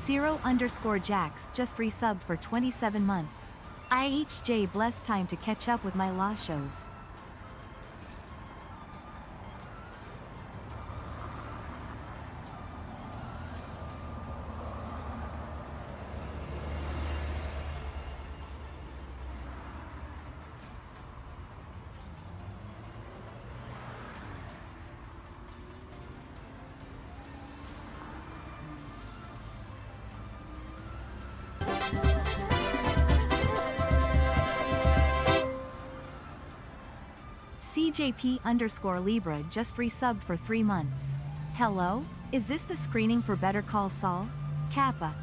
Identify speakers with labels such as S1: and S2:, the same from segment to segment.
S1: Zero_Jax just resubbed for 27 months. IHJ bless time to catch up with my law shows. CJP_Libra just resubbed for 3 months. Hello? Is this the screening for Better Call Saul? Kappa.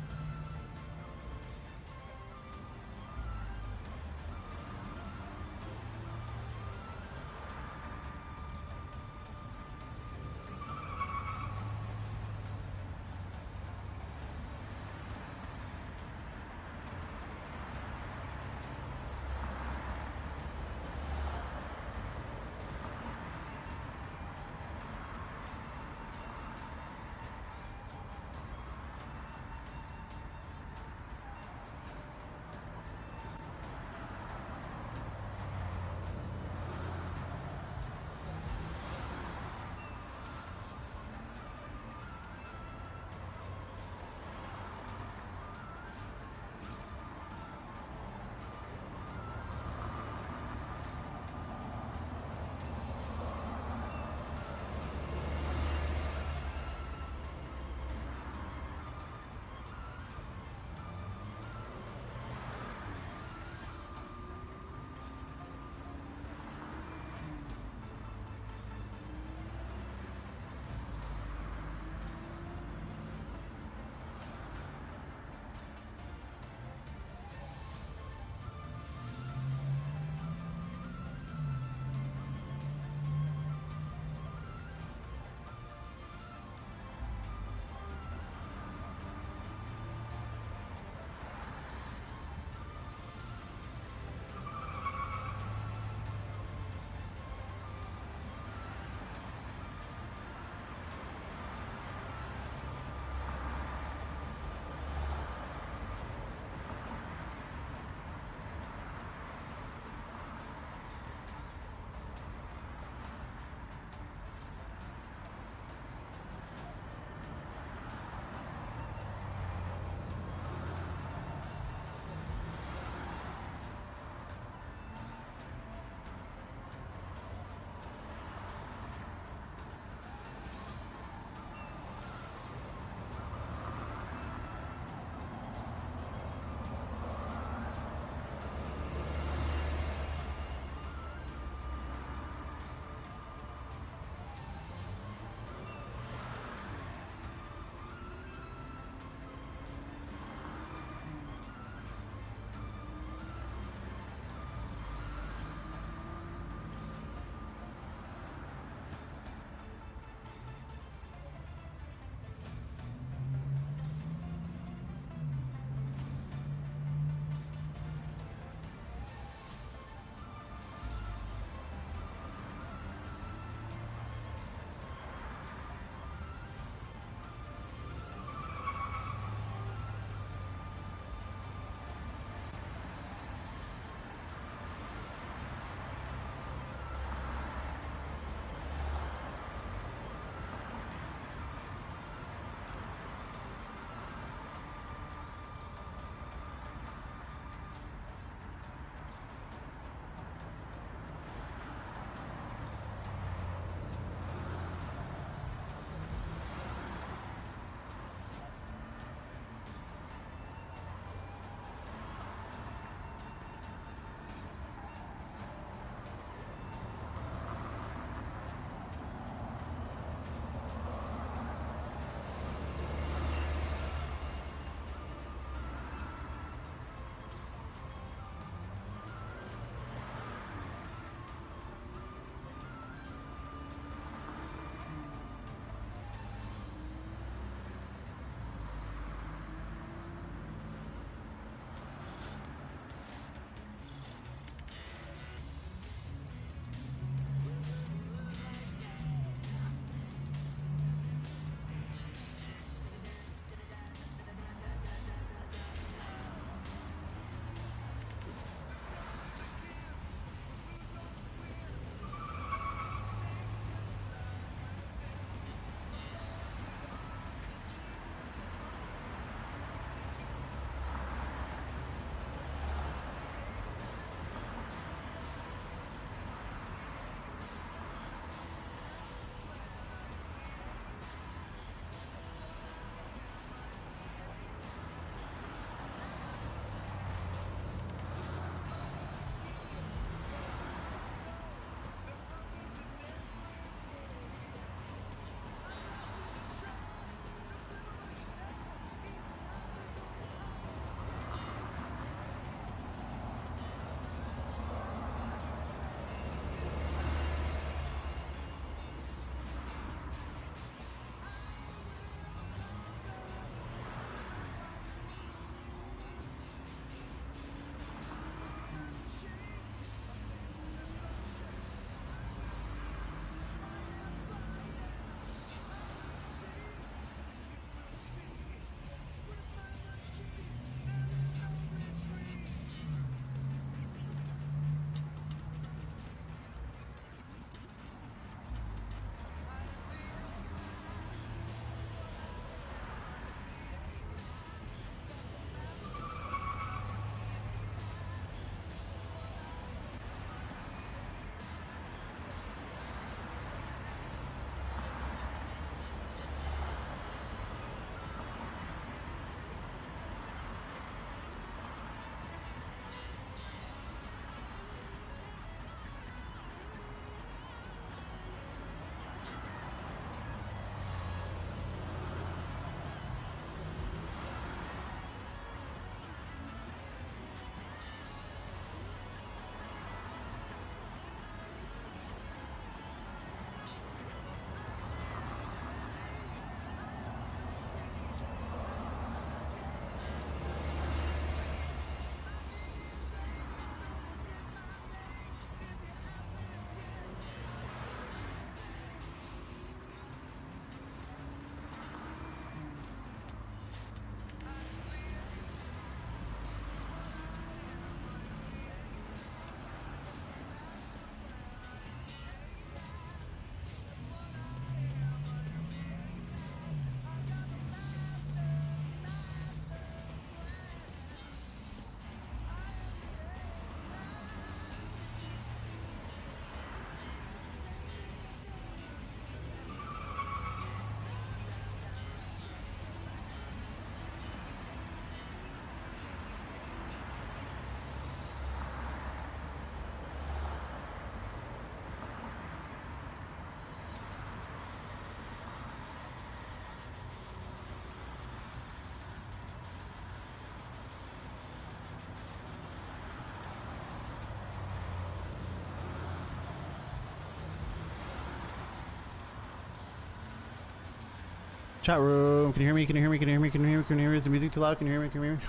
S2: Chat room. Can you hear me? Can you hear me? Can you hear me? Can you hear me? Can you hear me? Is the music too loud? Can you hear me? Can you hear me?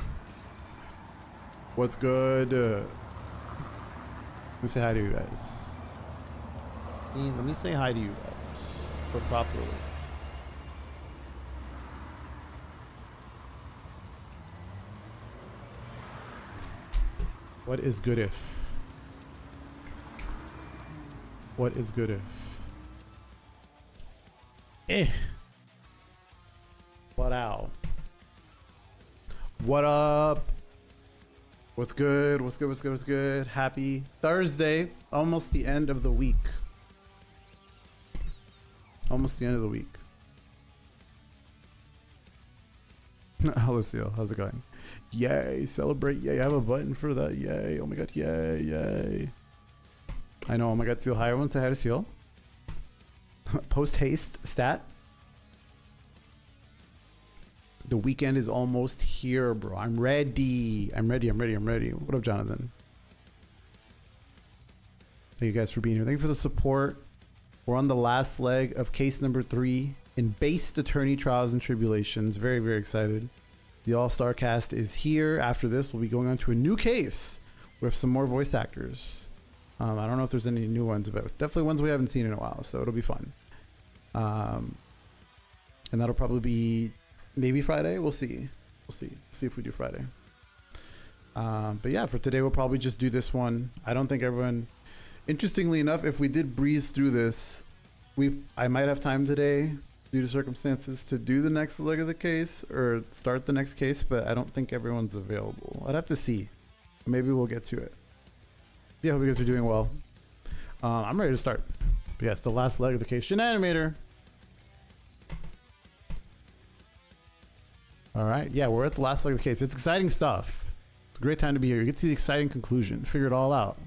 S2: What's good? Let me say hi to you guys. Let me say hi to you guys. For properly. What is good if? What is good if? What out? What up? What's good? What's good? What's good? What's good? Happy Thursday. Almost the end of the week. Almost the end of the week. Hello, Seal. How's it going? Yay. Celebrate. Yay. I have a button for that. Yay. Oh my god. Yay. Yay. I know. Oh my god. Seal. Hi, everyone. Say hi to Seal. Post haste stat. The weekend is almost here, bro. I'm ready. I'm ready. I'm ready. I'm ready. What up, Jonathan? Thank you guys for being here. Thank you for the support. We're on the last leg of case number 3 in based attorney trials and tribulations. Very, very excited. The all-star cast is here. After this, we'll be going on to a new case with some more voice actors. I don't know if there's any new ones, but definitely ones we haven't seen in a while, so it'll be fun. And that'll probably be maybe Friday. We'll see. We'll see. See if we do Friday. But yeah, for today, we'll probably just do this one. I don't think everyone... Interestingly enough, if we did breeze through this, I might have time today due to circumstances to do the next leg of the case or start the next case, but I don't think everyone's available. I'd have to see. Maybe we'll get to it. Yeah, hope you guys are doing well. I'm ready to start. But yeah, it's the last leg of the case. Shenanimator. All right. Yeah, we're at the last leg of the case. It's exciting stuff. It's a great time to be here. You get to see the exciting conclusion. Figure it all out.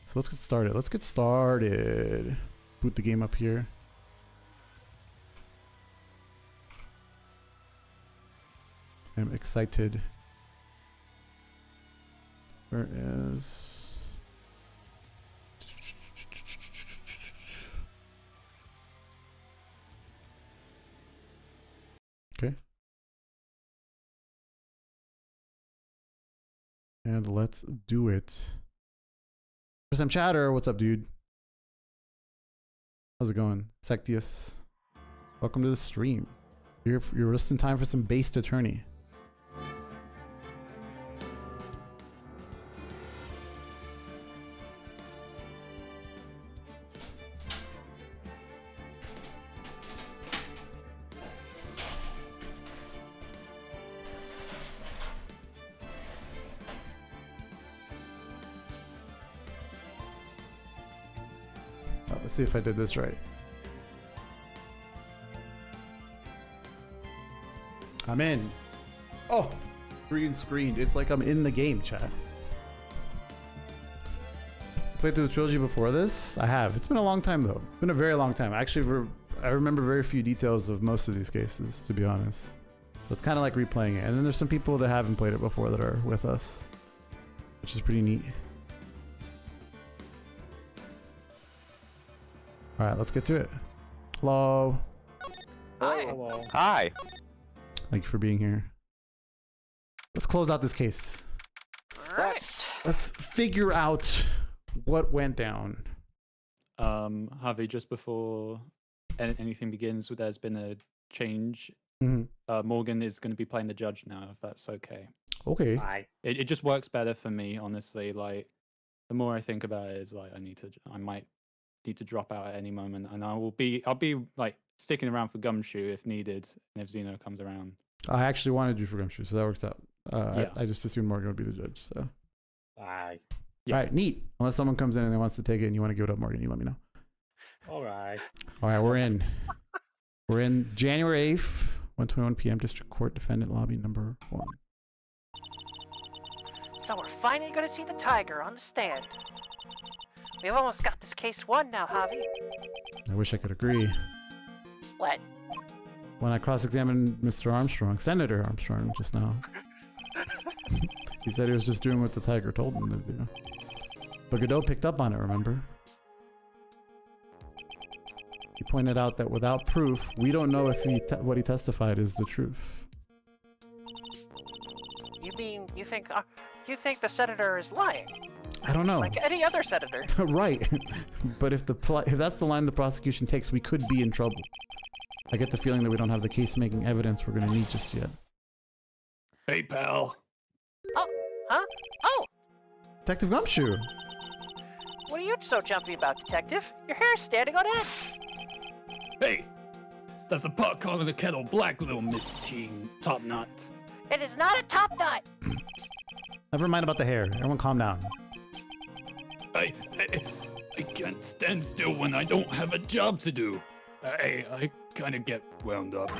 S2: So let's get started. Let's get started. Boot the game up here. I'm excited. Where is... Okay. And let's do it. First time chatter, what's up, dude? How's it going? Sectius. Welcome to the stream. You're just in time for some based attorney. Let's see if I did this right. I'm in. Oh, green screened. It's like I'm in the game, chat. Played through the trilogy before this? I have. It's been a long time though. It's been a very long time. Actually, I remember very few details of most of these cases, to be honest. So it's kind of like replaying it. And then there's some people that haven't played it before that are with us, which is pretty neat. All right, let's get to it. Hello.
S3: Hi.
S4: Hello.
S3: Hi.
S2: Thank you for being here. Let's close out this case.
S3: Let's
S2: figure out what went down.
S4: Harvey, just before anything begins, there's been a change.
S2: Mm-hmm.
S4: Morgan is going to be playing the judge now, if that's okay.
S2: Okay.
S5: Bye.
S4: It just works better for me, honestly. Like, the more I think about it, is like I might need to drop out at any moment, and I'll be like sticking around for Gumshoe if needed, and if Zeno comes around.
S2: I actually wanted you for Gumshoe, so that works out.
S4: Yeah.
S2: I just assumed Morgan would be the judge. So.
S5: Bye.
S4: Yeah.
S2: All right, neat. Unless someone comes in and wants to take it and you want to give it up, Morgan, you let me know.
S5: All right.
S2: All right, we're in. We're in January 8th, 1:21 p.m. District Court, defendant lobby number 1.
S6: So we're finally going to see the tiger on the stand. We've almost got this case won now, Javi.
S2: I wish I could agree.
S6: What?
S2: When I cross-examined Mr. Armstrong, Senator Armstrong, just now, he said he was just doing what the tiger told him to do. But Godot picked up on it, remember? He pointed out that without proof, we don't know if what he testified is the truth.
S6: You mean you think the senator is lying?
S2: I don't know.
S6: Like any other senator.
S2: Right. But if that's the line the prosecution takes, we could be in trouble. I get the feeling that we don't have the case-making evidence we're going to need just yet.
S4: Hey, pal.
S6: Oh, huh? Oh,
S2: Detective Gumshoe.
S6: what are you so jumpy about, Detective? Your hair's standing on end.
S4: Hey, that's the pot calling the kettle black, little Miss Top Knot.
S6: It is not a top knot.
S2: Never mind about the hair. Everyone calm down.
S4: I can't stand still when I don't have a job to do. I kind of get wound up.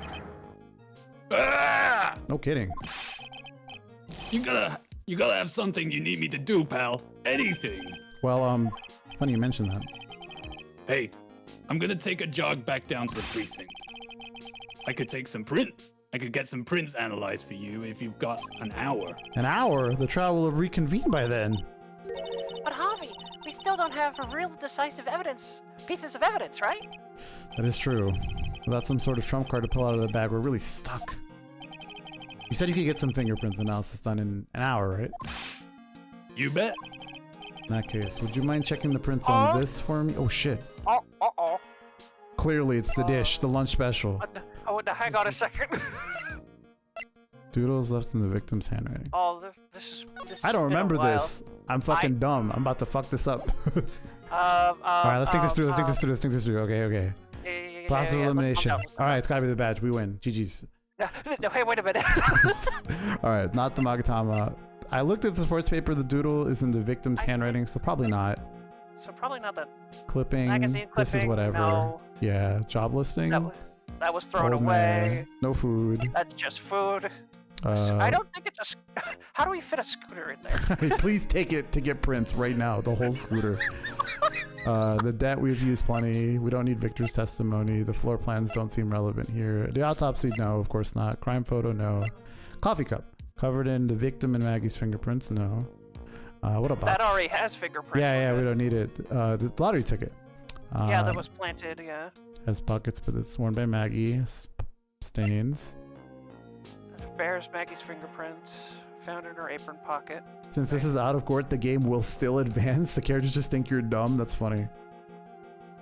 S4: Ah!
S2: No kidding.
S4: You gotta have something you need me to do, pal. Anything.
S2: Well, funny you mention that.
S4: Hey, I'm gonna take a jog back down to the precinct. I could take some print. I could get some prints analyzed for you if you've got an hour.
S2: An hour? The trial will have reconvened by then.
S6: But Javi, we still don't have a real decisive pieces of evidence, right?
S2: That is true. Without some sort of trump card to pull out of the bag, we're really stuck. You said you could get some fingerprints analysis done in an hour, right?
S4: You bet.
S2: In that case, would you mind checking the prints on this for me? Oh shit.
S6: Oh.
S2: Clearly it's the dish, the lunch special.
S6: Hang on a second.
S2: Doodles left in the victim's handwriting.
S6: Oh, this is
S2: I don't
S6: been a
S2: remember
S6: while.
S2: this. I'm fucking dumb. I'm about to fuck this up. Alright, let's think this through. Let's think this through. Okay. Process of elimination. Alright, it's gotta be the badge. We win. GG's.
S6: No, hey, wait a minute.
S2: Alright, not the Magatama. I looked at the sports paper. The doodle is in the victim's handwriting, so probably not.
S6: So probably not the
S2: Clipping.
S6: magazine clipping.
S2: This is whatever.
S6: No.
S2: Yeah, job listing.
S6: That was thrown
S2: Old
S6: away.
S2: man, no food.
S6: That's just food. I don't think it's a. How do we fit a scooter in there?
S2: Please take it to get prints right now. The whole scooter. The debt we've used plenty. We don't need Victor's testimony. The floor plans don't seem relevant here. The autopsy, no, of course not. Crime photo, no. Coffee cup covered in the victim and Maggie's fingerprints, no. What a box.
S6: That already has fingerprints.
S2: Yeah, we don't need it. The lottery ticket.
S6: Yeah, that was planted. Yeah.
S2: Has pockets, but it's worn by Maggie. Stains.
S6: Bears Maggie's fingerprints found in her apron pocket.
S2: Since this is out of court, the game will still advance. The characters just think you're dumb. That's funny.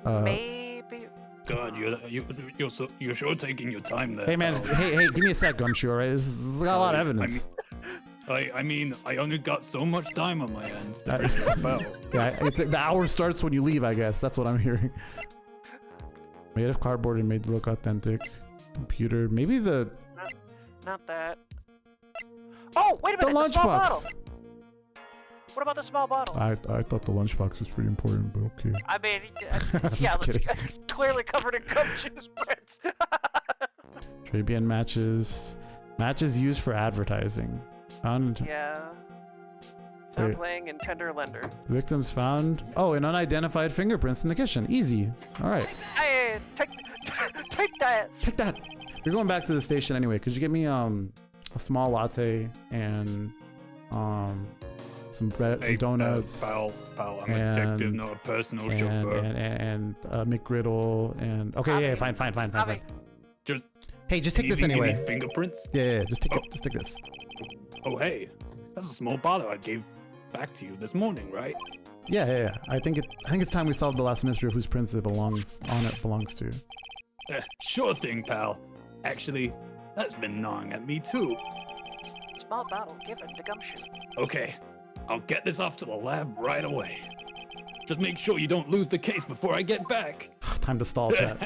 S6: Maybe.
S4: God, you're sure taking your time there.
S2: Hey man,
S4: pal.
S2: hey, give me a sec, Gumshoe. All right, this has got a lot of evidence.
S4: I mean, I only got so much time on my hands to bring it about.
S2: Yeah, the hour starts when you leave, I guess. That's what I'm hearing. Made of cardboard and made to look authentic. Computer, maybe the.
S6: Not that. Oh, wait a
S2: The
S6: minute. The small bottle.
S2: lunchbox.
S6: What about the small bottle?
S2: I thought the lunchbox was pretty important, but okay.
S6: I mean,
S2: I'm
S6: yeah,
S2: just kidding.
S6: it's clearly covered in gumshoes prints.
S2: Trabian matches. Matches used for advertising. Found.
S6: Yeah.
S2: Wait.
S6: Found laying in tender lender.
S2: Victims found. Oh, and unidentified fingerprints in the kitchen. Easy. All right.
S6: Hey, take that.
S2: Take that. You're going back to the station anyway. Could you get me a small latte and some bread, some donuts,
S4: Pal, I'm a detective, not a personal chauffeur.
S2: and McGriddle and okay, yeah, fine. Just take this
S4: You
S2: anyway.
S4: need fingerprints?
S2: Yeah, just take it. Just take this.
S4: Oh, hey, that's a small bottle I gave back to you this morning, right?
S2: Yeah. I think it's time we solve the last mystery of whose prints it belongs to.
S4: Sure thing, pal. Actually, that's been gnawing at me too.
S6: Small bottle given to gumshoe.
S4: Okay, I'll get this off to the lab right away. Just make sure you don't lose the case before I get back.
S2: Time to stall, chat.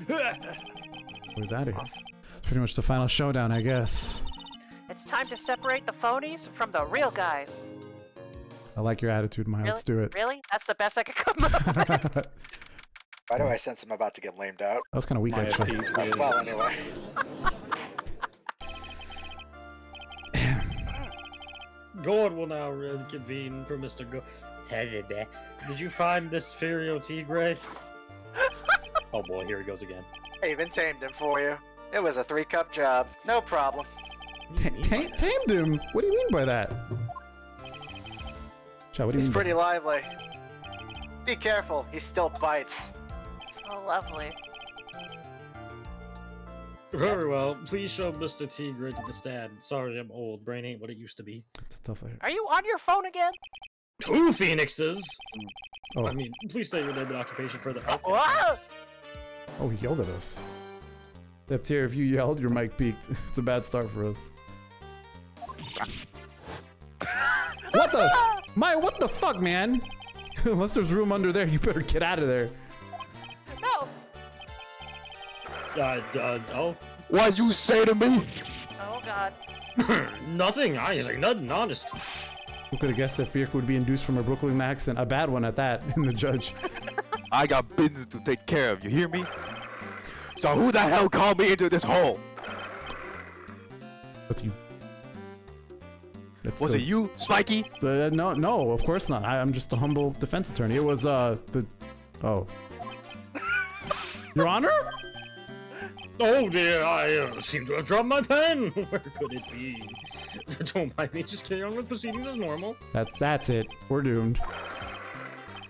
S2: Where's that here? It's pretty much the final showdown, I guess.
S6: It's time to separate the phonies from the real guys.
S2: I like your attitude, Maya.
S6: Really?
S2: Let's do it.
S6: Really? That's the best I could come up with.
S2: That
S3: Why do I sense I'm about to get lamed out?
S2: was kind of weak, actually.
S3: Well, anyway.
S5: Gord will now reconvene for Mr. Go. Did you find this Furio Tiger? Oh boy, here he goes again.
S3: I even tamed him for you. It was a 3-cup job. No problem.
S2: Tamed him? What do you mean by that? Chat, what do you
S3: He's
S2: mean by
S3: pretty lively. Be careful, he still bites.
S6: Oh, lovely.
S5: Very well. Please show Mr. Tigre to the stand. Sorry, I'm old. Brain ain't what it used to be.
S2: It's a tough one.
S6: Are you on your phone again?
S5: 2 phoenixes!
S2: Oh.
S5: I mean, please state your name and occupation for the...
S6: Whoa!
S2: Oh, he yelled at us. Septier, if you yelled, your mic peaked. It's a bad start for us. What the? What the fuck, man? Unless there's room under there, you better get out of there.
S6: No!
S5: Oh?
S7: What'd you say to me?
S6: Oh god.
S5: Nothing. I ain't like nothing, honest.
S2: Who could have guessed that Fierk would be induced from a Brooklyn accent? A bad one at that, in the judge.
S7: I got business to take care of, you hear me? So who the hell called me into this hole?
S2: What's you? That's
S7: Was it you, Spiky?
S2: No, of course not. I'm just a humble defense attorney. It was, Oh. Your Honor?
S5: Oh dear, I seem to have dropped my pen. Where could it be? Don't mind me, just carry on with proceedings as normal.
S2: That's it. We're doomed.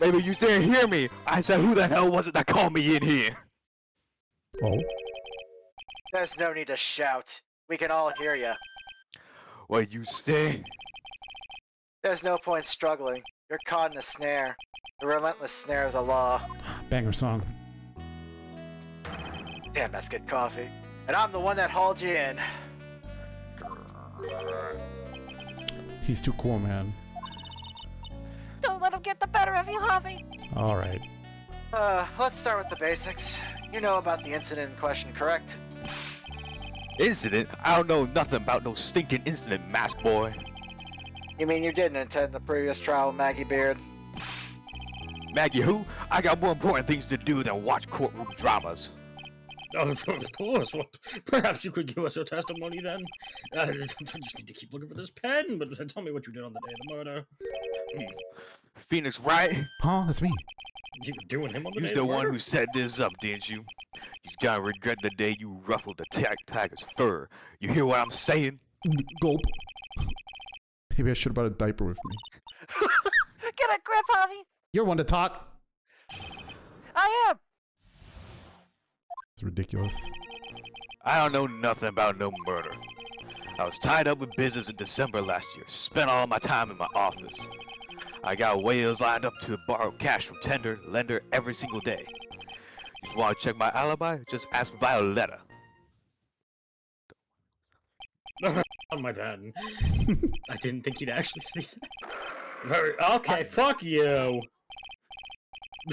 S7: Maybe you didn't hear me. I said who the hell was it that called me in here?
S2: Oh.
S3: There's no need to shout. We can all hear you.
S7: What you say?
S3: There's no point struggling. You're caught in a snare. The relentless snare of the law.
S2: Banger song.
S3: Damn, that's good coffee. And I'm the one that hauled you in.
S2: He's too cool, man.
S6: Don't let him get the better of you, Javi.
S2: All right.
S3: Let's start with the basics. You know about the incident in question, correct?
S7: Incident? I don't know nothing about no stinking incident, mask boy.
S3: You mean you didn't attend the previous trial with Maggie Beard?
S7: Maggie who? I got more important things to do than watch courtroom dramas.
S5: Oh, of course. Well, perhaps you could give us your testimony then. I just need to keep looking for this pen, but tell me what you did on the day of the murder.
S7: Phoenix, right?
S2: Huh? That's me.
S5: You were doing him on the
S7: You're
S5: day
S7: the
S5: of the
S7: one
S5: murder?
S7: who set this up, didn't you? You gotta regret the day you ruffled the tiger's fur. You hear what I'm saying?
S2: Gulp. Maybe I should have brought a diaper with me.
S6: Get a grip, Javi.
S2: You're one to talk.
S6: I am.
S2: It's ridiculous.
S7: I don't know nothing about no murder. I was tied up with business in December last year. Spent all my time in my office. I got whales lined up to borrow cash from lender every single day. You just want to check my alibi? Just ask Violetta.
S5: On my bad. I didn't think he'd actually see that. Okay, fuck you.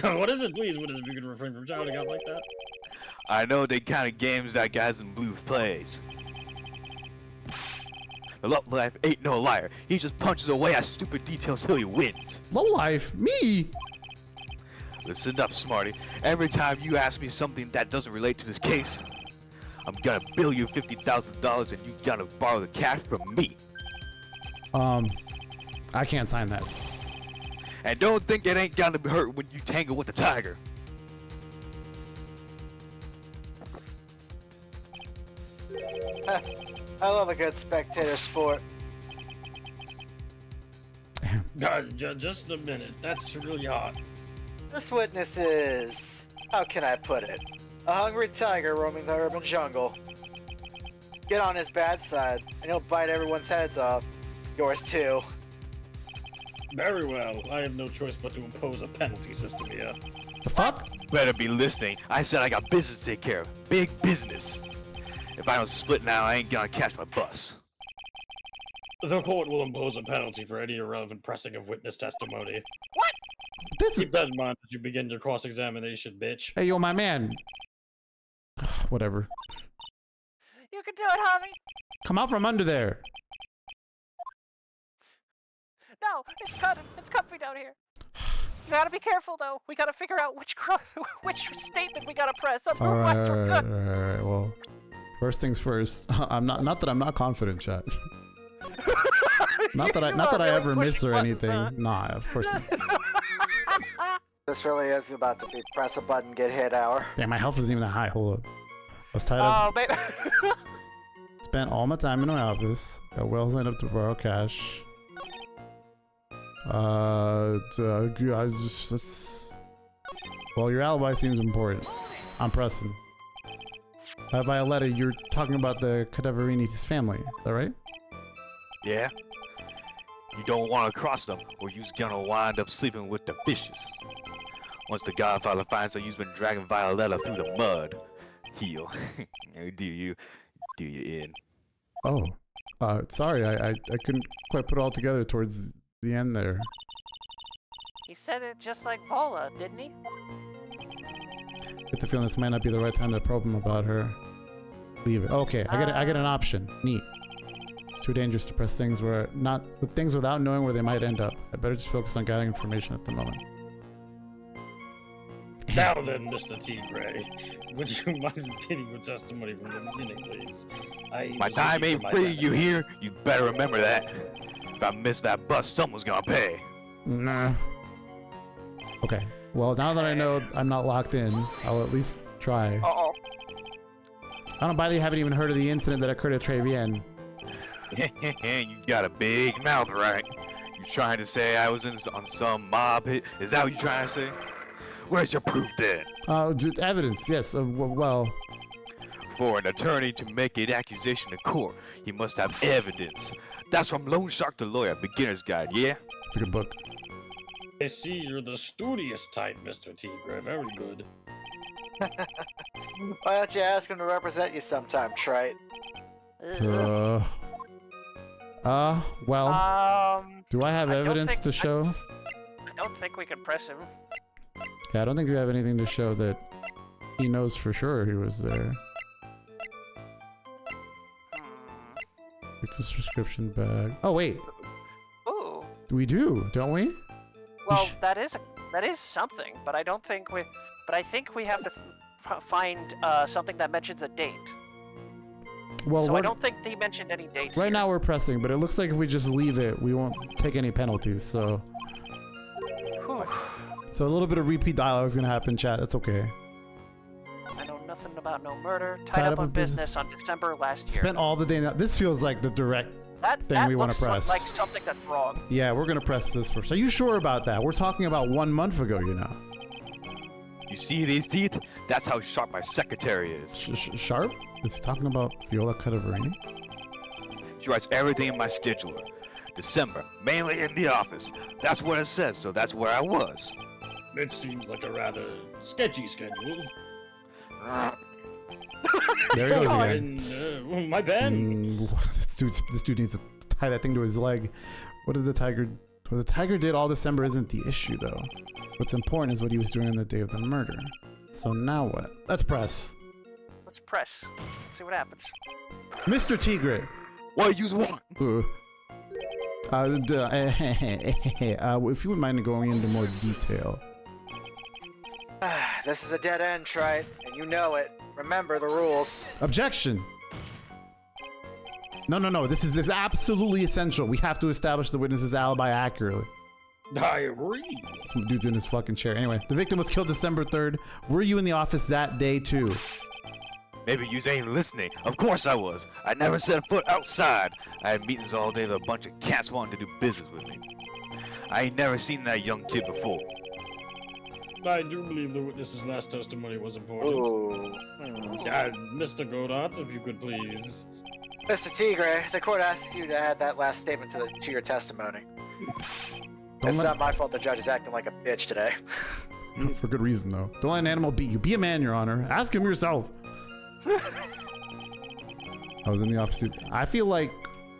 S5: What is it, please? What is it? If you could refrain from shouting out like that?
S7: I know the kind of games that guys in blue plays. The love life ain't no liar. He just punches away at stupid details till he wins.
S2: Low life? Me?
S7: Listen up, Smarty. Every time you ask me something that doesn't relate to this case, I'm gonna bill you $50,000 and you gotta borrow the cash from me.
S2: I can't sign that.
S7: And don't think it ain't gonna hurt when you tangle with the tiger.
S3: I love a good spectator sport.
S5: Just a minute. That's really hot.
S3: This witness is... how can I put it? A hungry tiger roaming the urban jungle. Get on his bad side, and he'll bite everyone's heads off. Yours too.
S5: Very well. I have no choice but to impose a penalty system here.
S2: The fuck?
S7: Better be listening. I said I got business to take care of. Big business. If I don't split now, I ain't gonna catch my bus.
S5: The court will impose a penalty for any irrelevant pressing of witness testimony.
S6: What?
S2: This is...
S5: Keep that in mind as you begin your cross-examination, bitch.
S2: Hey, yo, my man. Whatever.
S6: You can do it, Javi.
S2: Come out from under there.
S6: No, it's comfy down here. You gotta be careful, though. We gotta figure out which statement we gotta press. Otherwise, we're good.
S2: All right. Well, first things first. Not that I'm not confident, chat. Not that I
S6: really
S2: ever miss or
S6: pushing
S2: anything.
S6: buttons,
S2: Nah, of course not.
S3: This really is about to be press a button, get hit hour.
S2: Damn, my health isn't even that high. Hold up. I was tied up.
S6: Oh, baby.
S2: Spent all my time in my office. Got well lined up to borrow cash. I just well, your alibi seems important. I'm pressing. Violetta, you're talking about the Cadaverini's family, is that right?
S7: Yeah? You don't want to cross them, or you's gonna wind up sleeping with the fishes. Once the Godfather finds out you've been dragging Violetta through the mud, he'll do you in.
S2: Oh, sorry, I couldn't quite put it all together towards the end there.
S6: He said it just like Paula, didn't he?
S2: Get the feeling this might not be the right time to probe him about her. Leave it. Okay, I get an option. Neat. It's too dangerous to press things with things without knowing where they might end up. I better just focus on gathering information at the moment.
S5: Now then, Mr. Tigre, would you mind repeating your testimony from the beginning, please?
S7: My time ain't free, you hear? You better remember that. If I miss that bus, someone's gonna pay.
S2: Nah. Okay. Well, now that I know I'm not locked in, I'll at least try.
S6: Uh-oh.
S2: I don't buy that you haven't even heard of the incident that occurred at Trevienne.
S7: You got a big mouth, right? You trying to say I was on some mob hit? Is that what you trying to say? Where's your proof then?
S2: Just evidence, yes. Well,
S7: for an attorney to make an accusation in court, he must have evidence. That's from Loan Shark the Lawyer, Beginner's Guide, yeah?
S2: it's a good book.
S5: I see you're the studious type, Mr. Tigre. Very good.
S3: Why don't you ask him to represent you sometime, Trite?
S2: Well, do I have
S6: I don't
S2: evidence
S6: think-
S2: to show?
S6: I don't think we can press him.
S2: Yeah, I don't think we have anything to show that he knows for sure he was there. It's a subscription bag. Oh wait,
S6: Ooh.
S2: we do, don't we?
S6: Well, that is something, but I don't think we. But I think we have to find something that mentions a date.
S2: Well,
S6: So I don't think he mentioned any dates.
S2: right
S6: here.
S2: now we're pressing, but it looks like if we just leave it, we won't take any penalties. So,
S6: Whew.
S2: so a little bit of repeat dialogue is gonna happen, chat. That's okay.
S6: I know nothing about no murder. Tied up on business on December last year.
S2: Spent all the day. Now, this feels like the direct
S6: that
S2: thing we wanna
S6: looks
S2: press.
S6: like something that's wrong.
S2: Yeah, we're gonna press this first. Are you sure about that? We're talking about 1 month ago, you know.
S7: You see these teeth? That's how sharp my secretary is.
S2: Sharp? Is he talking about Viola Cadaverini?
S7: She writes everything in my scheduler. December, mainly in the office. That's what it says, so that's where I was.
S5: It seems like a rather sketchy schedule.
S2: There he goes again.
S5: And, my bad.
S2: This dude needs to tie that thing to his leg. What did the tiger? What the tiger did all December isn't the issue, though. What's important is what he was doing on the day of the murder. So now what? Let's press.
S6: Let's press. Let's see what happens.
S2: Mr. Tigre.
S7: What you want?
S2: If you wouldn't mind going into more detail.
S3: This is a dead end, Trite, and you know it. Remember the rules.
S2: Objection. No. This is absolutely essential. We have to establish the witness's alibi accurately.
S5: I agree.
S2: Some dude's in his fucking chair. Anyway, the victim was killed December 3rd. Were you in the office that day too?
S7: Maybe you ain't listening. Of course I was. I never set foot outside. I had meetings all day with a bunch of cats wanting to do business with me. I ain't never seen that young kid before.
S5: I do believe the witness's last testimony was important.
S3: Ooh.
S5: Mr. Godot, if you could please.
S3: Mr. Tigre, the court asks you to add that last statement to your testimony. It's not my fault the judge is acting like a bitch today.
S2: For good reason, though. Don't let an animal beat you. Be a man, Your Honor. Ask him yourself. I was in the office. I feel like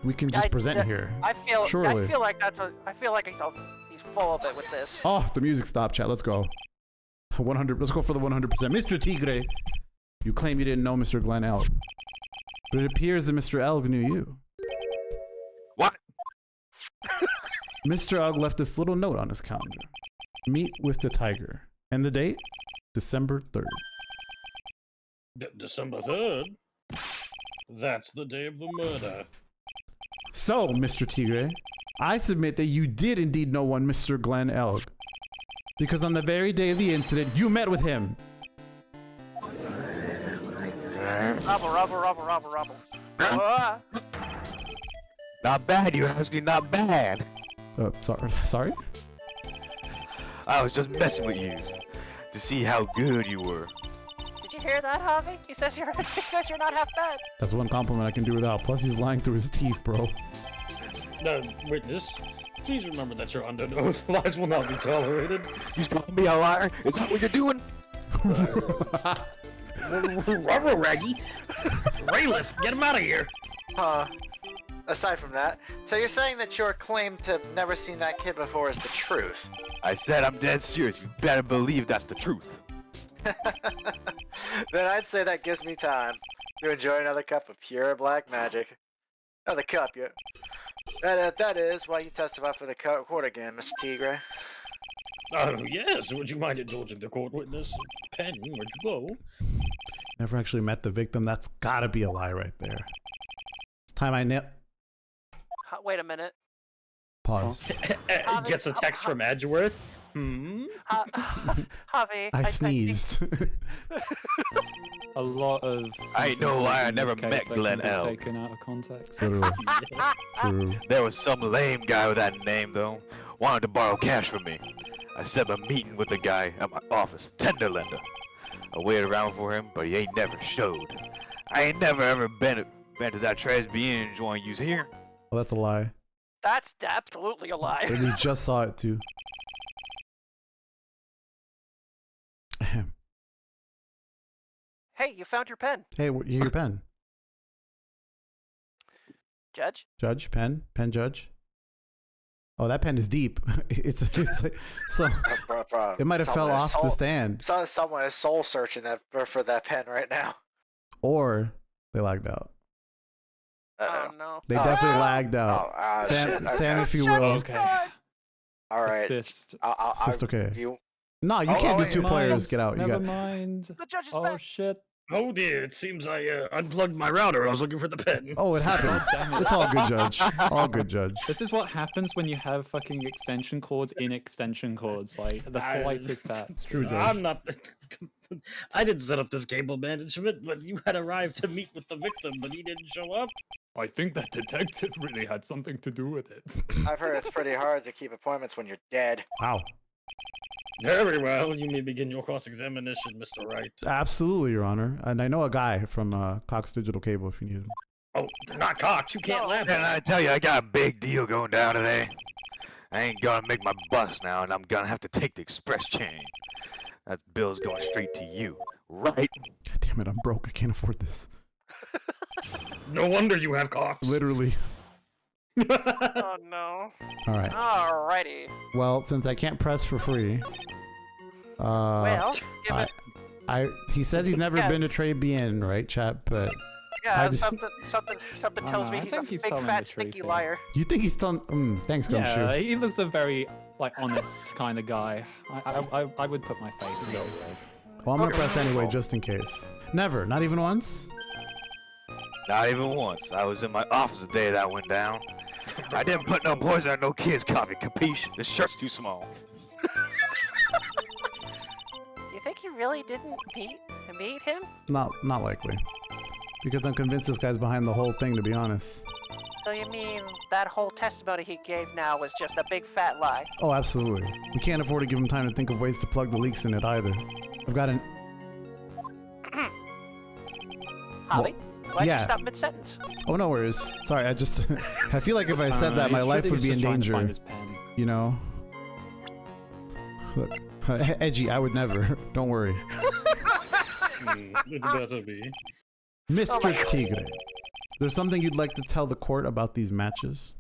S2: we can just present here.
S6: I feel
S2: Surely.
S6: I feel like he's full of it with this.
S2: Oh, the music stopped, chat. Let's go. 100. Let's go for the 100%. Mr. Tigre, you claim you didn't know Mr. Glenn Elg, but it appears that Mr. Elg knew you.
S7: What?
S2: Mr. Elg left this little note on his calendar. Meet with the tiger. And the date? December 3rd.
S5: December 3rd? That's the day of the murder.
S2: So, Mr. Tigre, I submit that you did indeed know one Mr. Glenn Elg. Because on the very day of the incident, you met with him.
S6: Robble.
S7: Not bad, you ask me, not bad.
S2: Sorry?
S7: I was just messing with you to see how good you were.
S6: Did you hear that, Javi? He says you're not half bad.
S2: That's one compliment I can do without. Plus, he's lying through his teeth, bro.
S5: Witness, please remember that you're under oath. Lies will not be tolerated.
S7: You calling me a liar? Is that what you're doing?
S5: Rubber Raggy! Rayliff, get him out of here!
S3: Aside from that, so you're saying that your claim to have never seen that kid before is the truth?
S7: I said I'm dead serious. You better believe that's the truth.
S3: Then I'd say that gives me time to enjoy another cup of pure black magic. Another cup, yeah. That is why you testify for the court again, Mr. Tigre.
S5: Oh, yes. Would you mind indulging the court witness? Pen, where'd you go?
S2: Never actually met the victim. That's gotta be a lie right there. It's time I nail.
S6: Wait a minute.
S2: Pause.
S5: Gets a text from Edgeworth.
S6: Javi,
S2: I sneezed.
S4: A lot of.
S7: I ain't no liar, I
S4: in this
S7: never
S4: case
S7: met
S4: that
S7: Glenn
S4: can be
S7: L.
S4: Taken out of context.
S2: True. True.
S7: There was some lame guy with that name, though. Wanted to borrow cash from me. I set up a meeting with the guy at my office, tender lender. I waited around for him, but he ain't never showed. I ain't never ever been to that trash being you want to use here.
S2: Well, that's a lie.
S6: that's absolutely a lie.
S2: And we just saw it too. Ahem.
S6: Hey, you found your pen.
S2: Hey, your pen.
S6: Judge?
S2: Judge, pen, judge. Oh, that pen is deep. it's like, so it might have fell off the stand.
S3: Someone is soul searching for that pen right now.
S2: Or they lagged out.
S6: Oh no.
S2: They definitely lagged out. Sam,
S3: shit.
S2: Sam,
S3: Okay.
S2: if you will.
S4: Okay.
S3: All right.
S4: Assist.
S3: It's
S2: Assist, okay.
S3: You,
S2: No, you can't do
S3: wait,
S2: two
S3: never
S2: players. Get out. You
S4: Never
S2: got.
S4: mind.
S6: The judge is
S4: Oh
S6: back.
S4: shit.
S5: Oh dear, it seems I unplugged my router. I was looking for the pen.
S2: Oh, it happens.
S4: Damn it.
S2: It's all good, Judge. All good, Judge.
S4: This is what happens when you have fucking extension cords in extension cords. Like the slightest tap.
S2: It's true, Judge.
S5: I'm not. I didn't set up this cable management, but you had arrived to meet with the victim, but he didn't show up.
S4: I think that detective really had something to do with it.
S3: I've heard it's pretty hard to keep appointments when you're dead.
S2: Wow.
S5: Very well, you may begin your cross-examination, Mr. Wright.
S2: Absolutely, Your Honor. And I know a guy from Cox Digital Cable if you need him.
S5: Oh, they're not Cox. You can't laugh
S7: And I
S5: at
S7: tell you, I got a big deal going down today. I ain't gonna make my bus now, and I'm gonna have to take the express chain. That bill's going straight to you, right?
S2: God damn it, I'm broke. I can't afford this.
S5: No wonder you have Cox.
S2: Literally.
S6: Oh no.
S2: All right.
S6: Alrighty.
S2: Well, since I can't press for free,
S6: Well, give it.
S2: he said he's never
S6: Yeah.
S2: been to Trey Bien, right, chap? But
S6: Yeah,
S2: I just-
S6: something
S4: I
S6: tells
S4: know,
S6: me
S4: I
S6: he's a
S4: think he's
S6: big
S4: telling
S6: fat
S4: the
S6: stinky
S4: truth here.
S6: liar.
S2: you think he's done? Thanks, Gumshoe.
S4: Yeah, he looks a very like honest kind of guy. I would put my faith in him.
S2: Well, I'm gonna press anyway, just in case. Never, not even once.
S7: Not even once. I was in my office the day that went down. I didn't put no poison on no kid's coffee, capiche? This shirt's too small.
S6: You think he really didn't meet him?
S2: Not likely. Because I'm convinced this guy's behind the whole thing, to be honest.
S6: So you mean that whole testimony he gave now was just a big fat lie?
S2: Oh, absolutely. We can't afford to give him time to think of ways to plug the leaks in it either. I've got an.
S6: Holly, why'd
S2: yeah.
S6: you stop mid-sentence?
S2: Oh, no worries. Sorry, I just. I feel like if I said that, my life would be in danger. You know? Look, edgy, I would never. Don't worry.
S5: It better be.
S2: Mr. Tigre, there's something you'd like to tell the court about these matches?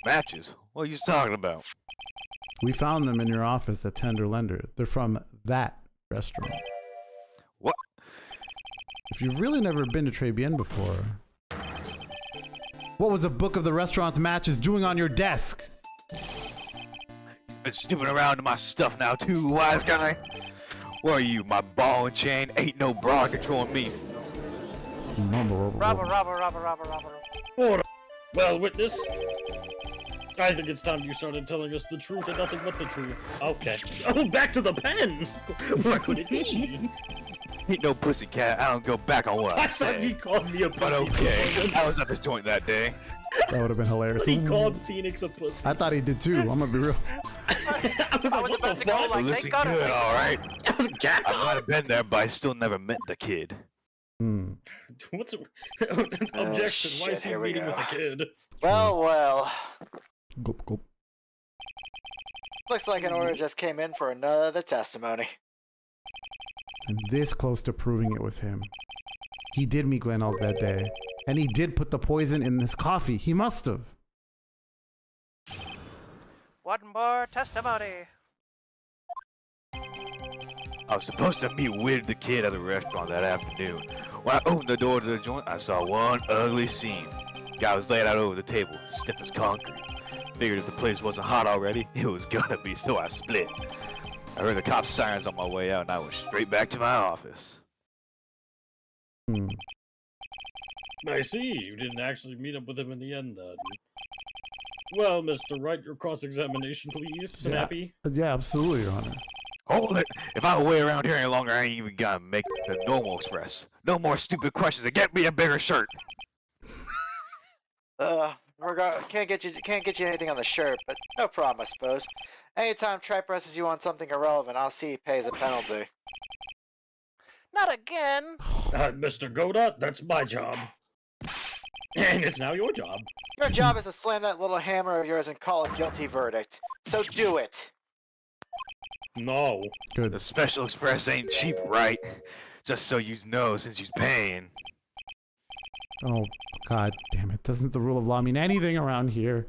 S7: Matches? What are you talking about?
S2: We found them in your office at Tender Lender. They're from that restaurant.
S7: What?
S2: If you've really never been to Trey Bien before, what was a book of the restaurant's matches doing on your desk?
S7: Been snooping around in my stuff now too, wise guy. What are you, my ball and chain? Ain't no bra controlling me.
S6: Robber.
S5: Order. Well, witness, I think it's time you started telling us the truth and nothing but the truth. Okay. Oh, back to the pen! What could it be?
S7: Ain't no pussycat. I don't go back on what
S5: I
S7: I
S5: thought he
S7: said.
S5: called me a pussy.
S7: But okay, I was at the joint that day.
S2: That would have been hilarious.
S5: He called Phoenix a pussy.
S2: I thought he did too. I'm gonna be real.
S5: I was
S6: I
S5: like,
S6: was
S5: what
S6: about
S5: the
S6: to go
S5: fuck?
S6: like,
S7: Listen
S6: they got
S7: good,
S6: it.
S7: alright?
S5: I was like,
S7: I might have been there, but I still never met the kid.
S2: Hmm.
S5: What's objection? Why
S3: shit,
S5: is he
S3: here we
S5: meeting with
S3: go.
S5: the kid?
S3: Well.
S2: Gulp, gulp.
S3: Looks like an order just came in for another testimony.
S2: And this close to proving it was him. He did meet Glen Elk that day. And he did put the poison in this coffee. He must have.
S6: One more testimony.
S7: I was supposed to meet with the kid at the restaurant that afternoon. When I opened the door to the joint, I saw one ugly scene. Guy was laid out over the table, stiff as concrete. Figured if the place wasn't hot already, it was gonna be, so I split. I heard the cops' sirens on my way out, and I went straight back to my office.
S2: Hmm.
S5: I see. You didn't actually meet up with him in the end, then. Well, Mr. Wright, your cross-examination, please. Snappy.
S2: Yeah, absolutely, Your Honor.
S7: Hold it! If I wait around here any longer, I ain't even gonna make the normal express. No more stupid questions and get me a bigger shirt.
S3: Can't get you anything on the shirt, but no problem, I suppose. Anytime Tri presses you on something irrelevant, I'll see he pays a penalty.
S6: Not again.
S5: Mr. Godot, that's my job. And it's now your job.
S3: Your job is to slam that little hammer of yours and call a guilty verdict. So do it.
S5: No.
S2: Good.
S7: The special express ain't cheap, right? Just so you know, since you's paying.
S2: Oh, God damn it. Doesn't the rule of law mean anything around here?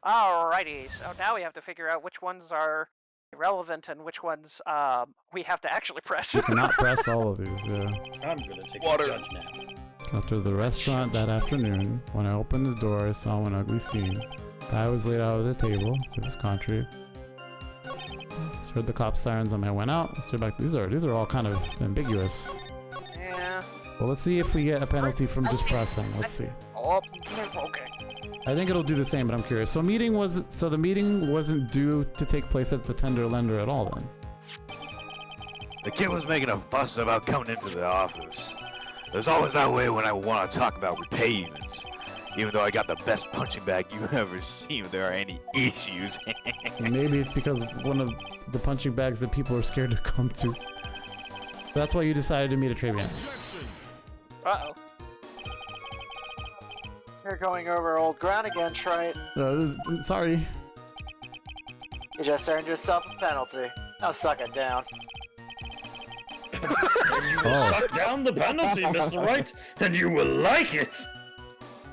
S6: Alrighty, so now we have to figure out which ones are irrelevant and which ones we have to actually press.
S2: You cannot press all of these, yeah.
S5: I'm gonna take
S7: Water.
S5: a judge nap.
S2: After the restaurant that afternoon, when I opened the door, I saw an ugly scene. Guy was laid out of the table, so it was contrary. Heard the cop sirens on my went out. Stood back. These are all kind of ambiguous.
S6: Yeah.
S2: Well, let's see if we get a penalty from just pressing. Let's see.
S6: Oh, okay.
S2: I think it'll do the same, but I'm curious. So the meeting wasn't due to take place at the tender lender at all then.
S7: The kid was making a fuss about coming into the office. There's always that way when I want to talk about repayments. Even though I got the best punching bag you've ever seen, if there are any issues.
S2: Maybe it's because one of the punching bags that people are scared to come to. That's why you decided to meet a Travian.
S6: Uh-oh.
S3: You're going over old ground again, Trite.
S2: Sorry.
S3: You just earned yourself a penalty. Now suck it down.
S2: Oh,
S5: Suck down the penalty, Mr. Wright, and you will like it.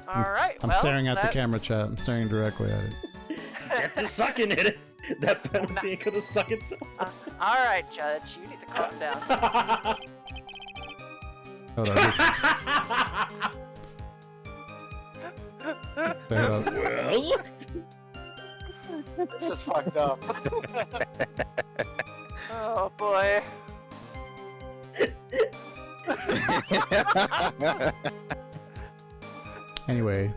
S6: Alright,
S2: I'm staring at the camera, chat. I'm staring directly at it.
S5: Get to sucking it. That penalty ain't gonna suck itself.
S6: Alright, Judge, you need to calm down.
S2: Hold on. Hold on.
S5: Well,
S3: It's just fucked up.
S6: Oh, boy.
S2: Anyway,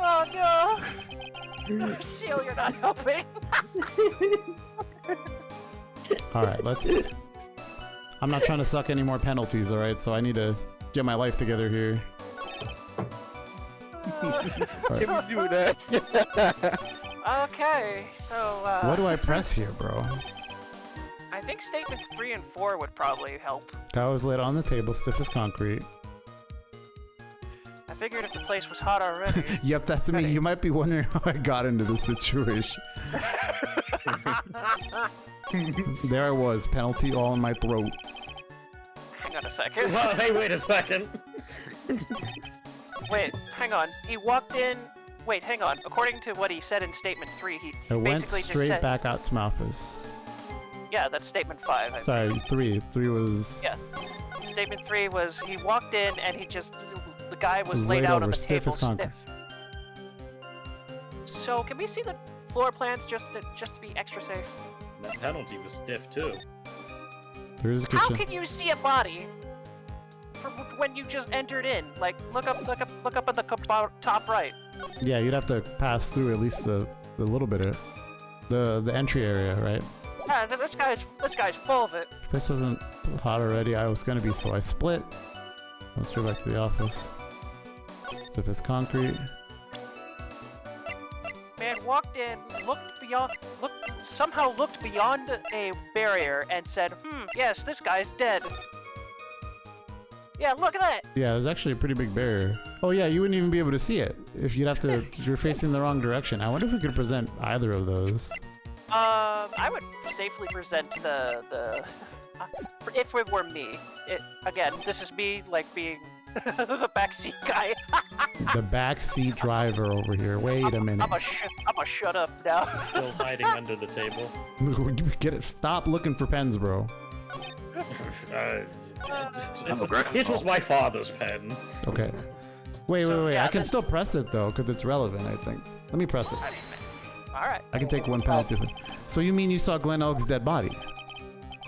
S6: Oh, no. Seal, you're not helping.
S2: all right, let's. I'm not trying to suck any more penalties, all right? So I need to get my life together here.
S7: Can we do that?
S6: Okay, so,
S2: What do I press here, bro?
S6: I think statements 3 and 4 would probably help.
S2: Guy was laid on the table, stiff as concrete.
S6: I figured if the place was hot already.
S2: Yep, that's me. You might be wondering how I got into this situation. There I was, penalty all in my throat.
S6: Hang on a second.
S5: well, hey, wait a second.
S6: Wait, hang on. He walked in. Wait, hang on. According to what he said in statement 3, he
S2: I went
S6: basically just
S2: straight
S6: said.
S2: back out to my office.
S6: Yeah, that's statement 5. I
S2: Sorry, 3. 3 was...
S6: Yeah. Statement 3 was he walked in and he just. The guy was
S2: Was
S6: laid
S2: laid
S6: out
S2: over,
S6: on the
S2: stiff
S6: table
S2: as concrete.
S6: stiff. So, can we see the floor plans just to be extra safe?
S5: That penalty was stiff too.
S2: There is a
S6: How
S2: kitchen.
S6: can you see a body from when you just entered in? Like, look up at the top right.
S2: Yeah, you'd have to pass through at least the little bit of the entry area, right?
S6: Yeah, this guy's full of it.
S2: If this wasn't hot already, I was gonna be, so I split. Went straight back to the office. Stiff as concrete.
S6: Man walked in, somehow looked beyond a barrier and said, yes, this guy's dead. Yeah, look at that.
S2: Yeah, there's actually a pretty big barrier. Oh yeah, you wouldn't even be able to see it if you'd have to. You're facing the wrong direction. I wonder if we could present either of those.
S6: I would safely present the if it were me. Again, this is me like being the backseat guy.
S2: The backseat driver over here. Wait a minute.
S6: I'm a shut up now.
S5: Still hiding under the table.
S2: Get it. Stop looking for pens, bro.
S5: It was my father's pen.
S2: Okay. Wait.
S6: Yeah,
S2: I can still press it though, because it's relevant. I think. Let me press it.
S6: All right.
S2: I can take one penalty. So you mean you saw Glenn Elk's dead body?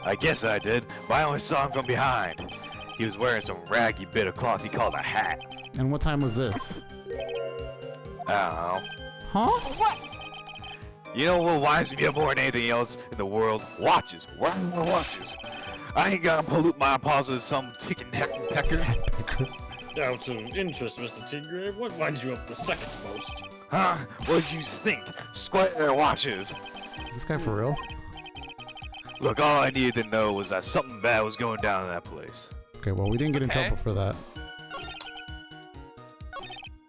S7: I guess I did, but I only saw him from behind. He was wearing some raggy bit of cloth he called a hat.
S2: And what time was this?
S7: I don't know.
S2: Huh?
S6: What?
S7: You know what winds me up more than anything else in the world? Watches. Why more watches? I ain't gonna pollute my paws with some ticking pecker.
S5: Out of interest, Mr. Tigray, what winds you up the second most?
S7: Huh? What'd you think? Square watches.
S2: Is this guy for real?
S7: Look, all I needed to know was that something bad was going down in that place.
S2: Okay, well, we didn't get in trouble for that.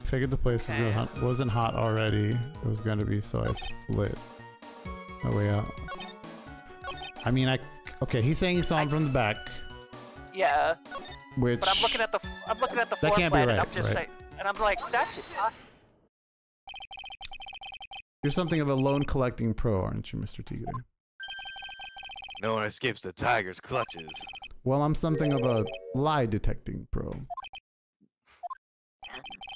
S2: Figured the place wasn't hot already. It was going to be, so I split my way out. I mean, okay, he's saying he saw him from the back.
S6: Yeah.
S2: Which...
S6: But I'm looking at the floor
S2: can't be
S6: plan,
S2: right,
S6: and I'm just saying, and I'm like, that's it.
S2: You're something of a loan collecting pro, aren't you, Mr. Tigre?
S7: No one escapes the tiger's clutches.
S2: Well, I'm something of a lie detecting pro.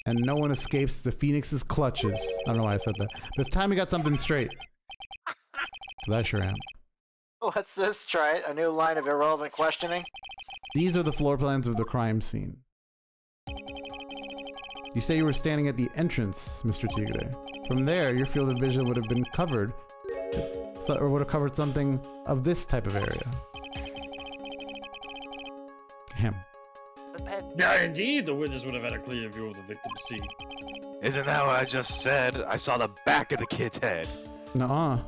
S2: And no one escapes the Phoenix's clutches. I don't know why I said that. But it's time we got something straight. 'Cause I sure am.
S3: What's this? Try it. A new line of irrelevant questioning.
S2: These are the floor plans of the crime scene. You say you were standing at the entrance, Mr. Tigre. From there, your field of vision would have been covered, or would have covered something of this type of area. Him.
S5: Yeah, indeed, the witness would have had a clear view of the victim's seat.
S7: Isn't that what I just said? I saw the back of the kid's head.
S2: Nuh-uh.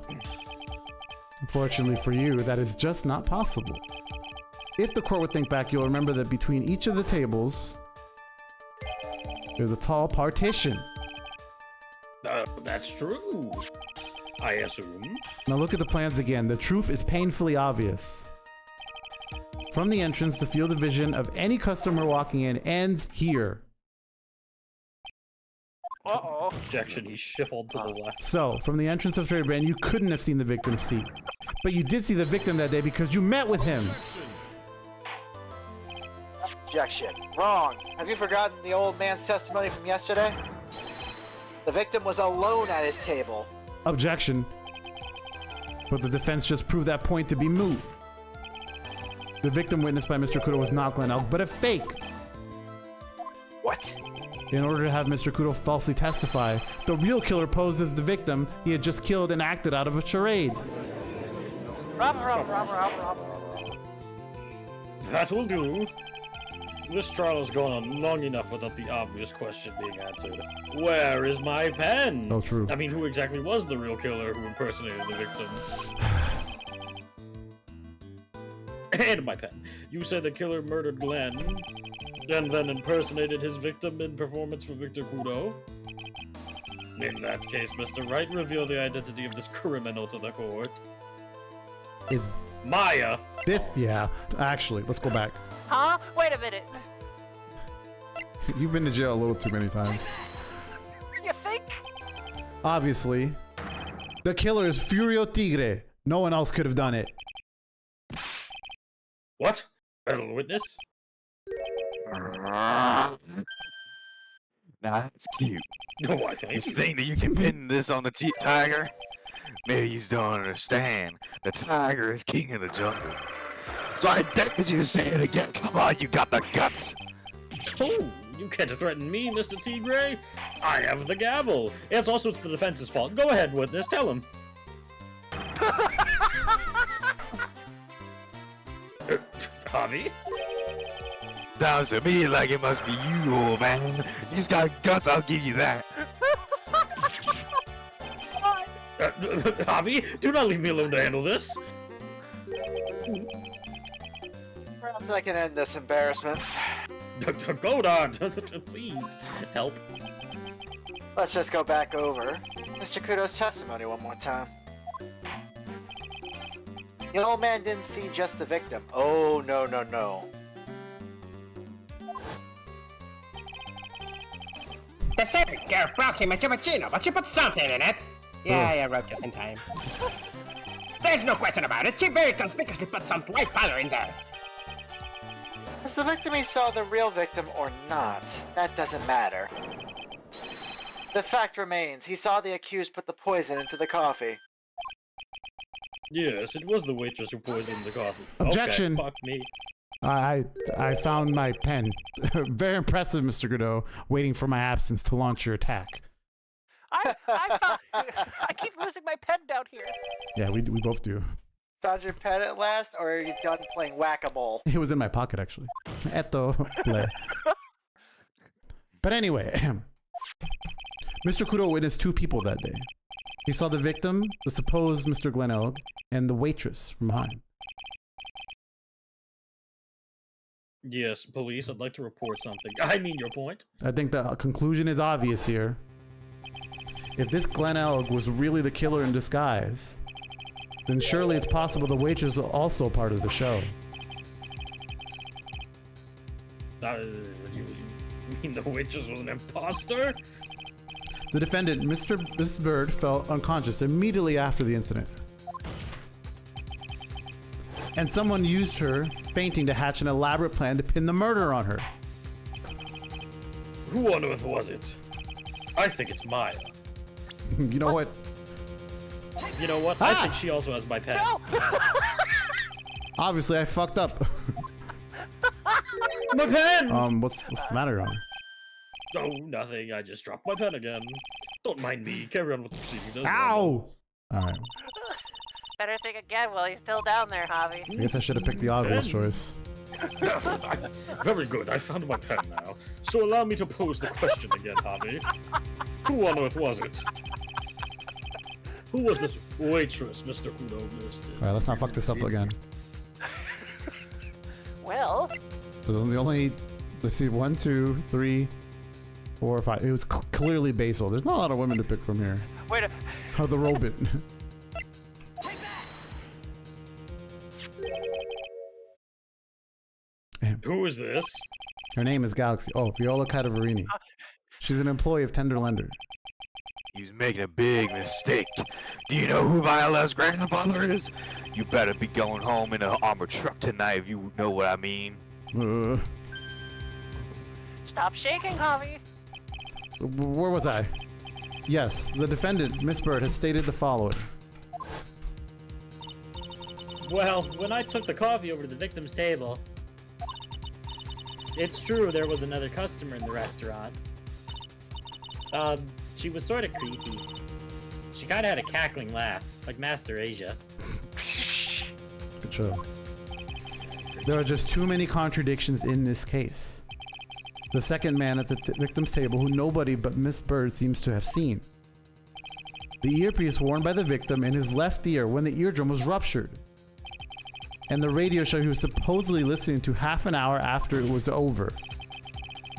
S2: Unfortunately for you, that is just not possible. If the court would think back, you'll remember that between each of the tables, there's a tall partition.
S5: That's true. I assume.
S2: Now look at the plans again. The truth is painfully obvious. From the entrance, the field of vision of any customer walking in ends here.
S6: Uh-oh.
S5: Objection, he shuffled to the left.
S2: So, from the entrance of Trade Brand, you couldn't have seen the victim's seat. But you did see the victim that day because you met with him.
S3: Objection. Wrong. Have you forgotten the old man's testimony from yesterday? The victim was alone at his table.
S2: Objection. But the defense just proved that point to be moot. The victim witnessed by Mr. Kudo was not Glenn Elk, but a fake.
S3: What?
S2: In order to have Mr. Kudo falsely testify, the real killer posed as the victim he had just killed and acted out of a charade.
S6: Robber.
S5: That will do. This trial has gone on long enough without the obvious question being answered. Where is my pen?
S2: Oh, true.
S5: I mean, who exactly was the real killer who impersonated the victim? And my pen. You said the killer murdered Glenn, and then impersonated his victim in performance for Victor Kudo? In that case, Mr. Wright, reveal the identity of this criminal to the court.
S2: Is
S5: Maya!
S2: this? Yeah, actually, let's go back.
S6: Huh? Wait a minute.
S2: You've been to jail a little too many times.
S6: You think?
S2: Obviously, the killer is Furio Tigre. No one else could have done it.
S5: What? Fellow witness?
S7: That's cute.
S5: No, I think.
S7: You think that you can pin this on the tiger? Maybe you don't understand. The tiger is king of the jungle. So I dare you to say it again. Come on, you got the guts.
S5: Oh, you can't threaten me, Mr. Tigray. I have the gavel. It's also the defense's fault. Go ahead, witness. Tell him. Javi?
S7: Sounds to me like it must be you, old man. You just got guts, I'll give you that.
S5: Javi, do not leave me alone to handle this.
S3: Perhaps I can end this embarrassment.
S5: Go on, please help.
S3: Let's just go back over Mr. Kudo's testimony one more time. The old man didn't see just the victim. Oh, no, no, no.
S8: The servant girl brought him a cappuccino, but she put something in it. Yeah, I wrote just in time. There's no question about it. She very conspicuously put some white powder in there.
S3: Was the victim he saw the real victim or not? That doesn't matter. The fact remains, he saw the accused put the poison into the coffee.
S5: Yes, it was the waitress who poisoned the coffee.
S2: Objection.
S5: Okay, fuck me.
S2: I found my pen. Very impressive, Mr. Godot. Waiting for my absence to launch your attack.
S6: I keep losing my pen down here.
S2: Yeah, we both do.
S3: Found your pen at last, or are you done playing whack-a-mole?
S2: It was in my pocket, actually. Eto play. But anyway, Mr. Kudo witnessed two people that day. He saw the victim, the supposed Mr. Glenelg, and the waitress from behind.
S5: Yes, police, I'd like to report something. I mean your point.
S2: I think the conclusion is obvious here. If this Glenelg was really the killer in disguise, then surely it's possible the waitress was also part of the show.
S5: You mean the waitress was an imposter?
S2: The defendant, Miss Bird, fell unconscious immediately after the incident. And someone used her fainting to hatch an elaborate plan to pin the murder on her.
S5: Who on earth was it? I think it's Maya.
S2: You know what?
S5: You know what? I think she also has my pen.
S6: No!
S2: Obviously, I fucked up.
S5: My pen!
S2: What's the matter, Ron?
S5: Oh, nothing. I just dropped my pen again. Don't mind me. Carry on with the proceedings. as
S2: Ow!
S5: normal.
S2: Alright.
S6: Better think again while he's still down there, Javi.
S2: I guess I should have picked the obvious choice.
S5: Very good. I found my pen now. So allow me to pose the question again, Javi. Who on earth was it? Who was this waitress, Mr. Kudo listed?
S2: Alright, let's not fuck this up again.
S6: Well,
S2: So the only, let's see, 1, 2, 3, 4, 5. It was clearly Basil. There's not a lot of women to pick from here.
S6: wait a...
S2: Oh, the robot.
S5: Who is this?
S2: Her name is Galaxy. Oh, Viola Cadaverini. She's an employee of Tender Lender.
S7: He was making a big mistake. Do you know who Viola's grandfather is? You better be going home in an armored truck tonight if you know what I mean.
S6: Stop shaking, Javi.
S2: Where was I? Yes, the defendant, Miss Bird, has stated the following.
S9: Well, when I took the coffee over to the victim's table, it's true there was another customer in the restaurant. She was sort of creepy. She kind of had a cackling laugh, like Master Asia.
S2: Good show. There are just too many contradictions in this case. The second man at the victim's table, who nobody but Miss Bird seems to have seen. The earpiece worn by the victim in his left ear when the eardrum was ruptured. And the radio show he was supposedly listening to half an hour after it was over.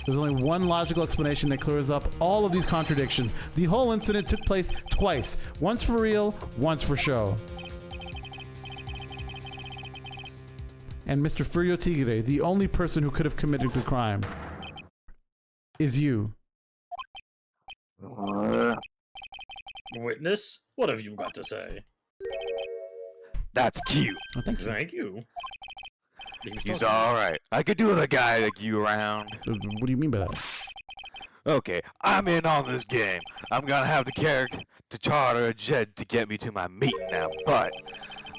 S2: There's only one logical explanation that clears up all of these contradictions. The whole incident took place twice. Once for real, once for show. And Mr. Furio Tiger, the only person who could have committed the crime, is you.
S5: Witness? What have you got to say?
S7: That's cute.
S2: Oh, thank you.
S5: Thank you.
S7: He's alright. I could do with a guy like you around.
S2: What do you mean by that?
S7: Okay, I'm in on this game. I'm gonna have the character to charter a jet to get me to my meeting now, but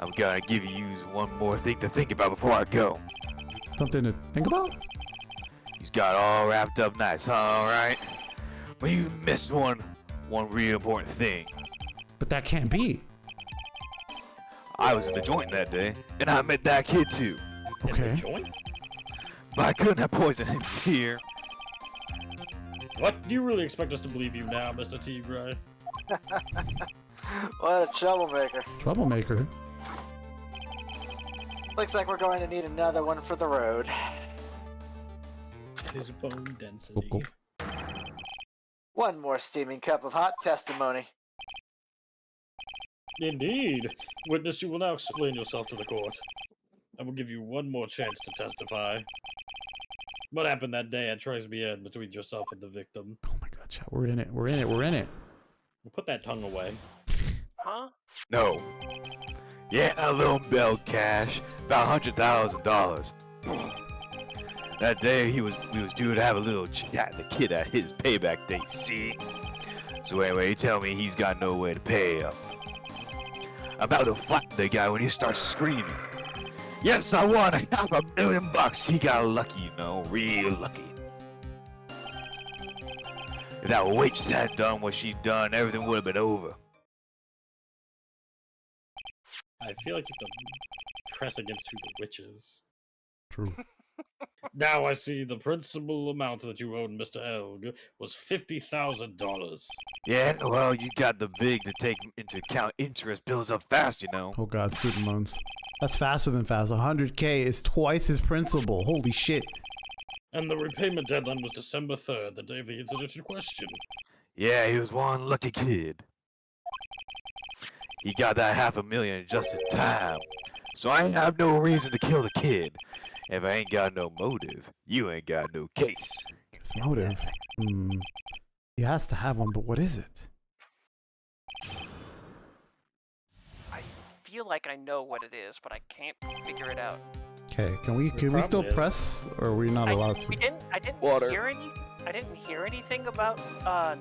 S7: I'm gonna give you one more thing to think about before I go.
S2: Something to think about?
S7: He's got all wrapped up nice, alright? But you missed one real important thing.
S2: But that can't be.
S7: I was in the joint that day, and I met that kid too.
S2: Okay.
S5: In the joint?
S7: but I couldn't have poisoned him here.
S5: What? Do you really expect us to believe you now, Mr. Tigray?
S3: What a troublemaker.
S2: Troublemaker.
S3: Looks like we're going to need another one for the road.
S5: His bone density.
S2: Cool.
S3: One more steaming cup of hot testimony.
S5: Indeed. Witness, you will now explain yourself to the court. I will give you one more chance to testify. What happened that day at Tresbian between yourself and the victim?
S2: Oh my god, chat. We're in it. We're in it. We're in it.
S5: We'll put that tongue away.
S6: Huh?
S7: No. Yeah, a little bell cash, about $100,000. That day we was due to have a little chat. The kid at his payback date. See. So anyway, he tell me he's got no way to pay up. I'm about to fight the guy when he starts screaming. Yes, I won $500,000. He got lucky, you know, real lucky. If that waitress had done what she done, everything would have been over.
S5: I feel like you have to press against who the witch is.
S2: True.
S5: Now I see the principal amount that you owed Mr. Elg was $50,000.
S7: Yeah, well, you got the VIG to take into account interest builds up fast, you know.
S2: Oh god, student loans. That's faster than fast. 100K is twice his principal. Holy shit.
S5: And the repayment deadline was December 3rd, the day of the incident in question.
S7: Yeah, he was one lucky kid. He got that $500,000 just in time. So I ain't have no reason to kill the kid. If I ain't got no motive, you ain't got no case.
S2: His motive? He has to have one, but what is it?
S6: I feel like I know what it is, but I can't figure it out.
S2: Okay, can we still press, or are we not allowed to?
S6: I didn't
S7: Water.
S6: hear any. I didn't hear anything about. I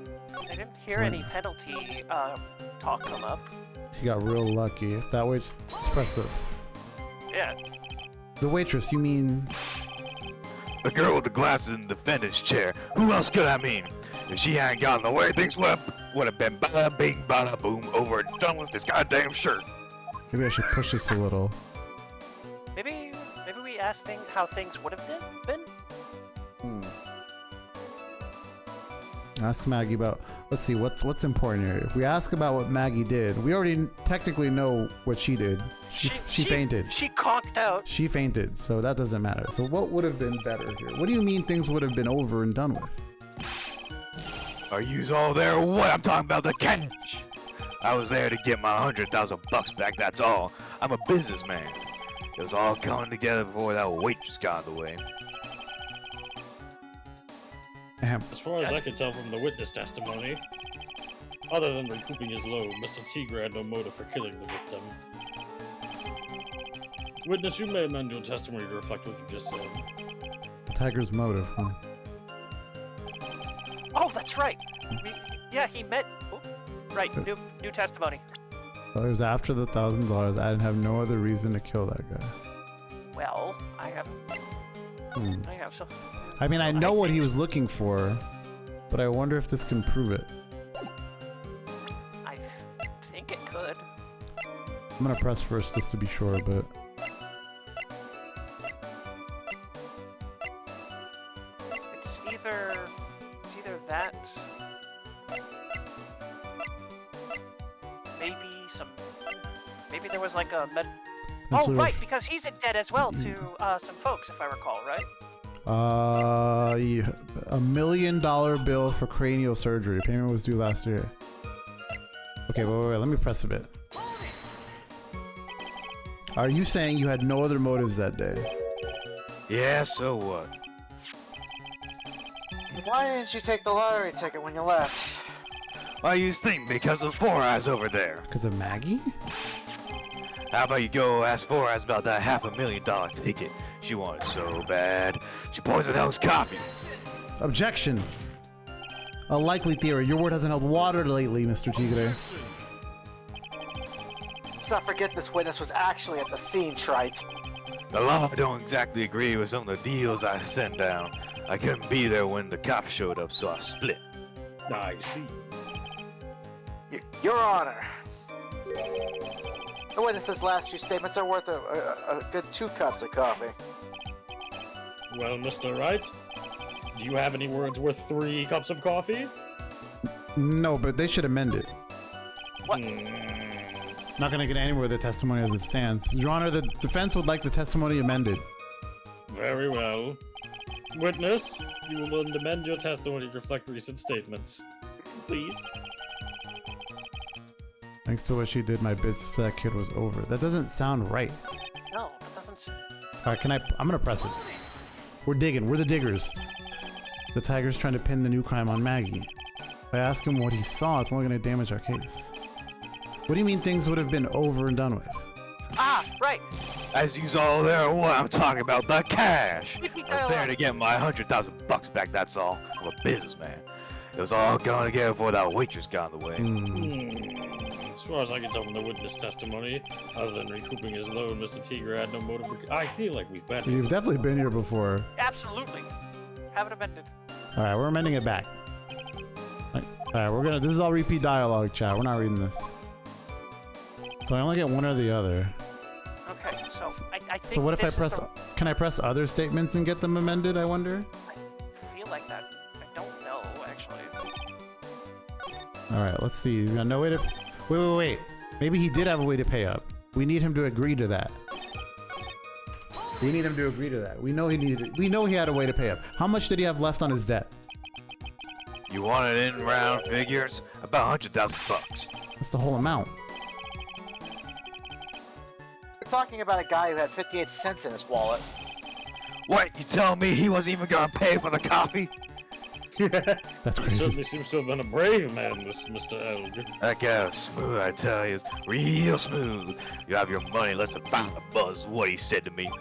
S6: didn't hear any penalty talk come up.
S2: He got real lucky. If that way, let's press this.
S6: Yeah.
S2: The waitress, you mean?
S7: The girl with the glasses in the defendant's chair. Who else could I mean? If she hadn't gotten away, things would have been bada bing, bada boom, over and done with this goddamn shirt.
S2: Maybe I should push this a little.
S6: Maybe we ask how things would have been.
S2: Ask Maggie about. Let's see what's important here. If we ask about what Maggie did, we already technically know what she did. She fainted.
S6: She conked out.
S2: She fainted, so that doesn't matter. So what would have been better here? What do you mean things would have been over and done with?
S7: Are yous all there or what? I'm talking about the cash. I was there to get my $100,000 back, that's all. I'm a businessman. It was all coming together before that waitress got in the way.
S5: As far as I can tell from the witness testimony, other than recouping his loan, Mr. Tigray had no motive for killing the victim. Witness, you may amend your testimony to reflect what you just said.
S2: The tiger's motive, huh?
S6: Oh, that's right. Yeah, he met. Oh, right, new testimony.
S2: So it was after the $1,000. I didn't have no other reason to kill that guy.
S6: Well, I have some.
S2: I mean, I know what he was looking for, but I wonder if this can prove it.
S6: I think it could.
S2: I'm gonna press first just to be sure, but
S6: It's either that. Maybe there was like a Oh, right, because he's in debt as well to some folks, if I recall, right?
S2: yeah, $1 million bill for cranial surgery. Payment was due last year. Okay, wait, let me press a bit. Are you saying you had no other motives that day?
S7: Yeah, so what?
S3: Why didn't you take the lottery ticket when you left?
S7: Why you think? Because of Four Eyes over there.
S2: Because of Maggie?
S7: How about you go ask Four Eyes about that $500,000 ticket? She wanted so bad. She poisoned Elle's coffee.
S2: Objection. A likely theory. Your word hasn't held water lately, Mr. Tigre.
S3: Let's not forget this witness was actually at the scene, trite.
S7: The law don't exactly agree with some of the deals I sent down. I couldn't be there when the cops showed up, so I split.
S5: I see.
S3: Your Honor. The witness's last few statements are worth a good 2 cups of coffee.
S5: Well, Mr. Wright, do you have any words worth 3 cups of coffee?
S2: No, but they should amend it.
S6: What?
S2: Not gonna get anywhere with the testimony as it stands. Your Honor, the defense would like the testimony amended.
S5: Very well. Witness, you will amend your testimony to reflect recent statements. Please.
S2: Thanks to what she did, my business to that kid was over. That doesn't sound right.
S6: No, that doesn't.
S2: All right, I'm gonna press it. We're digging. We're the diggers. The tiger's trying to pin the new crime on Maggie. If I ask him what he saw, it's only gonna damage our case. What do you mean things would have been over and done with?
S6: Ah, right.
S7: As you all there, what I'm talking about, the cash. I was there to get my $100,000 back, that's all. I'm a businessman. It was all gone together before that waitress got in the way.
S5: As far as I can tell from the witness testimony, other than recouping his loan, Mr. Tiger had no motive for... I feel like we've been here.
S2: You've definitely been here before.
S6: Absolutely. Have it amended.
S2: All right, we're amending it back. All right, we're gonna. This is all repeat dialogue, chat. We're not reading this. So I only get one or the other.
S6: Okay, so I think.
S2: So what if I
S6: this is
S2: press? Can I press other statements and get them amended? I wonder.
S6: I feel like that. I don't know actually.
S2: All right, let's see. He's got no way to. Wait. Maybe he did have a way to pay up. We need him to agree to that. We need him to agree to that. We know he needed. We know he had a way to pay up. How much did he have left on his debt?
S7: You want it in round figures? About $100,000.
S2: That's the whole amount.
S3: We're talking about a guy who had 58 cents in his wallet.
S7: What, you telling me he wasn't even gonna pay for the coffee?
S2: That's
S5: He
S2: crazy.
S5: certainly seems to have been a brave man, Mr. Elg.
S7: That guy was smooth, I tell you, real smooth. You have your money less than about a buzz, what he said to me.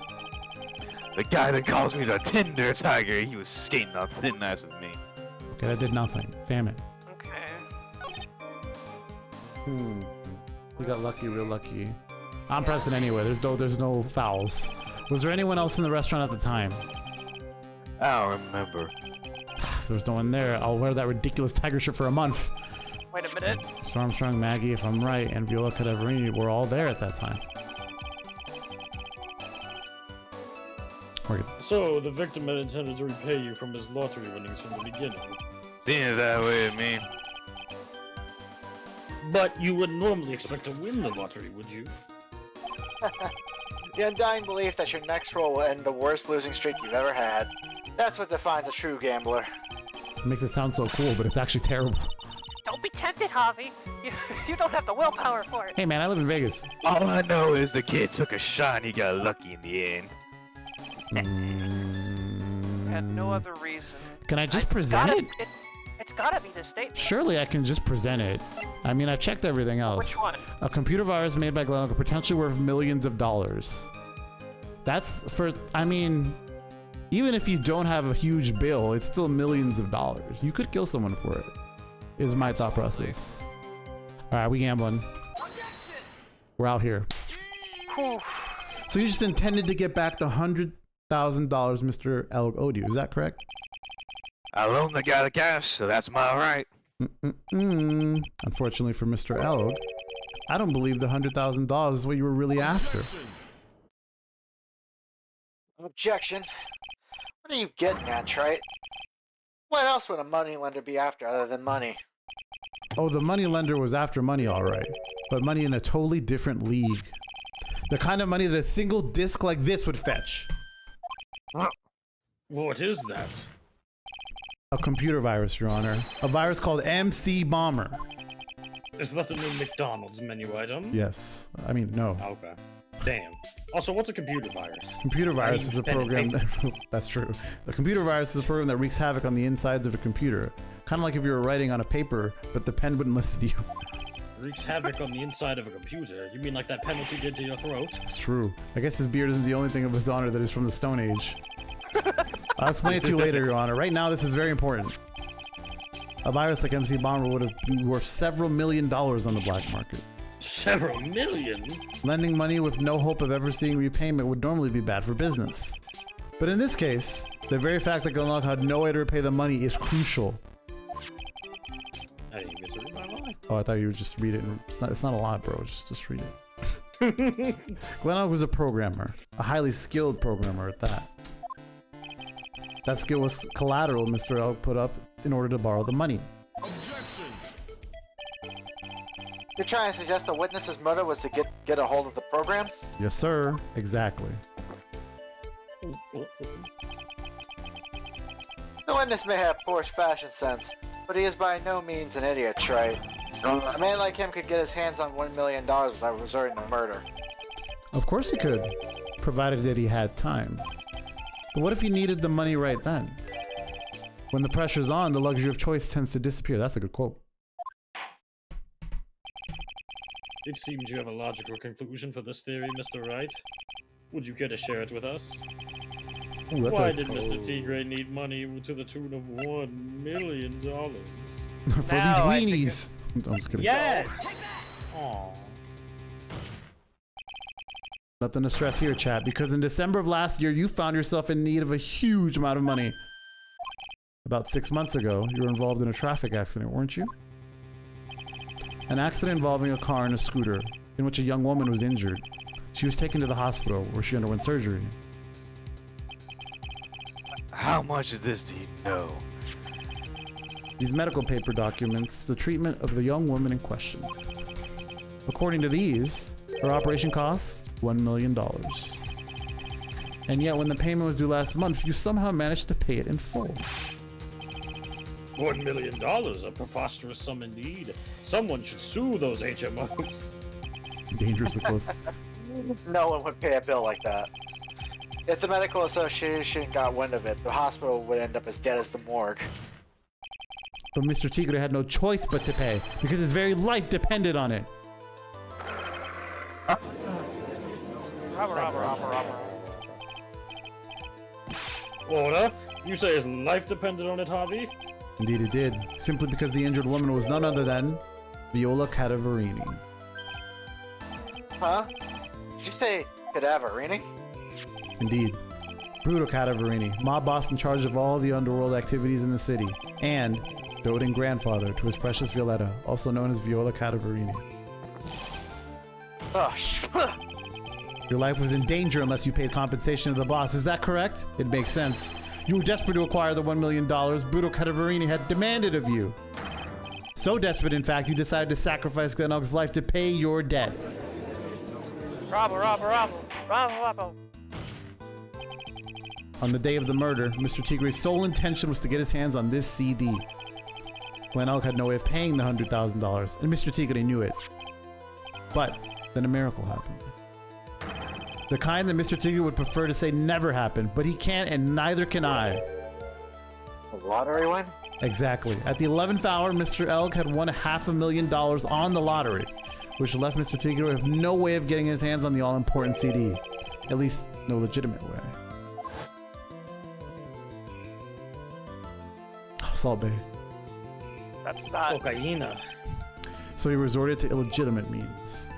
S7: The guy that calls me the Tinder Tiger, he was skating on thin ice with me.
S2: Okay, that did nothing. Damn it.
S6: Okay.
S2: We got lucky, real lucky. I'm pressing anyway. There's no fouls. Was there anyone else in the restaurant at the time?
S7: I don't remember.
S2: If there's no one there, I'll wear that ridiculous tiger shirt for a month.
S6: Wait a minute.
S2: Mr. Armstrong, Maggie, if I'm right, and Viola Cadaverini were all there at that time. We're good.
S5: So, the victim had intended to repay you from his lottery winnings from the beginning.
S7: Seems that way to me.
S5: But you wouldn't normally expect to win the lottery, would you?
S3: The undying belief that your next roll will end the worst losing streak you've ever had. That's what defines a true gambler.
S2: It makes it sound so cool, but it's actually terrible.
S6: Don't be tempted, Javi. You don't have the willpower for it.
S2: Hey man, I live in Vegas.
S7: All I know is the kid took a shot and he got lucky in the end.
S6: And no other reason.
S2: Can I just present it?
S6: It's gotta be this statement.
S2: Surely I can just present it. I mean, I've checked everything else.
S6: Which one?
S2: A computer virus made by Glenn potentially worth millions of dollars. That's for, I mean, even if you don't have a huge bill, it's still millions of dollars. You could kill someone for it, is my thought process. All right, we gambling. We're out here. So you just intended to get back the $100,000 Mr. Elg owed you, is that correct?
S7: I loaned the guy the cash, so that's my right.
S2: Unfortunately for Mr. Elg, I don't believe the $100,000 is what you were really after.
S3: Objection. What are you getting at, Trite? What else would a moneylender be after other than money?
S2: Oh, the moneylender was after money, all right. But money in a totally different league. The kind of money that a single disc like this would fetch.
S5: What is that?
S2: A computer virus, Your Honor. A virus called MC Bomber.
S5: Is that the new McDonald's menu item?
S2: Yes. I mean, no.
S5: Okay. Damn. Also, what's a computer virus?
S2: Computer virus is a program that... That's true. A computer virus is a program that wreaks havoc on the insides of a computer. Kind of like if you were writing on a paper, but the pen wouldn't listen to you.
S5: Wreaks havoc on the inside of a computer? You mean like that penalty did to your throat?
S2: It's true. I guess his beard isn't the only thing of his honor that is from the Stone Age. I'll explain it to you later, Your Honor. Right now, this is very important. A virus like MC Bomber would have been worth several $1 million on the black market.
S5: Several million?
S2: Lending money with no hope of ever seeing repayment would normally be bad for business. But in this case, the very fact that Glenlock had no way to repay the money is crucial.
S5: I didn't get to read my line.
S2: Oh, I thought you would just read it. It's not a lot, bro. Just read it. Glenlock was a programmer. A highly skilled programmer at that. That skill was collateral Mr. Elk put up in order to borrow the money.
S3: You're trying to suggest the witness's motive was to get a hold of the program?
S2: Yes, sir. Exactly.
S3: The witness may have poor fashion sense, but he is by no means an idiot, Trey. A man like him could get his hands on $1 million without resorting to murder.
S2: Of course he could, provided that he had time. But what if he needed the money right then? When the pressure's on, the luxury of choice tends to disappear. That's a good quote.
S5: It seems you have a logical conclusion for this theory, Mr. Wright. Would you care to share it with us?
S2: Ooh, that's
S5: Why
S2: a-
S5: did Mr. Tigre need money to the tune of $1 million?
S2: for
S6: Now I
S2: these weenies. I'm just kidding.
S5: Yes! Aww.
S2: Nothing to stress here, chat, because in December of last year, you found yourself in need of a huge amount of money. About 6 months ago, you were involved in a traffic accident, weren't you? An accident involving a car and a scooter, in which a young woman was injured. She was taken to the hospital, where she underwent surgery.
S7: How much of this do you know?
S2: These medical paper documents the treatment of the young woman in question. According to these, her operation cost $1 million. And yet when the payment was due last month, you somehow managed to pay it in full.
S5: $1 million, a preposterous sum indeed. Someone should sue those HMOs.
S2: Dangerously close.
S3: No one would pay a bill like that. If the medical association got wind of it, the hospital would end up as dead as the morgue.
S2: But Mr. Tigre had no choice but to pay, because his very life depended on it.
S6: Robber.
S5: Order? You say his life depended on it, Harvey?
S2: Indeed it did, simply because the injured woman was none other than Viola Cadaverini.
S3: Huh? Did you say Cadaverini?
S2: Indeed. Bruto Cadaverini, mob boss in charge of all the underworld activities in the city, and doting grandfather to his precious Violetta, also known as Viola Cadaverini.
S3: Oh,
S2: Your life was in danger unless you paid compensation to the boss, is that correct? It makes sense. You were desperate to acquire the $1 million Bruto Cadaverini had demanded of you. So desperate, in fact, you decided to sacrifice Glen Elk's life to pay your debt.
S6: Robber.
S2: On the day of the murder, Mr. Tigre's sole intention was to get his hands on this CD. Glen Elk had no way of paying the $100,000, and Mr. Tigre knew it. But then a miracle happened. The kind that Mr. Tigre would prefer to say never happened, but he can't and neither can I.
S3: a lottery win?
S2: Exactly. At the 11th hour, Mr. Elk had won $500,000 on the lottery, which left Mr. Tigre with no way of getting his hands on the all-important CD. At least, no legitimate way. Salt Bay.
S6: That's not.
S5: Cocaina.
S2: So he resorted to illegitimate means.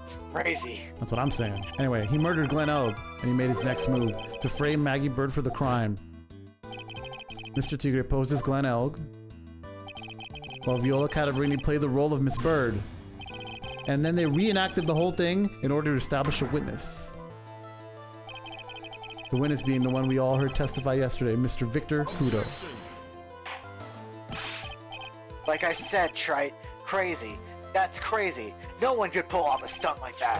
S3: It's crazy.
S2: That's what I'm saying. Anyway, he murdered Glen Elk, and he made his next move to frame Maggie Bird for the crime. Mr. Tigre posed as Glen Elk, while Viola Cadaverini played the role of Miss Bird. And then they reenacted the whole thing in order to establish a witness. The witness being the one we all heard testify yesterday, Mr. Victor Kudo.
S3: Like I said, Trite, crazy. That's crazy. No one could pull off a stunt like that.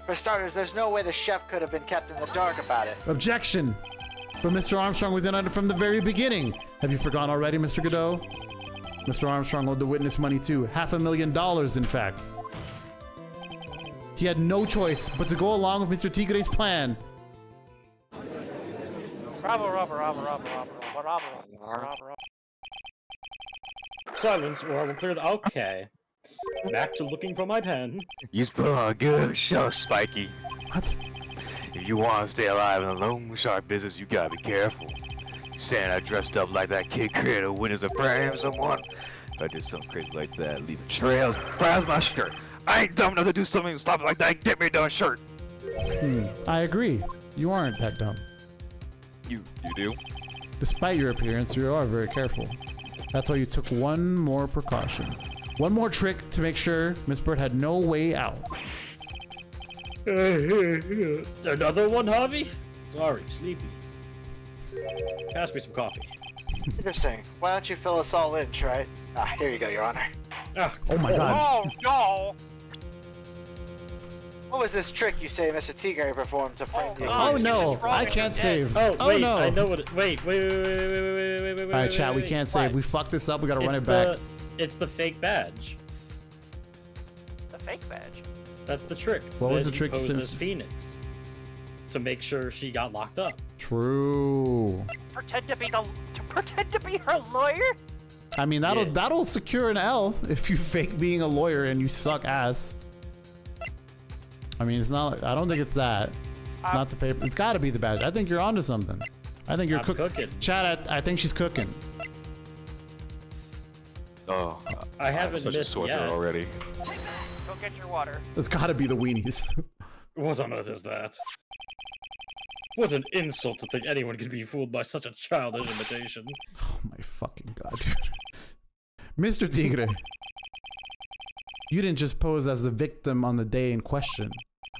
S3: For starters, there's no way the chef could have been kept in the dark about it.
S2: Objection! But Mr. Armstrong was in on it from the very beginning. Have you forgotten already, Mr. Godot? Mr. Armstrong owed the witness money too. $500,000, in fact. He had no choice but to go along with Mr. Tigre's plan.
S6: Robber.
S5: Silence, or I will clear the. Okay. Back to looking for my pen.
S7: You put on a good show, Spiky.
S2: What?
S7: If you want to stay alive in the loan shark business, you gotta be careful. You saying I dressed up like that kid created a witness of praying someone? If I did something crazy like that, leave a trail. Browse my shirt. I ain't dumb enough to do something stupid like that. Get me a done shirt.
S2: I agree. You aren't that dumb.
S7: You do?
S2: Despite your appearance, you are very careful. That's why you took one more precaution. One more trick to make sure Miss Bird had no way out.
S5: Another one, Harvey? Sorry, sleepy. Pass me some coffee.
S3: Interesting. Why don't you fill us all in, Trite? Ah, here you go, Your Honor.
S5: Ah,
S2: Oh my god.
S6: Oh no!
S3: What was this trick you say Mr. Tigre performed to frame the
S2: Oh
S3: accused?
S2: no, I can't save.
S5: Oh, wait,
S2: no.
S5: I know what it, wait.
S2: All right, chat, we can't save. We fucked this up. We gotta run it back.
S5: It's the fake badge.
S6: The fake badge.
S5: That's the trick.
S2: What was the
S5: That
S2: trick
S5: he
S2: you
S5: posed
S2: said?
S5: as Phoenix to make sure she got locked up.
S2: True.
S6: Pretend to be her lawyer?
S2: I mean,
S5: Yeah.
S2: that'll secure an L if you fake being a lawyer and you suck ass. I mean, it's not. I don't think it's that. Not the paper. It's got to be the badge. I think you're onto something. I think you're
S5: I'm cooking.
S2: Chad, I think she's cooking.
S7: Oh,
S5: I haven't
S7: such a
S5: missed
S7: sweater
S5: yet.
S7: already.
S6: Go get your water.
S2: It's got to be the weenies.
S5: What on earth is that? What an insult to think anyone could be fooled by such a childish imitation.
S2: Oh my fucking god, dude. Mr. Tigre, you didn't just pose as the victim on the day in question.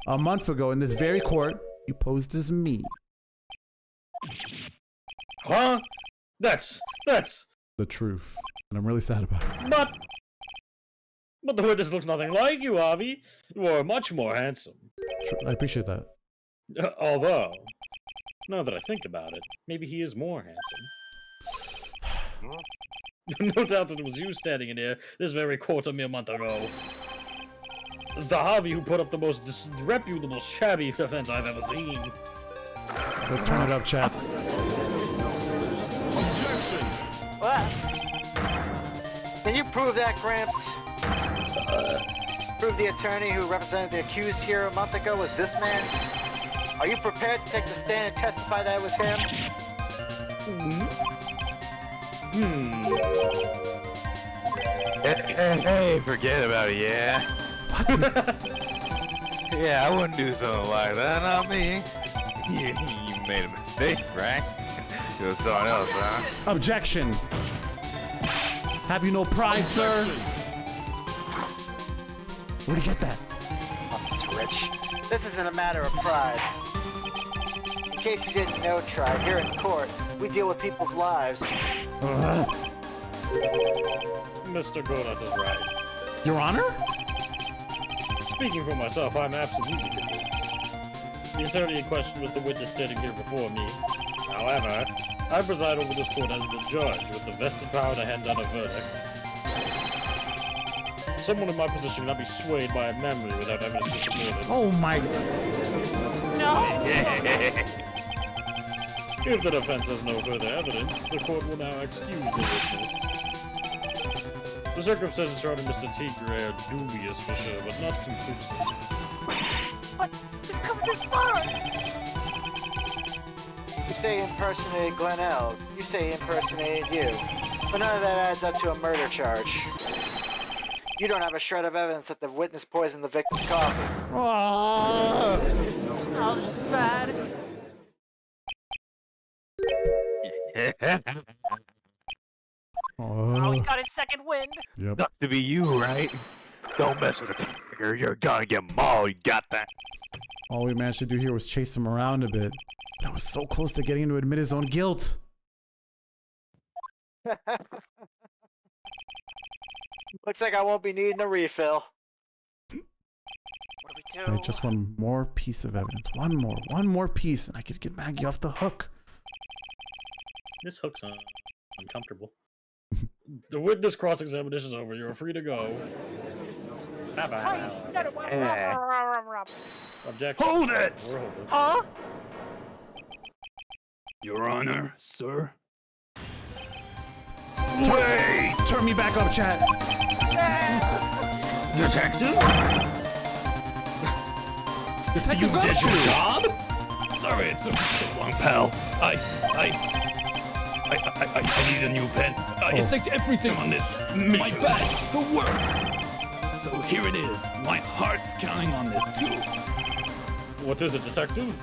S2: A month ago in this very court, you posed as me.
S5: Huh? That's
S2: The truth. And I'm really sad about it.
S5: But the witness looks nothing like you, Avi. You are much more handsome.
S2: I appreciate that.
S5: Although, now that I think about it, maybe he is more handsome. No doubt that it was you standing in here this very court a mere month ago. The Javi who put up the most disreputable, shabby defense I've ever seen.
S2: Let's turn it up, chat.
S6: What?
S3: Can you prove that, Gramps? Prove the attorney who represented the accused here a month ago was this man? Are you prepared to take the stand and testify that it was him?
S7: Hey, forget about it, yeah? Yeah, I wouldn't do something like that, not me. You made a mistake, right? It was someone else, huh?
S2: Objection. Have you no pride, sir? Where'd you get that?
S3: Oh, it's rich. This isn't a matter of pride. In case you didn't know, Tribe, here in court, we deal with people's lives.
S5: Mr. Gorat is right.
S2: Your Honor?
S5: Speaking for myself, I'm absolutely convinced. The attorney in question was the witness standing here before me. However, I preside over this court as the judge with the vested power to hand down a verdict. Someone in my position cannot be swayed by a memory without evidence to support it.
S2: Oh my...
S6: No!
S5: If the defense has no further evidence, the court will now excuse the witness. The circumstances surrounding Mr. Tigre are dubious for sure, but not conclusive.
S6: But we've come this far!
S3: You say impersonated Glenn. You say impersonated you. But none of that adds up to a murder charge. You don't have a shred of evidence that the witness poisoned the victim's coffee.
S2: Ah!
S6: Oh, this is bad. Oh, he's got his second wind.
S2: Yep.
S7: Not to be you, right? Don't mess with the tiger, you're gonna get mauled, you got that?
S2: All we managed to do here was chase him around a bit. But I was so close to getting him to admit his own guilt.
S3: Looks like I won't be needing a refill.
S6: What do we do?
S2: Right, just one more piece of evidence. One more piece, and I could get Maggie off the hook.
S5: This hook's uncomfortable. The witness cross-examination is over. You're free to go. Objection.
S4: Hold it!
S5: We're holding.
S6: Huh?
S4: Your Honor, sir.
S2: Wait! Turn me back up, chat.
S7: Detective?
S2: Detective Gumshoe!
S4: Job? Sorry it took so long, pal. I need a new pen. You faked everything on this. My bad. The works. So here it is. My heart's counting on this too.
S5: What is it, detective?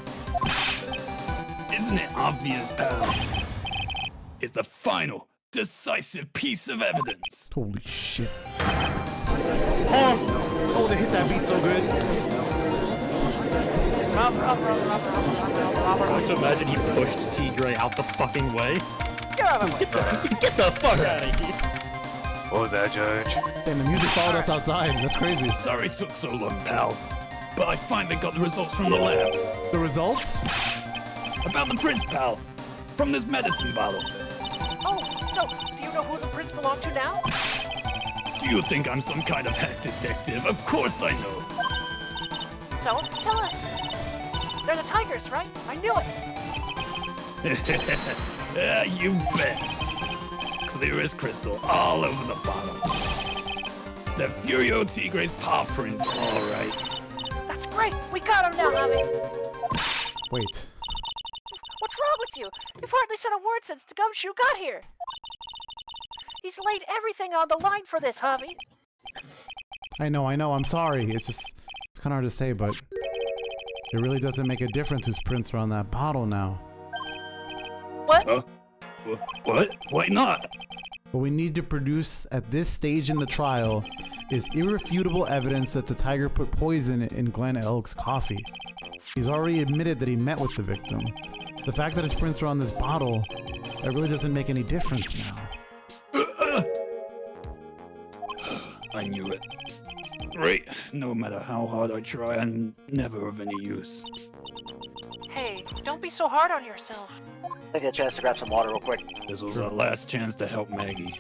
S4: Isn't it obvious, pal? It's the final, decisive piece of evidence.
S2: Holy shit. Oh, they hit that beat so good.
S5: I like to imagine he pushed Tigray out the fucking way.
S6: Get out of my way.
S5: Get the fuck out of here.
S7: What was that, Judge?
S2: Damn, the music followed us outside. That's crazy.
S10: Sorry it took so long, pal. But I finally got the results from the lab.
S2: The results?
S10: About the prince, pal. From this medicine bottle.
S6: Oh, so do you know who the prince belonged to now?
S10: Do you think I'm some kind of hack detective? Of course I know.
S6: So, tell us. They're the tigers, right? I knew it.
S10: Yeah, you bet. Clear as crystal, all over the bottle. The Furio Tigre's paw prints, all right.
S6: That's great. We got him now, Javi.
S2: Wait.
S6: What's wrong with you? You've hardly said a word since the gumshoe got here. He's laid everything on the line for this, Javi.
S2: I know. I'm sorry. It's kind of hard to say, but it really doesn't make a difference whose prints are on that bottle now.
S6: What?
S10: What? Why not?
S2: What we need to produce at this stage in the trial is irrefutable evidence that the tiger put poison in Glenn Elk's coffee. He's already admitted that he met with the victim. The fact that his prints are on this bottle, that really doesn't make any difference now.
S10: I knew it. Great. No matter how hard I try, I'm never of any use.
S6: Hey, don't be so hard on yourself.
S3: I get a chance to grab some water real quick.
S10: This was our last chance to help Maggie.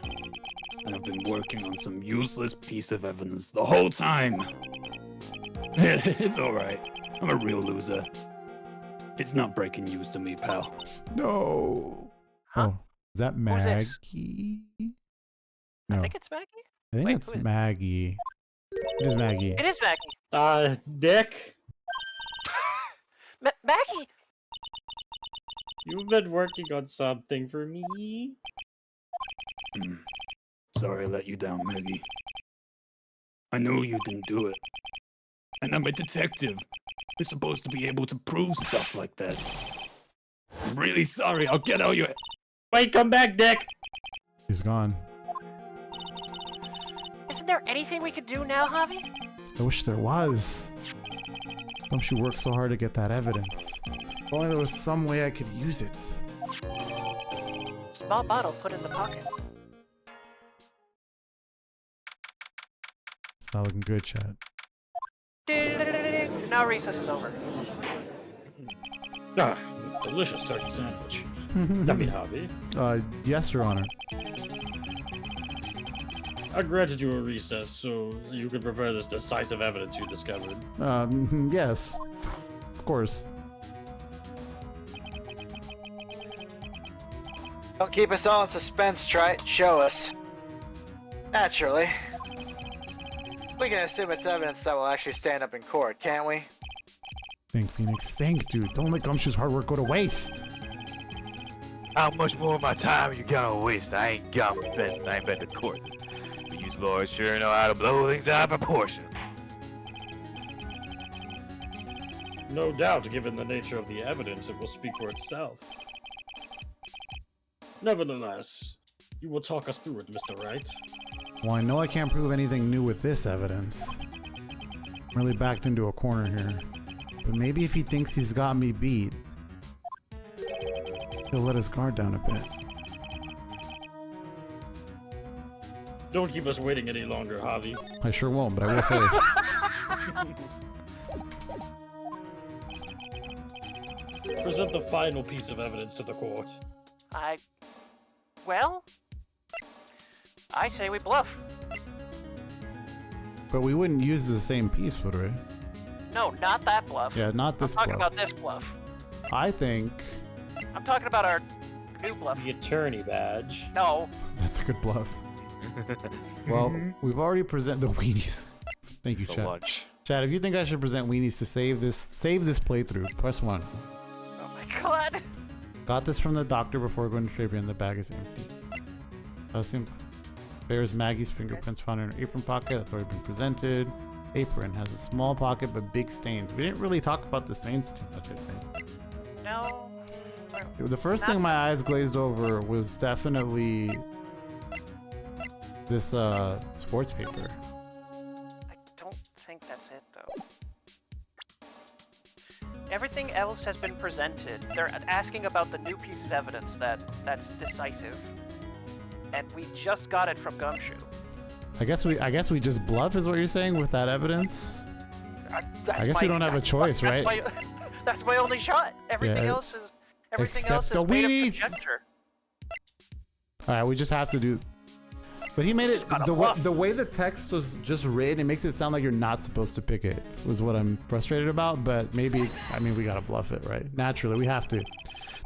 S10: And I've been working on some useless piece of evidence the whole time. It's alright. I'm a real loser. It's not breaking news to me, pal.
S2: No.
S6: Huh?
S2: Oh, is that
S6: Who's this?
S2: Maggie? No,
S6: I think it's Maggie.
S2: I think
S6: wait,
S2: it's
S6: who is-
S2: Maggie. It is Maggie.
S6: It is Maggie.
S5: Dick,
S6: Maggie!
S5: you've been working on something for me.
S10: Sorry I let you down, Maggie. I know you didn't do it. And I'm a detective. You're supposed to be able to prove stuff like that. I'm really sorry. I'll get all your...
S5: Wait, come back, Dick.
S2: He's gone.
S6: Isn't there anything we could do now, Javi?
S2: I wish there was. Gumshoe worked so hard to get that evidence. If only there was some way I could use it.
S6: Small bottle put in the pocket.
S2: It's not looking good, Chad.
S6: Now recess is over.
S5: Ah, delicious turkey sandwich. Yummy, Javi.
S2: Yes, Your Honor.
S5: I granted you a recess so you could prepare this decisive evidence you discovered.
S2: Yes. Of course.
S3: Don't keep us all in suspense, Trite. Show us. Naturally. We can assume it's evidence that will actually stand up in court, can't we?
S2: Think, Phoenix. Think, dude. Don't let Gumshoe's hard work go to waste.
S7: How much more of my time you gonna waste? I ain't been to court. These lawyers sure know how to blow things out of proportion.
S5: No doubt, given the nature of the evidence, it will speak for itself. Nevertheless, you will talk us through it, Mr. Wright.
S2: Well, I know I can't prove anything new with this evidence. I'm really backed into a corner here. But maybe if he thinks he's got me beat, he'll let his guard down a bit.
S5: Don't keep us waiting any longer, Javi.
S2: I sure won't, but I will say.
S5: Present the final piece of evidence to the court.
S6: Well, I say we bluff.
S2: But we wouldn't use the same piece, would we?
S6: No, not that bluff.
S2: Yeah, not this
S6: I'm talking
S2: bluff.
S6: about this bluff.
S2: I think
S6: I'm talking about our new bluff.
S5: The attorney badge.
S6: No.
S2: that's a good bluff. Well, we've already presented the weenies. Thank you,
S7: So
S2: Chad.
S7: much.
S2: Chad, if you think I should present weenies to save this playthrough, press 1.
S6: Oh my god.
S2: Got this from the doctor before going to trivia, and the bag is empty. Assume bears Maggie's fingerprints found in her apron pocket. That's already been presented. Apron has a small pocket but big stains. We didn't really talk about the stains too much, I think.
S6: No.
S2: The first thing my eyes glazed over was definitely this sports paper.
S6: I don't think that's it though. everything else has been presented. They're asking about the new piece of evidence that's decisive, and we just got it from Gumshoe.
S2: I guess we just bluff, is what you're saying, with that evidence. I guess we don't have a choice, right?
S6: That's my only shot. Everything else is made of conjecture.
S2: All right, we just have to do. But he made it the way the text was just written. It makes it sound like you're not supposed to pick it. Was what I'm frustrated about. But maybe we gotta bluff it, right? Naturally, we have to.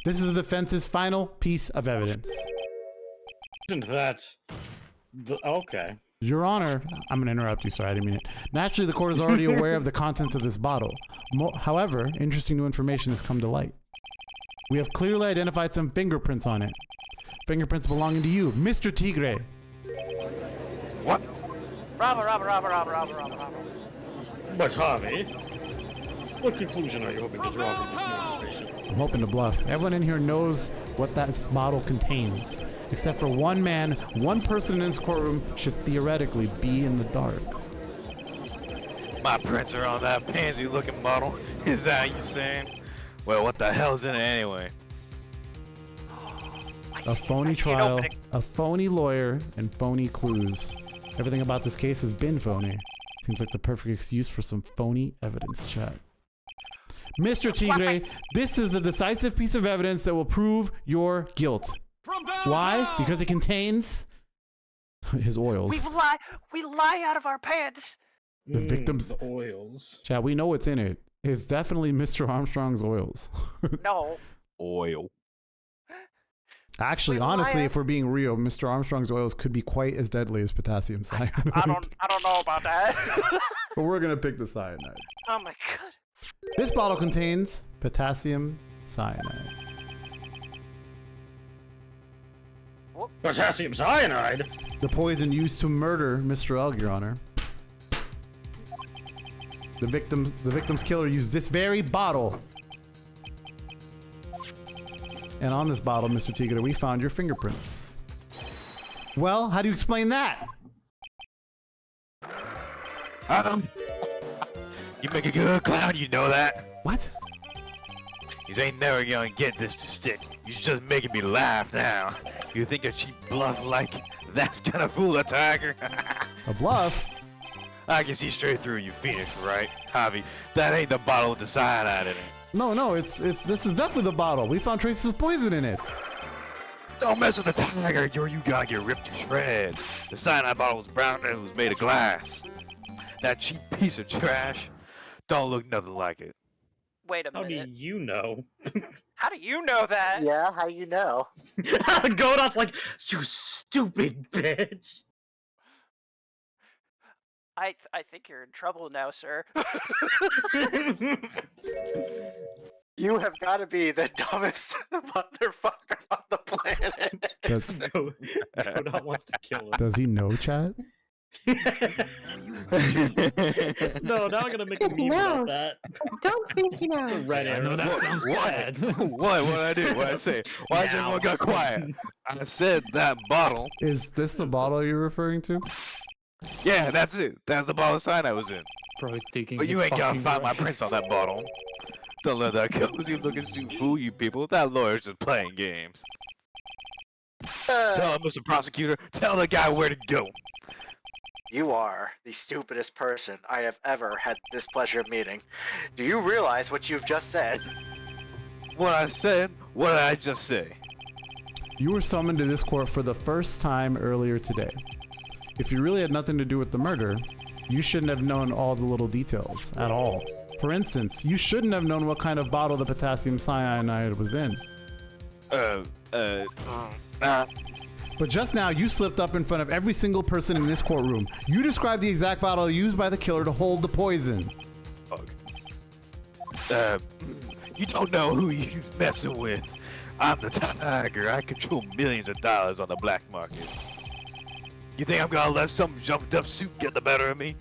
S2: This is the defense's final piece of evidence.
S5: Isn't that okay?
S2: Your Honor, I'm gonna interrupt you. Sorry, I didn't mean it. Naturally, the court is already aware of the contents of this bottle. However, interesting new information has come to light. We have clearly identified some fingerprints on it. Fingerprints belonging to you, Mr. Tigre.
S7: What?
S6: Robber.
S5: But Harvey, what conclusion are you hoping to draw from this new information?
S2: I'm hoping to bluff. Everyone in here knows what that bottle contains. Except for one man, one person in this courtroom should theoretically be in the dark.
S7: My prints are on that pansy-looking bottle. Is that what you saying? Well, what the hell's in it anyway?
S2: A phony trial, a phony lawyer, and phony clues. Everything about this case has been phony. Seems like the perfect excuse for some phony evidence, chat. Mr. Tigre, this is a decisive piece of evidence that will prove your guilt. Why? Because it contains his oils.
S6: We lie out of our pants.
S2: The victim's
S5: the oils.
S2: Chat, we know what's in it. It's definitely Mr. Armstrong's oils.
S6: No.
S7: Oil.
S2: Actually, honestly, if we're being real, Mr. Armstrong's oils could be quite as deadly as potassium cyanide.
S6: I don't know about that.
S2: But we're gonna pick the cyanide.
S6: Oh my god.
S2: This bottle contains potassium cyanide.
S5: Potassium cyanide?
S2: The poison used to murder Mr. Elg, Your Honor. The victim's killer used this very bottle. And on this bottle, Mr. Tigre, we found your fingerprints. Well, how do you explain that?
S7: You make a good clown, you know that?
S2: What?
S7: You ain't never gonna get this to stick. You're just making me laugh now. You think a cheap bluff like that's gonna fool a tiger?
S2: A bluff?
S7: I can see straight through you, Phoenix, right? Javi, that ain't the bottle with the cyanide in it.
S2: No, this is definitely the bottle. We found traces of poison in it.
S7: Don't mess with the tiger, or you gotta get ripped to shreds. The cyanide bottle was brown and it was made of glass. That cheap piece of trash don't look nothing like it.
S6: Wait a minute.
S5: How do you know?
S6: How do you know that?
S3: Yeah, how you know?
S5: Godot's like, you stupid bitch.
S6: I think you're in trouble now, sir.
S3: You have got to be the dumbest motherfucker on the planet.
S5: Godot wants to kill him.
S2: Does he know, chat?
S5: No, now I'm gonna make a meme about that.
S8: I don't think he knows.
S5: Red
S10: I know that sounds bad.
S7: What did I do? What did I say? Why has everyone got quiet? I said that bottle.
S2: Is this the bottle you're referring to?
S7: Yeah, that's it. That's the bottle of cyanide was in.
S4: Bro, he's taking
S7: But you
S4: his
S7: ain't gonna
S4: fucking
S7: find my
S4: breath.
S7: prints on that bottle. Don't let that cozy looking suit fool you people. That lawyer's just playing games. Tell him, Mr. Prosecutor. Tell the guy where to go.
S3: You are the stupidest person I have ever had the displeasure of meeting. Do you realize what you've just said?
S7: What I said? What did I just say?
S2: You were summoned to this court for the first time earlier today. If you really had nothing to do with the murder, you shouldn't have known all the little details at all. For instance, you shouldn't have known what kind of bottle the potassium cyanide was in. But just now, you slipped up in front of every single person in this courtroom. You described the exact bottle used by the killer to hold the poison.
S7: You don't know who you're messing with. I'm the tiger. I control millions of dollars on the black market. You think I'm gonna let some jumped up suit get the better of me?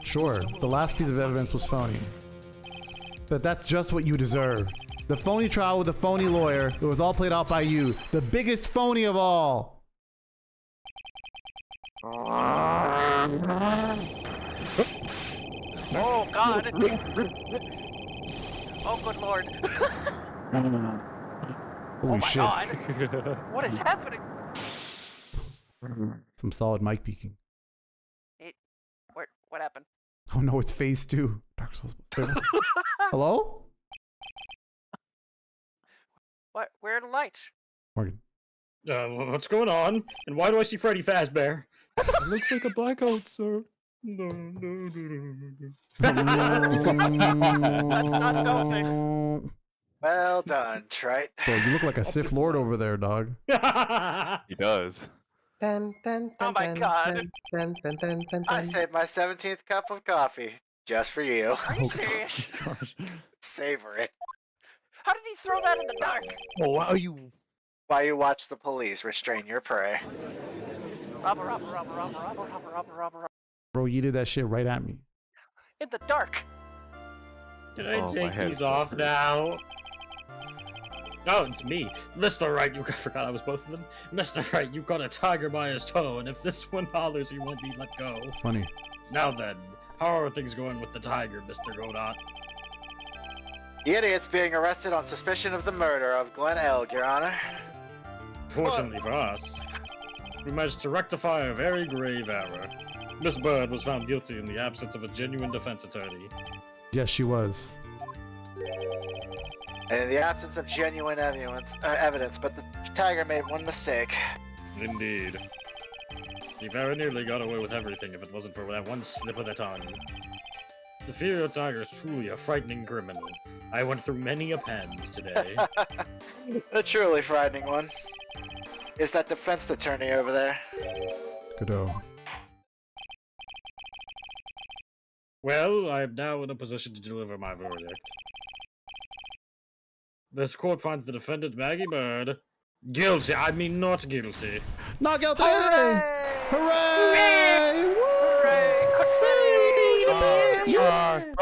S2: Sure, the last piece of evidence was phony. But that's just what you deserve. The phony trial with a phony lawyer, it was all played out by you. The biggest phony of all.
S6: Oh god. Oh, good lord.
S2: Holy
S6: Oh my
S2: shit.
S6: god. What is happening?
S2: Some solid mic peeking.
S6: What happened?
S2: Oh no, it's phase 2. Dark Souls. Wait, what? Hello?
S6: What? Where are the lights?
S2: Morgan.
S5: What's going on? And why do I see Freddy Fazbear?
S4: It looks like a blackout, sir.
S5: No, no, no, no,
S6: That's not helping.
S3: Well done, Trite.
S2: Bro, you look like a Sith Lord over there, dog.
S5: no.
S7: He does.
S8: Dun, dun,
S6: Oh
S8: dun,
S6: my
S8: dun,
S6: god.
S8: dun, dun, dun, dun,
S3: I
S8: dun.
S3: saved my 17th cup of coffee just for you.
S6: Are you serious?
S4: Gosh.
S3: Savor it
S6: How did he throw that in the dark?
S7: Oh, why are you?
S3: while you watch the police restrain your prey.
S6: Robber.
S2: Bro, you did that shit right at me.
S6: In the dark.
S5: Can I
S7: Oh, my
S5: take
S7: head
S5: these
S7: is
S5: off now? Oh, it's me. Mr. Wright, I forgot I was both of them. Mr. Wright, you got a tiger by his toe, and if this one hollers, he won't be let go.
S2: Funny.
S5: Now then, how are things going with the tiger, Mr. Godot?
S3: The idiot's being arrested on suspicion of the murder of Glenn Elg, Your Honor.
S5: Fortunately for us, we managed to rectify a very grave error. Miss Bird was found guilty in the absence of a genuine defense attorney.
S2: Yes, she was.
S3: And in the absence of genuine evidence, but the tiger made one mistake.
S5: Indeed. He very nearly got away with everything if it wasn't for that one slip of the tongue. The Furio Tiger is truly a frightening criminal. I went through many a pens today.
S3: A truly frightening one. Is that defense attorney over there?
S2: Good-o.
S5: Well, I am now in a position to deliver my verdict. This court finds the defendant, Maggie Bird, guilty. I mean, not guilty.
S2: Not guilty!
S6: Hooray!
S2: Hooray! Woo!
S6: Hooray!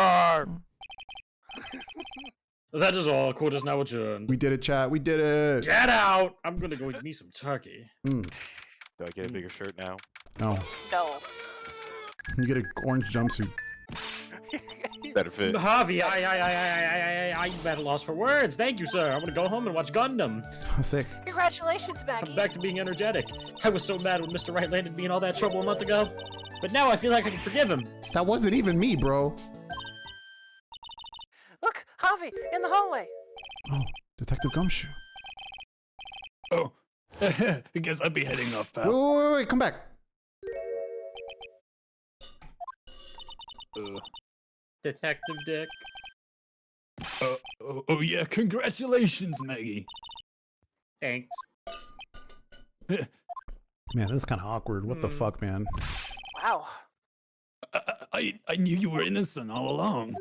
S5: That is all. Court is now adjourned.
S2: We did it, chat. We did it.
S5: Get out! I'm gonna go eat me some turkey.
S2: Mm.
S7: Do I get a bigger shirt now?
S2: No.
S6: No.
S2: You get an orange jumpsuit.
S7: Better fit.
S5: Javi, I'm at a loss for words. Thank you, sir. I'm gonna go home and watch Gundam.
S2: Sick.
S6: Congratulations, Maggie.
S5: I'm back to being energetic. I was so mad when Mr. Wright landed me in all that trouble a month ago. But now I feel like I can forgive him.
S2: That wasn't even me, bro.
S6: Look, Javi, in the hallway.
S2: Oh, Detective Gumshoe.
S10: Oh, I guess I'd be heading off,
S2: Wait,
S10: pal.
S2: wait, come back.
S5: Detective Dick.
S10: Oh yeah, congratulations, Maggie.
S5: Thanks.
S2: Man, this is kind of awkward. What the fuck, man?
S6: Wow.
S10: I knew you were innocent all along.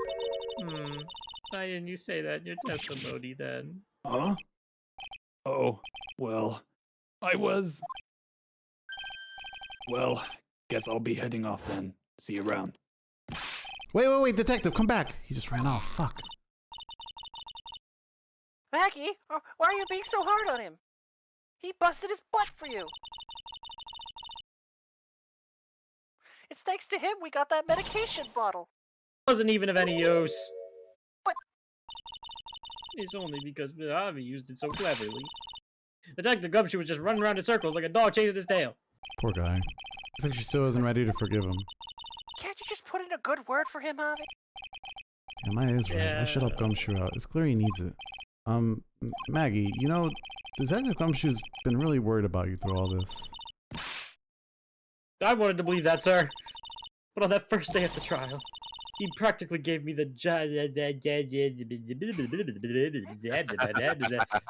S5: Why didn't you say that in your testimony then?
S10: Huh? Oh, well, I was. Well, guess I'll be heading off then. See you around.
S2: Wait, Detective, come back. He just ran off. Fuck.
S6: Maggie, why are you being so hard on him? He busted his butt for you. It's thanks to him we got that medication bottle.
S5: Wasn't even of any use.
S6: But-
S5: It's only because Javi used it so cleverly. Detective Gumshoe was just running around in circles like a dog chasing his tail.
S2: Poor guy. Looks like she still isn't ready to forgive him.
S6: Can't you just put in a good word for him, Javi?
S2: Yeah, Maya is right. I should help Gumshoe out. It's clear he needs it. Maggie, you know, Detective Gumshoe's been really worried about you through all this.
S5: I wanted to believe that, sir. But on that first day of the trial, he practically gave me the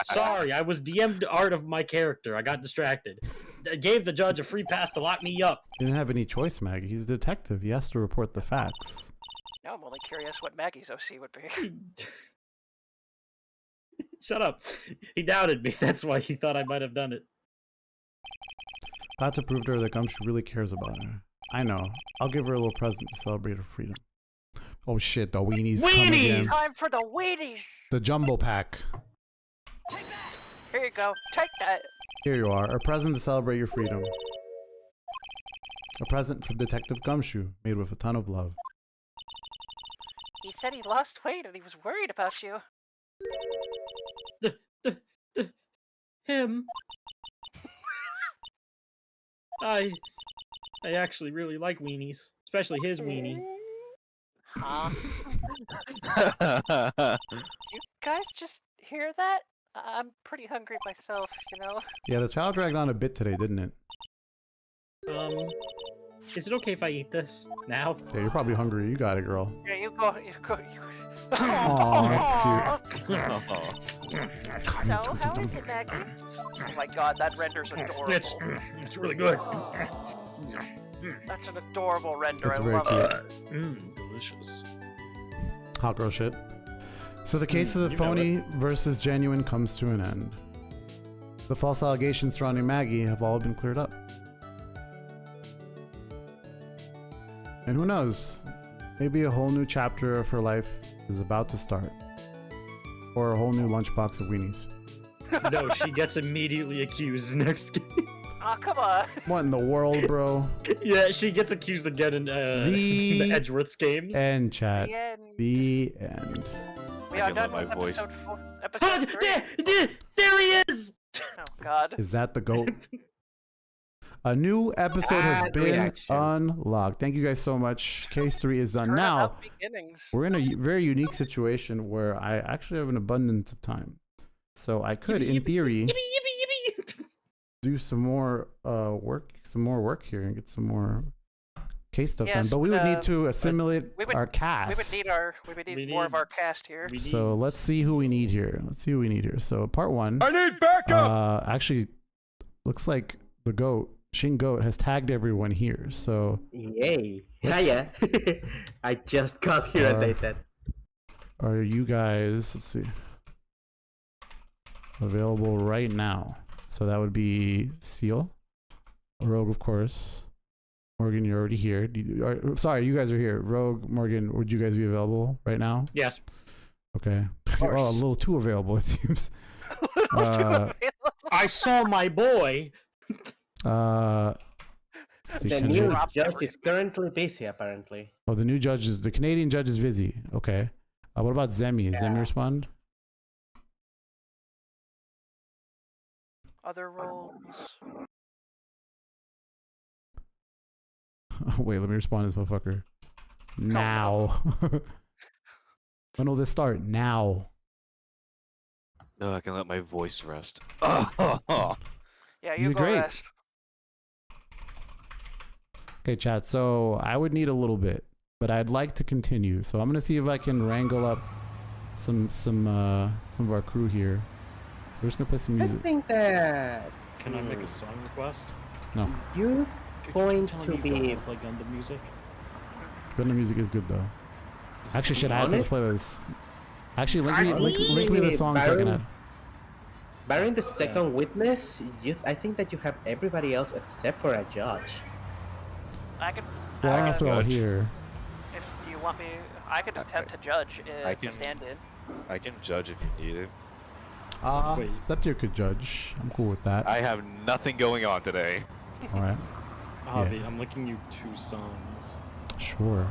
S5: Sorry, I was DM'd art of my character. I got distracted. I gave the judge a free pass to lock me up.
S2: He didn't have any choice, Maggie. He's a detective. He has to report the facts.
S6: Now I'm only curious what Maggie's OC would be.
S5: Shut up. He doubted me. That's why he thought I might have done it.
S2: Got to prove to her that Gumshoe really cares about her. I know. I'll give her a little present to celebrate her freedom. Oh shit, the weenies come again.
S6: Time for the weenies!
S2: The jumbo pack.
S6: Here you go. Take that.
S2: Here you are. A present to celebrate your freedom. A present from Detective Gumshoe, made with a ton of love.
S6: He said he lost weight and he was worried about you.
S5: Him. I actually really like weenies, especially his weenie.
S6: Huh? You guys just hear that? I'm pretty hungry myself, you know?
S2: Yeah, the trial dragged on a bit today, didn't it?
S5: Is it okay if I eat this now?
S2: Yeah, you're probably hungry. You got it, girl.
S6: Yeah, you go.
S2: Aw, that's cute.
S6: So, how is it, Maggie? Oh my god, that render's adorable.
S5: It's really good.
S6: That's an adorable render,
S2: It's
S6: I
S2: very
S6: love
S2: cute.
S6: it.
S5: Delicious.
S2: Hot girl shit. So the case of the
S5: you know
S2: phony versus genuine comes to an end. The false allegations surrounding Maggie have all been cleared up. And who knows? Maybe a whole new chapter of her life is about to start. Or a whole new lunchbox of weenies.
S5: No, she gets immediately accused next game.
S6: Oh, come on.
S2: What in the world, bro?
S5: Yeah, she gets accused again in the Edgeworths games.
S2: End, chat.
S6: The end.
S2: The end.
S6: We
S7: I
S6: are
S7: can
S6: done
S7: let
S6: with
S7: my voice-
S6: episode 3.
S5: There he is!
S6: Oh god.
S2: Is that the goat? A new episode has
S8: Bad
S2: been
S8: reaction.
S2: unlocked. Thank you guys so much. Case 3 is done.
S6: Turn
S2: Now,
S6: about beginnings.
S2: we're in a very unique situation where I actually have an abundance of time. So I could, in theory, do some more work here and get some more case stuff done.
S6: Yes,
S2: But we would
S6: but,
S2: need to assimilate
S6: we would-
S2: our cast.
S6: We would need more of our cast here.
S2: So let's see who we need here. So part 1.
S10: I need backup.
S2: Actually, looks like the goat, Shin Goat, has tagged everyone here. So
S8: Yay. Hiya. I just got here and they said.
S2: are you guys, let's see, available right now? So that would be Seal, Rogue, of course. Morgan, you're already here. Sorry, you guys are here. Rogue, Morgan, would you guys be available right now?
S5: Yes.
S2: Okay. Oh, a little too available, it seems.
S5: I saw my boy.
S8: The
S2: Section
S8: new
S2: J.
S8: judge is currently busy, apparently.
S2: Oh, the new judge is, the Canadian judge is busy. Okay. What about Zemi? Is Zemi respond?
S6: Other roles.
S2: Wait, let me respond to this motherfucker. Now. When will this start? Now.
S7: No, I can let my voice rest.
S6: Yeah,
S2: You
S6: you
S2: did
S6: go
S2: great.
S6: rest.
S2: Okay, chat. So I would need a little bit, but I'd like to continue. So I'm gonna see if I can wrangle up some of our crew here. So we're just gonna play some
S8: I
S2: music.
S8: think that
S5: Can I make a song request?
S2: No,
S8: you're going
S5: Tell
S8: to
S5: me you don't
S8: be
S5: wanna play Gundam music.
S2: Gundam music is good though. Actually, should I add to the
S8: Honest?
S2: playlist? Actually, link me the songs I can add.
S8: barring the second witness, I think that you have everybody else except for a judge.
S6: I could.
S2: Well, I don't
S6: uh,
S2: have to all
S7: judge.
S2: here.
S6: do you want me? I could attempt to judge
S7: I
S6: if
S7: can-
S6: to stand in.
S7: I can judge if you need it.
S5: Wait.
S2: It's up to your good judge. I'm cool with that.
S7: I have nothing going on today.
S2: All right.
S5: Javi, I'm linking you 2 songs.
S2: Sure.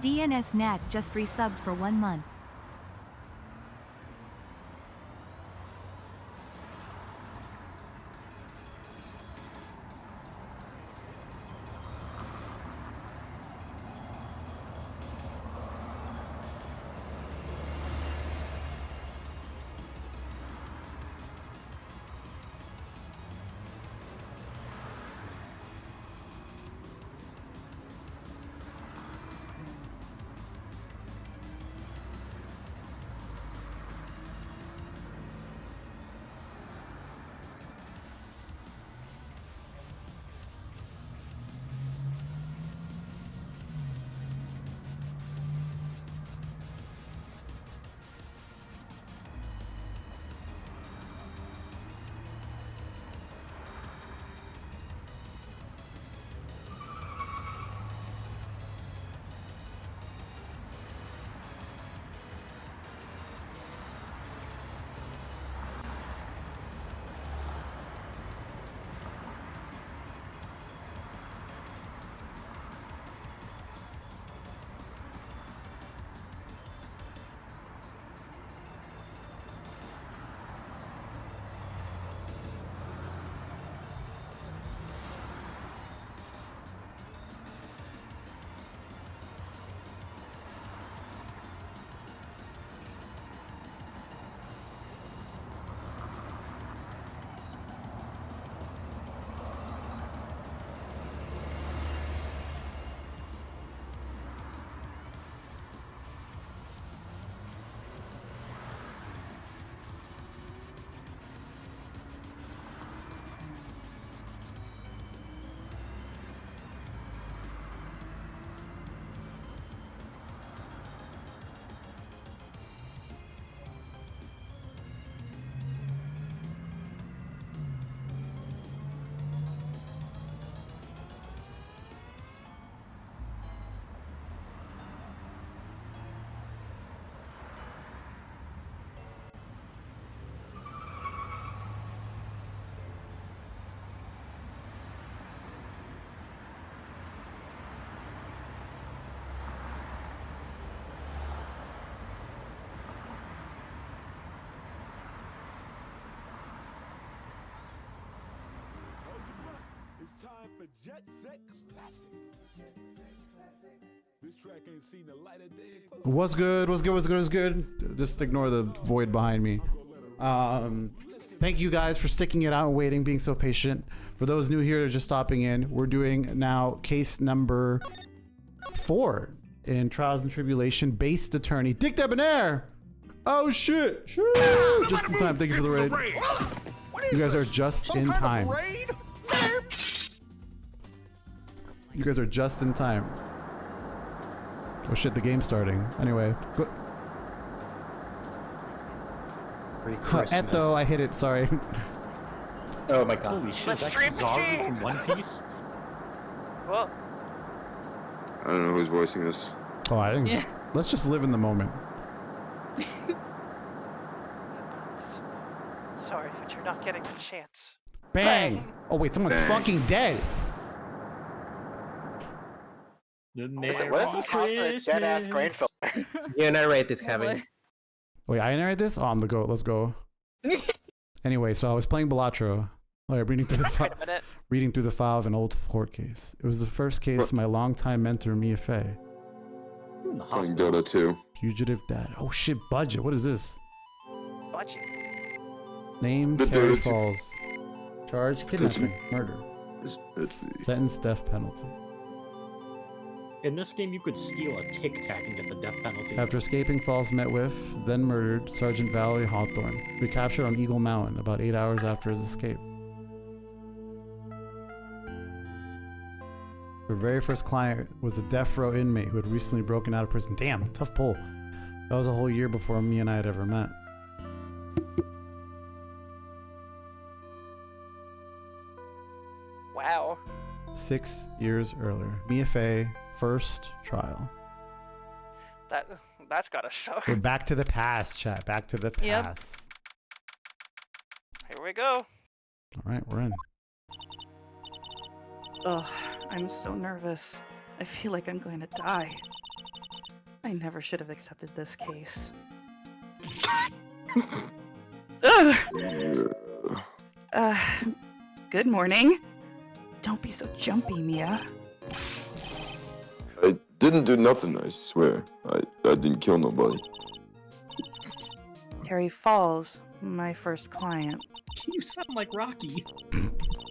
S1: DNS Nat just resubbed for 1 month.
S11: It's time for Jet Set Classic. This track ain't seen the light of day.
S2: What's good? What's good? What's good? What's good? Just ignore the void behind me. Thank you guys for sticking it out and waiting, being so patient. For those new here just stopping in, we're doing now case number 4 in Trials and Tribulation. Based attorney Dick Debonair. Oh shit! Just in time. Thank you for the raid. You guys are just in time. You guys are just in time. Oh shit, the game's starting. Anyway, go. Etho, I hit it, sorry.
S9: Oh my god. Holy shit,
S6: Let's
S9: that's
S6: stream
S9: Zaru
S6: machine.
S9: from One Piece?
S6: Well,
S12: I don't know who's voicing this.
S2: Oh, I think let's just live in the moment.
S6: sorry, but you're not getting a chance.
S2: Bang! Oh wait, someone's fucking dead.
S3: What is this constant dead ass grain filter?
S8: You narrate this, Kevin.
S2: Wait, I narrate this? Oh, I'm the goat. Let's go. Anyway, so I was playing Balatro. Like, reading through the file of an old court case. It was the first case of my longtime mentor Mia Fey.
S12: Playing Dota 2.
S2: Fugitive dad. Oh shit, budget. What is this?
S6: Budget.
S2: Name
S12: The
S2: Terry
S12: Dota 2.
S2: Falls. Charge kidnapping, murder. Sentence death penalty.
S9: In this game, you could steal a Tic Tac and get the death penalty.
S2: After escaping Falls met with, then murdered, Sergeant Valerie Hawthorne. Recaptured on Eagle Mountain about 8 hours after his escape. Her very first client was a death row inmate who had recently broken out of prison. Damn, tough pull. That was a whole year before me and I had ever met.
S6: Wow.
S2: 6 years earlier. Mia Fey, first trial.
S6: That's gotta suck.
S2: We're back to the past, chat. Back to the past.
S6: Here we go.
S2: All right, we're in.
S13: Ugh, I'm so nervous. I feel like I'm going to die. I never should have accepted this case. Ugh. Good morning. Don't be so jumpy, Mia.
S12: I didn't do nothing, I swear. I didn't kill nobody.
S13: Harry Falls, my first client.
S5: You sound like Rocky.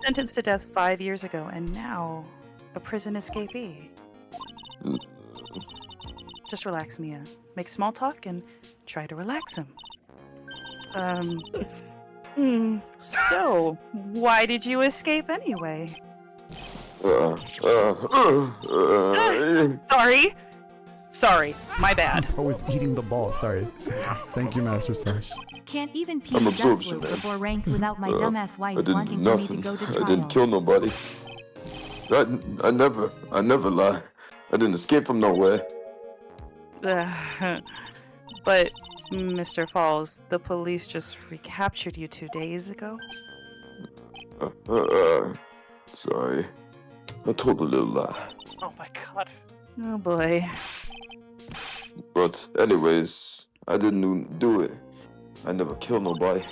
S13: Sentenced to death 5 years ago, and now a prison escapee. Just relax, Mia. Make small talk and try to relax him. So, why did you escape anyway? Sorry, my bad.
S2: I was eating the ball, sorry. Thank you, Master Slash.
S1: Can't even
S12: I'm
S1: pee
S12: absorption,
S1: Deathloop
S12: man.
S1: before ranked without my dumbass wife
S12: I didn't
S1: wanting
S12: do
S1: for me to
S12: nothing.
S1: go to
S12: I
S1: trial.
S12: didn't kill nobody. I never lie. I didn't escape from nowhere.
S13: But, Mr. Falls, the police just recaptured you 2 days ago?
S12: Sorry. I told a little lie.
S6: Oh my god.
S13: Oh boy.
S12: But anyways, I didn't do it. I never killed nobody.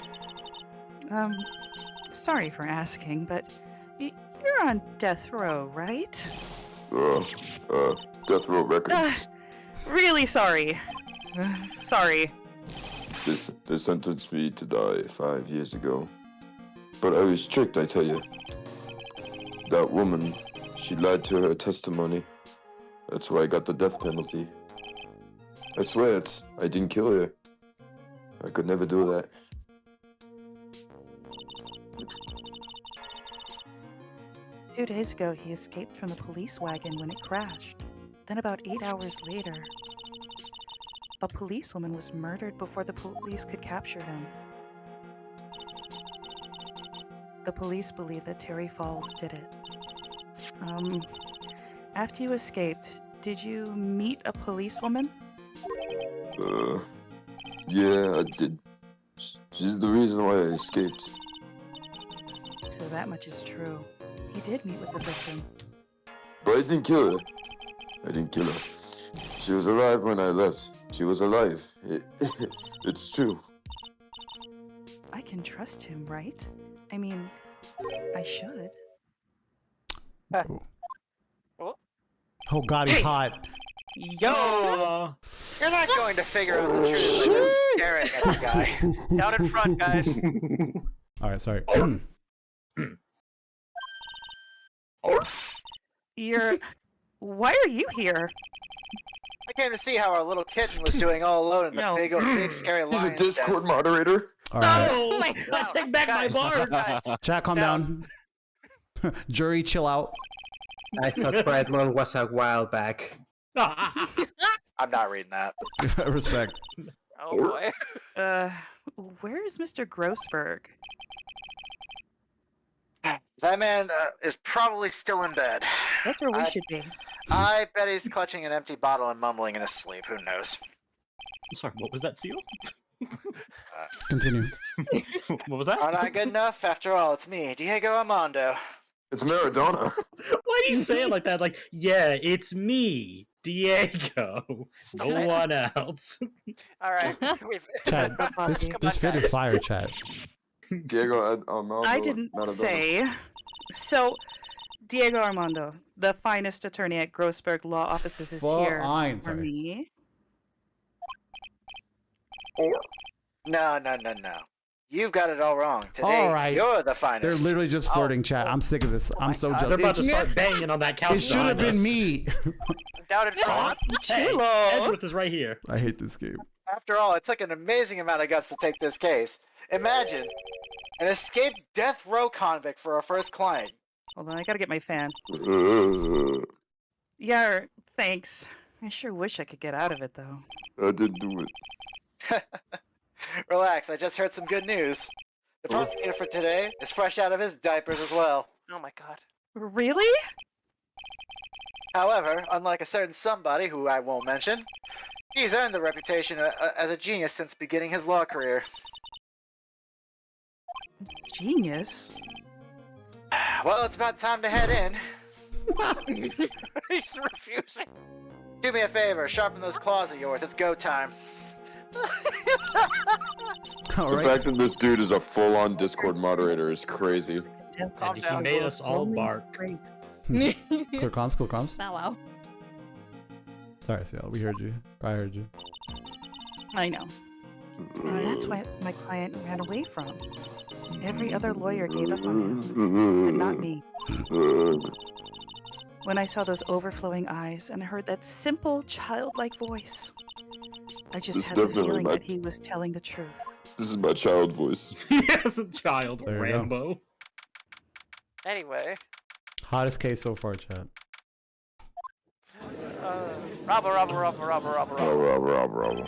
S13: Sorry for asking, but you're on death row, right?
S12: Death Row Records.
S13: Really sorry. Sorry.
S12: They sentenced me to die 5 years ago. But I was tricked, I tell you. That woman, she lied to her testimony. That's why I got the death penalty. I swear it, I didn't kill her. I could never do that.
S13: Two days ago, he escaped from the police wagon when it crashed. Then about 8 hours later, a policewoman was murdered before the police could capture him. The police believe that Terry Falls did it. After you escaped, did you meet a policewoman?
S12: Yeah, I did. She's the reason why I escaped.
S13: So that much is true. He did meet with the victim.
S12: But I didn't kill her. I didn't kill her. She was alive when I left. She was alive. It's true.
S13: I can trust him, right? I mean, I should.
S2: Oh god, he's hot.
S13: Yo!
S3: You're not going to figure out the truth by just staring at the guy.
S6: Down in front, guys.
S2: Alright, sorry.
S13: Why are you here?
S3: I came to see how our little kitten was doing all alone in the big scary
S12: He's a
S3: lion's den.
S12: Discord moderator.
S2: Alright.
S5: No! I take back my bars!
S2: Chat, calm down. Jury, chill out.
S8: I thought Brightmon was a while back.
S3: I'm not reading that.
S2: Respect.
S6: Oh boy.
S13: Where is Mr. Grossberg?
S3: That man is probably still in bed.
S13: That's where we should be.
S3: I bet he's clutching an empty bottle and mumbling in his sleep. Who knows?
S5: Sorry, what was that, Seal?
S2: Continue.
S5: What was that?
S3: Are not good enough? After all, it's me, Diego Armando.
S12: It's Maradona.
S5: Why do you say it like that? Like, yeah, it's me, Diego. No one else.
S6: All right.
S2: Chat, this fit is fire, chat.
S12: Diego Armando.
S13: I didn't
S12: Maradona.
S13: say. So, Diego Armando, the finest attorney at Grossberg Law Offices, is here
S2: Fine,
S13: for
S2: sorry.
S13: me.
S3: No. You've got it all wrong. Today,
S2: All right.
S3: you're the
S2: They're
S3: finest.
S2: literally just flirting, chat. I'm sick of this. I'm so jealous.
S5: They're about to start banging on that couch.
S2: It should have been me.
S6: Down in front.
S5: Hey, Edgeworth is right here.
S2: I hate this game.
S3: After all, it took an amazing amount of guts to take this case. Imagine an escaped death row convict for our first client.
S13: Hold on, I gotta get my fan. Yeah, thanks. I sure wish I could get out of it, though.
S12: I didn't do it.
S3: Relax, I just heard some good news. The prosecutor for today is fresh out of his diapers as well.
S6: Oh my god.
S13: Really?
S3: However, unlike a certain somebody who I won't mention, he's earned the reputation as a genius since beginning his law career.
S13: Genius?
S3: Well, it's about time to head in.
S6: He's refusing.
S3: Do me a favor, sharpen those claws of yours. It's go time.
S2: All
S12: The
S2: right.
S12: fact that this dude is a full-on Discord moderator is crazy.
S6: Calm
S5: He
S6: down.
S5: made us all bark.
S2: Clear comms, clear comms.
S14: Wow, wow.
S2: Sorry, Ciel, we heard you. I heard you.
S13: I know. And that's why my client ran away from. Every other lawyer gave up on him, but not me. When I saw those overflowing eyes and heard that simple, childlike voice, I just
S12: This
S13: had the
S12: definitely
S13: feeling
S12: might-
S13: that he was telling the truth.
S12: This is my child voice.
S5: Yes, a child,
S2: There you go.
S5: Rambo.
S6: Anyway,
S2: Hottest case so far, chat.
S6: Robbo.
S12: Bravo.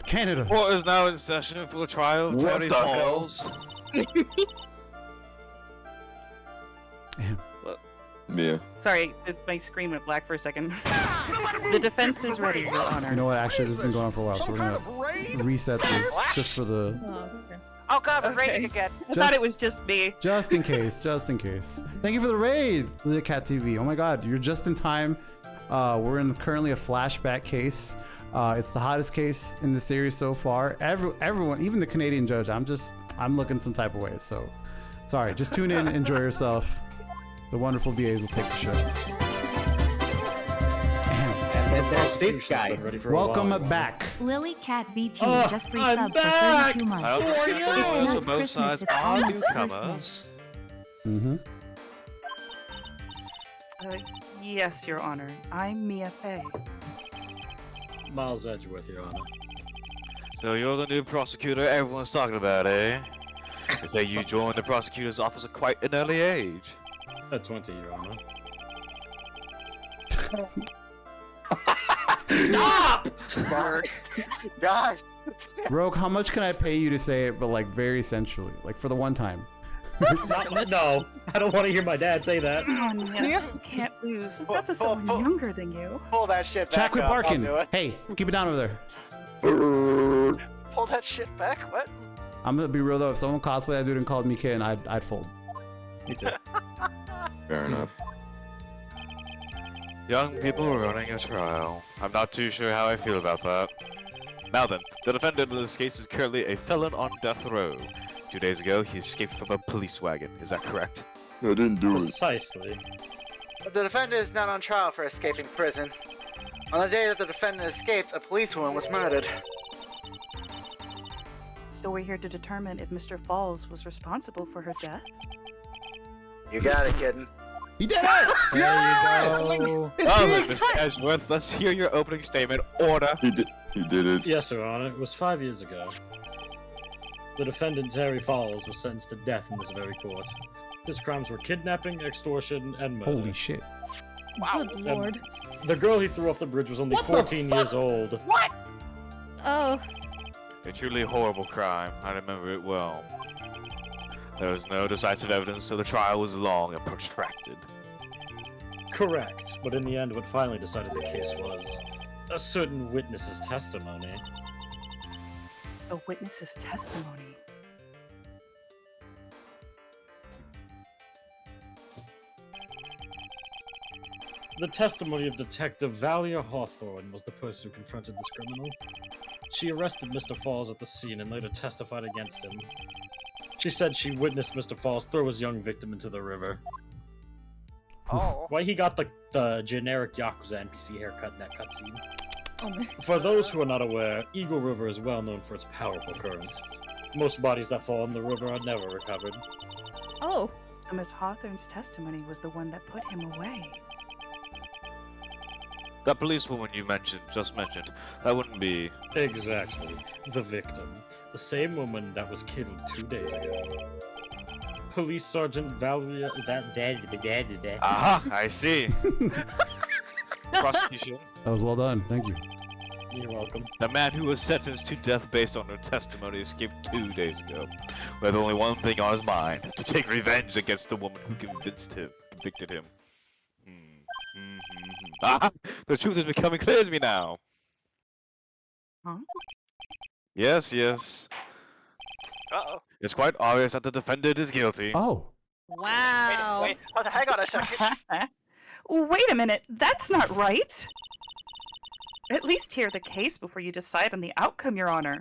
S2: Canada.
S7: Court is now in session for the trial of
S12: What
S7: Terry
S12: the hell?
S7: Falls.
S2: Damn.
S12: Mia.
S13: Sorry, my screen went black for a second. The defense is ready, Your Honor.
S2: You know what? Actually, this has been going on for a while, so we're gonna reset this just for the,
S6: Oh god, we're
S13: Okay.
S6: raining again.
S13: I thought it was just me.
S2: just in case, just in case. Thank you for the raid, Lily Cat TV. Oh my God, you're just in time. We're in currently a flashback case. It's the hottest case in the series so far. Everyone, even the Canadian judge, I'm looking some type of ways. So, sorry. Just tune in, enjoy yourself. The wonderful VAs will take the show.
S9: And then there's this guy.
S5: Ready for a
S2: Welcome
S5: while.
S2: back.
S1: Lily Cat BG
S5: Oh,
S1: just
S5: I'm
S1: resubbed for
S5: back!
S1: 32 months.
S7: I hope
S5: Who are
S7: the
S5: you?
S7: players
S1: Not
S7: on both
S1: Christmas,
S7: sides
S1: it's
S7: are
S1: almost
S7: newcomers.
S2: Mm-hmm.
S13: Yes, Your Honor. I'm Mia Fey.
S5: Miles Edgeworth, Your Honor.
S7: So you're the new prosecutor everyone's talking about, eh? They say you joined the prosecutor's office at quite an early age.
S5: At 20, Your Honor.
S3: Stop! Guys!
S2: Rogue, how much can I pay you to say it, but like very sensually, like for the one time?
S5: No, I don't want to hear my dad say that.
S13: Come on, Mia. You can't lose. Not to someone younger than you.
S3: Pull that shit back
S2: Jack, quit
S3: up. I'll
S2: barking.
S3: do it.
S2: Hey, keep it down over there.
S6: Pull that shit back. What?
S2: I'm gonna be real though. If someone cosplayed that dude and called me kid, I'd fold.
S5: Me too.
S12: Fair enough.
S7: Young people running a trial. I'm not too sure how I feel about that. Now then, the defendant in this case is currently a felon on death row. 2 days ago, he escaped from a police wagon. Is that correct?
S12: I didn't do it.
S5: Precisely.
S3: The defendant is not on trial for escaping prison. On the day that the defendant escaped, a policewoman was murdered.
S13: So we're here to determine if Mr. Falls was responsible for her death?
S3: You got it, kitten.
S2: He did it!
S4: There you go.
S7: Oh, Mr. Edgeworth, let's hear your opening statement. Order.
S12: He did it.
S5: Yes, Your Honor. It was 5 years ago. The defendant, Terry Falls, was sentenced to death in this very court. His crimes were kidnapping, extortion, and murder.
S2: Holy shit.
S14: Good lord.
S5: The girl he threw off the bridge was only 14 years old.
S6: What?
S14: Oh.
S7: A truly horrible crime. I remember it well. There was no decisive evidence, so the trial was long and protracted.
S5: Correct, but in the end, what finally decided the case was a certain witness's testimony.
S13: A witness's testimony.
S5: The testimony of Detective Valia Hawthorne was the person who confronted this criminal. She arrested Mr. Falls at the scene and later testified against him. She said she witnessed Mr. Falls throw his young victim into the river.
S6: Oh.
S5: Why he got the generic Yakuza NPC haircut in that cutscene.
S14: Oh my.
S5: For those who are not aware, Eagle River is well known for its powerful current. Most bodies that fall in the river are never recovered.
S14: Oh.
S13: So Miss Hawthorne's testimony was the one that put him away.
S7: That policewoman you just mentioned, that wouldn't be...
S5: Exactly. The victim. The same woman that was killed 2 days ago. Police Sergeant Valeria...
S7: Aha, I see. Prosecution.
S2: That was well done. Thank you.
S5: You're welcome.
S7: The man who was sentenced to death based on her testimony escaped 2 days ago, with only one thing on his mind: to take revenge against the woman who convicted him. Ah, the truth is becoming clear to me now.
S13: Huh?
S7: Yes, yes.
S6: Uh-oh.
S7: It's quite obvious that the defendant is guilty.
S2: Oh.
S14: Wow.
S6: Wait, hang on a second.
S13: Wait a minute, that's not right. At least hear the case before you decide on the outcome, Your Honor.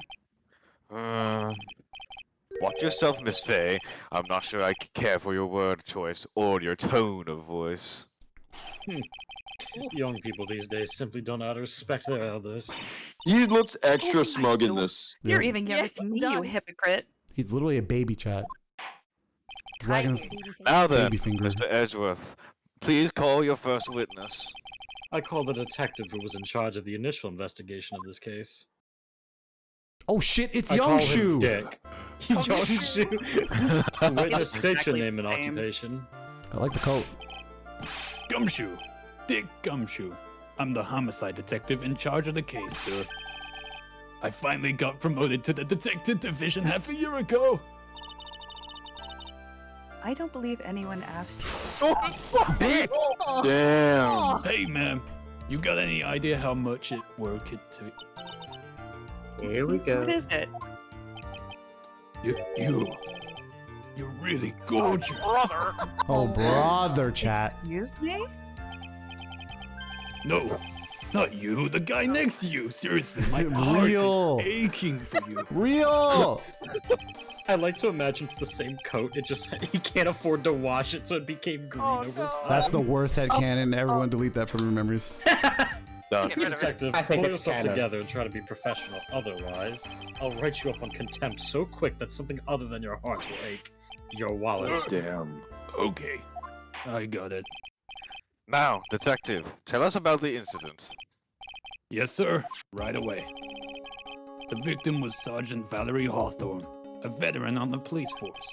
S7: Watch yourself, Miss Faye. I'm not sure I care for your word choice or your tone of voice.
S5: Young people these days simply don't know how to respect their elders.
S12: He looks extra
S13: Oh my
S12: smug in
S13: God.
S12: this.
S13: You're
S2: Yeah.
S13: even younger than me, you
S14: does.
S13: hypocrite.
S2: He's literally a baby, chat. He's wagging his
S7: Now then,
S2: baby finger.
S7: Mr. Edgeworth, please call your first witness.
S5: I call the detective who was in charge of the initial investigation of this case.
S2: Oh shit, it's
S5: I call him
S2: Yongshu!
S5: Dick. Yongshu. Witness, state your
S13: Exactly
S5: name and
S13: the same.
S5: occupation.
S2: I like the coat.
S10: Gumshoe. Dick Gumshoe. I'm the homicide detective in charge of the case, sir. I finally got promoted to the detective division half a year ago.
S13: I don't believe anyone asked
S12: Damn.
S14: Oh.
S10: Hey, ma'am. You got any idea how much it worked to...
S8: Here we
S13: you.
S8: go.
S13: What is it?
S10: You're really gorgeous.
S6: Brother.
S2: Oh, brother, chat.
S13: Excuse me?
S10: No, not you. The guy next to you. Seriously, my
S2: Real.
S10: heart is aching for you.
S2: Real!
S5: I like to imagine it's the same coat. It just he can't afford to wash it, so it became green over time.
S2: That's the worst headcanon. Everyone delete that from your memories.
S7: Done.
S6: Get rid of it.
S5: Detective,
S8: I think
S5: pull
S8: it's
S5: yourself
S8: canon.
S5: together and try to be professional. Otherwise, I'll write you up on contempt so quick that something other than your heart will ache. Your wallet.
S12: Damn.
S10: Okay, I got it.
S7: Now, detective, tell us about the incident.
S10: Yes, sir. Right away. The victim was Sergeant Valerie Hawthorne, a veteran on the police force.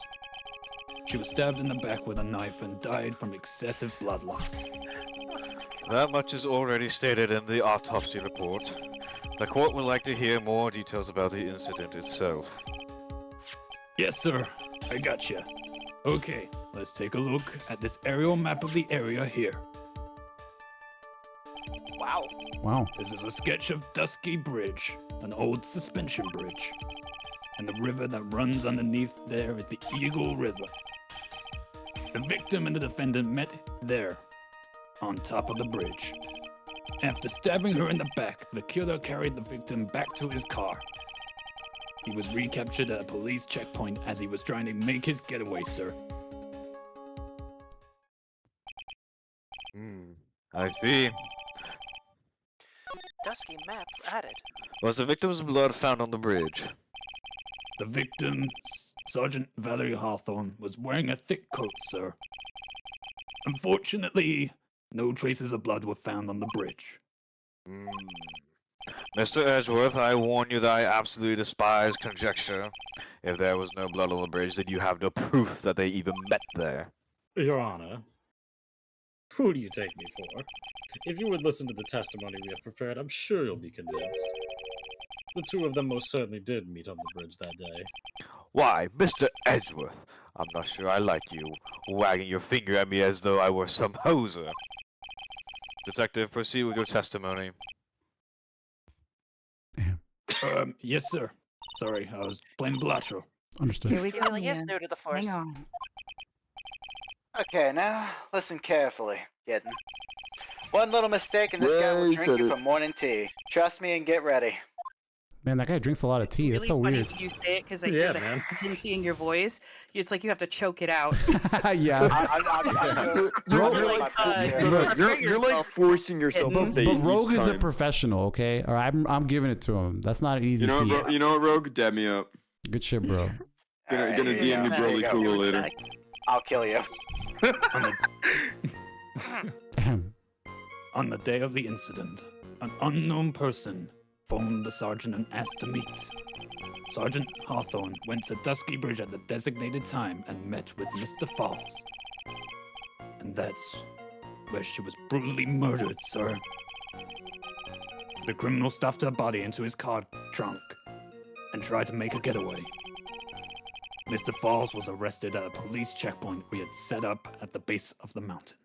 S10: She was stabbed in the back with a knife and died from excessive blood loss.
S7: That much is already stated in the autopsy report. The court would like to hear more details about the incident itself.
S10: Yes, sir. I gotcha. Okay, let's take a look at this aerial map of the area here.
S6: Wow.
S2: Wow.
S10: This is a sketch of Dusky Bridge, an old suspension bridge. And the river that runs underneath there is the Eagle River. The victim and the defendant met there, on top of the bridge. After stabbing her in the back, the killer carried the victim back to his car. He was recaptured at a police checkpoint as he was trying to make his getaway, sir.
S7: I see.
S6: Dusky map added.
S7: Was the victim's blood found on the bridge?
S10: The victim, Sergeant Valerie Hawthorne, was wearing a thick coat, sir. Unfortunately, no traces of blood were found on the bridge.
S7: Mr. Edgeworth, I warn you that I absolutely despise conjecture. If there was no blood on the bridge, then you have no proof that they even met there.
S5: Your Honor, who do you take me for? If you would listen to the testimony we have prepared, I'm sure you'll be convinced. The two of them most certainly did meet on the bridge that day.
S7: Why, Mr. Edgeworth, I'm not sure I like you, wagging your finger at me as though I were some hoser. Detective, proceed with your testimony.
S10: Yes, sir. Sorry, I was playing Blatcher.
S2: Understood.
S13: Here we go.
S6: Really is
S13: Ian.
S6: new to the force.
S13: Hang on.
S3: Okay, now listen carefully, kitten. One little mistake and this guy
S12: Yeah,
S3: will
S12: he
S3: drink
S12: said
S3: you
S12: it.
S3: for morning tea. Trust me and get ready.
S2: Man, that guy drinks a lot of tea. That's
S13: Really
S2: so
S13: funny
S2: weird.
S13: when you say it because I
S5: Yeah,
S13: hear the
S5: man.
S13: hesitancy in your voice. It's like you have to choke it out.
S2: Yeah.
S12: You're like forcing yourself to
S2: But,
S12: say
S2: but
S12: it each
S2: Rogue is a
S12: time.
S2: professional, okay? Or I'm giving it to him. That's not an easy
S12: You know,
S2: feat.
S12: you know what, Rogue? Dab me up.
S2: Good shit, bro.
S12: Gonna
S3: Alright,
S12: DM
S3: here you
S12: you
S3: go.
S12: Broly
S3: Here you go.
S12: Kugel later.
S3: I'll kill you.
S10: On the day of the incident, an unknown person phoned the sergeant and asked to meet. Sergeant Hawthorne went to Dusky Bridge at the designated time and met with Mr. Falls. And that's where she was brutally murdered, sir. The criminal stuffed her body into his car trunk and tried to make a getaway. Mr. Falls was arrested at a police checkpoint we had set up at the base of the mountain.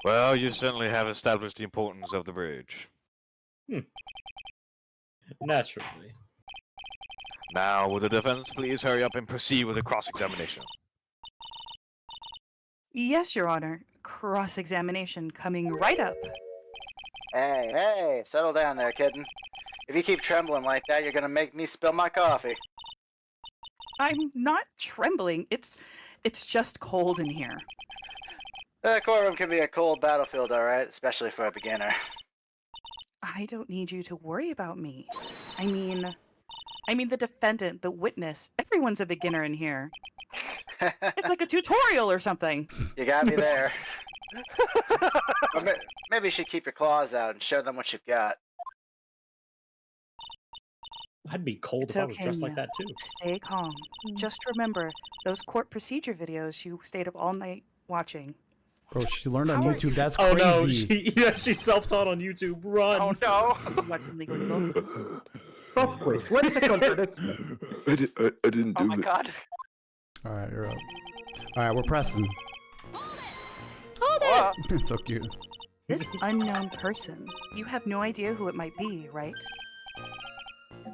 S7: Well, you certainly have established the importance of the bridge.
S5: Naturally.
S7: Now, will the defense please hurry up and proceed with the cross-examination?
S13: Yes, Your Honor. Cross-examination coming right up.
S3: Hey, settle down there, kitten. If you keep trembling like that, you're gonna make me spill my coffee.
S13: I'm not trembling. It's just cold in here.
S3: The courtroom can be a cold battlefield, alright, especially for a beginner.
S13: I don't need you to worry about me. I mean the defendant, the witness. Everyone's a beginner in here. It's like a tutorial or something.
S3: You got me there. Maybe you should keep your claws out and show them what you've got.
S5: I'd be cold
S13: It's
S5: if I was
S13: okay,
S5: dressed like
S13: Mia.
S5: that too.
S13: Stay calm. Just remember those court procedure videos you stayed up all night watching.
S2: Bro, she learned on
S6: How are
S2: YouTube.
S6: you-
S2: That's
S5: Oh
S2: crazy.
S5: no, she self-taught on YouTube. Run.
S6: Oh no!
S13: Watching Legal Eagle.
S8: Stop, quiz. What is a contradiction?
S12: I didn't
S6: Oh
S12: do
S6: my
S12: it.
S6: god.
S2: All right, you're up. All right, we're pressing.
S6: Whoa.
S2: It's so cute.
S13: This unknown person, you have no idea who it might be, right?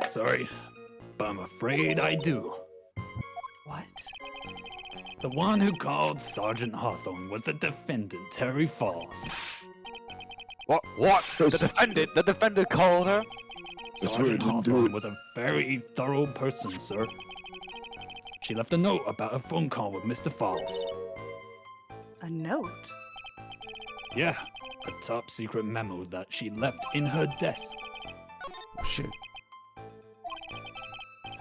S10: Sorry, but I'm afraid I do.
S13: What?
S10: The one who called Sergeant Hawthorne was the defendant, Terry Falls.
S7: What? The defendant called her?
S12: I swear I
S10: Sergeant
S12: didn't do
S10: Hawthorne
S12: it.
S10: was a very thorough person, sir. She left a note about a phone call with Mr. Falls.
S13: A note?
S10: Yeah, a top secret memo that she left in her desk.
S2: Oh, shit.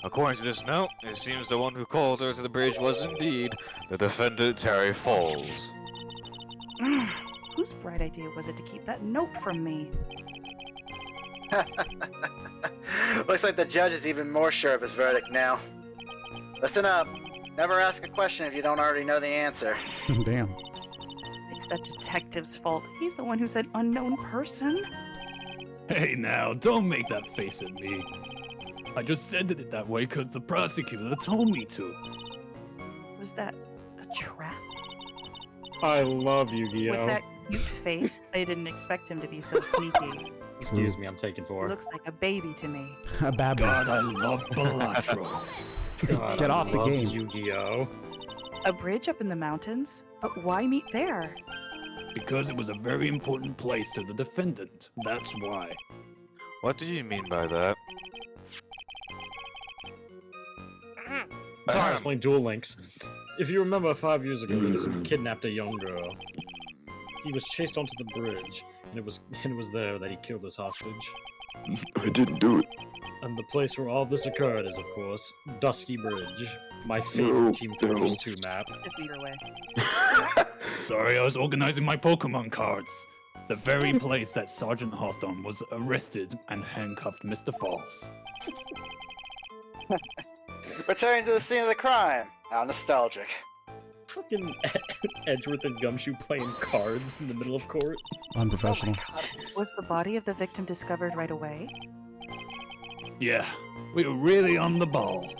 S7: According to this note, it seems the one who called her to the bridge was indeed the defendant Terry Falls.
S13: Whose bright idea was it to keep that note from me?
S3: Looks like the judge is even more sure of his verdict now. Listen up. Never ask a question if you don't already know the answer.
S2: Damn.
S13: It's that detective's fault. He's the one who said unknown person.
S10: Hey now, don't make that face at me. I just said it that way because the prosecutor told me to.
S13: Was that a trap?
S5: I love
S13: With
S5: Yu-Gi-Oh.
S13: that cute face, I didn't expect him to be so sneaky.
S5: Excuse me, I'm taking
S13: He
S5: 4.
S13: looks like a baby to me.
S2: A bad boy.
S10: God, I love Balatro.
S5: God,
S2: Get
S5: I
S2: off the
S5: love
S2: game.
S5: Yu-Gi-Oh.
S13: A bridge up in the mountains? But why meet there?
S10: Because it was a very important place to the defendant. That's why.
S7: What do you mean by that?
S5: Sorry, I was playing Duel Links. If you remember 5 years ago, he kidnapped a young girl. He was chased onto the bridge, and it was there that he killed his hostage.
S12: I didn't do it.
S5: And the place where all this occurred is, of course, Dusky Bridge, my favorite Team Fortress 2 map.
S13: 50 feet away.
S10: Sorry, I was organizing my Pokemon cards. The very place that Sergeant Hawthorne was arrested and handcuffed Mr. Falls.
S3: Returning to the scene of the crime. How nostalgic.
S5: Fucking Edgeworth and Gumshoe playing cards in the middle of court.
S2: Unprofessional.
S13: Was the body of the victim discovered right away?
S10: Yeah, we were really on the ball.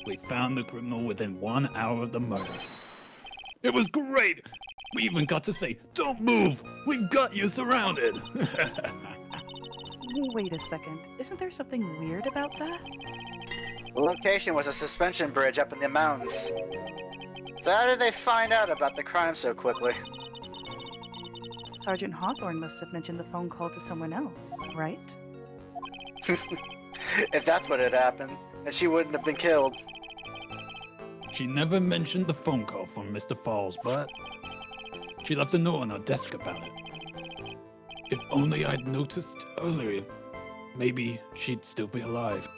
S10: We found the criminal within 1 hour of the murder. It was great! We even got to say, "Don't move! We've got you surrounded!"
S13: Wait a second. Isn't there something weird about that?
S3: The location was a suspension bridge up in the mountains. So how did they find out about the crime so quickly?
S13: Sergeant Hawthorne must have mentioned the phone call to someone else, right?
S3: If that's what had happened, then she wouldn't have been killed.
S10: She never mentioned the phone call from Mr. Falls, but she left a note on her desk about it. If only I'd noticed earlier, maybe she'd still be alive.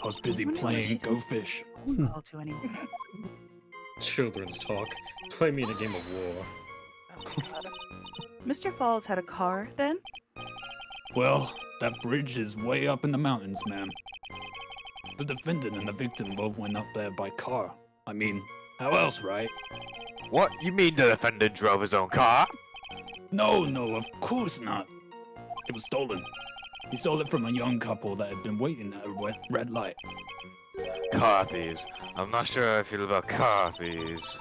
S10: I was busy
S13: wonder what
S10: playing
S13: she
S10: Go Fish.
S13: Phone call to anyone.
S5: Children's talk. Play me in a game of war.
S6: Oh god.
S13: Mr. Falls had a car, then?
S10: Well, that bridge is way up in the mountains, ma'am. The defendant and the victim both went up there by car. I mean, how else, right?
S7: What? You mean the defendant drove his own car?
S10: No, of course not. It was stolen. He stole it from a young couple that had been waiting at a red light.
S7: Car thieves. I'm not sure how I feel about car thieves.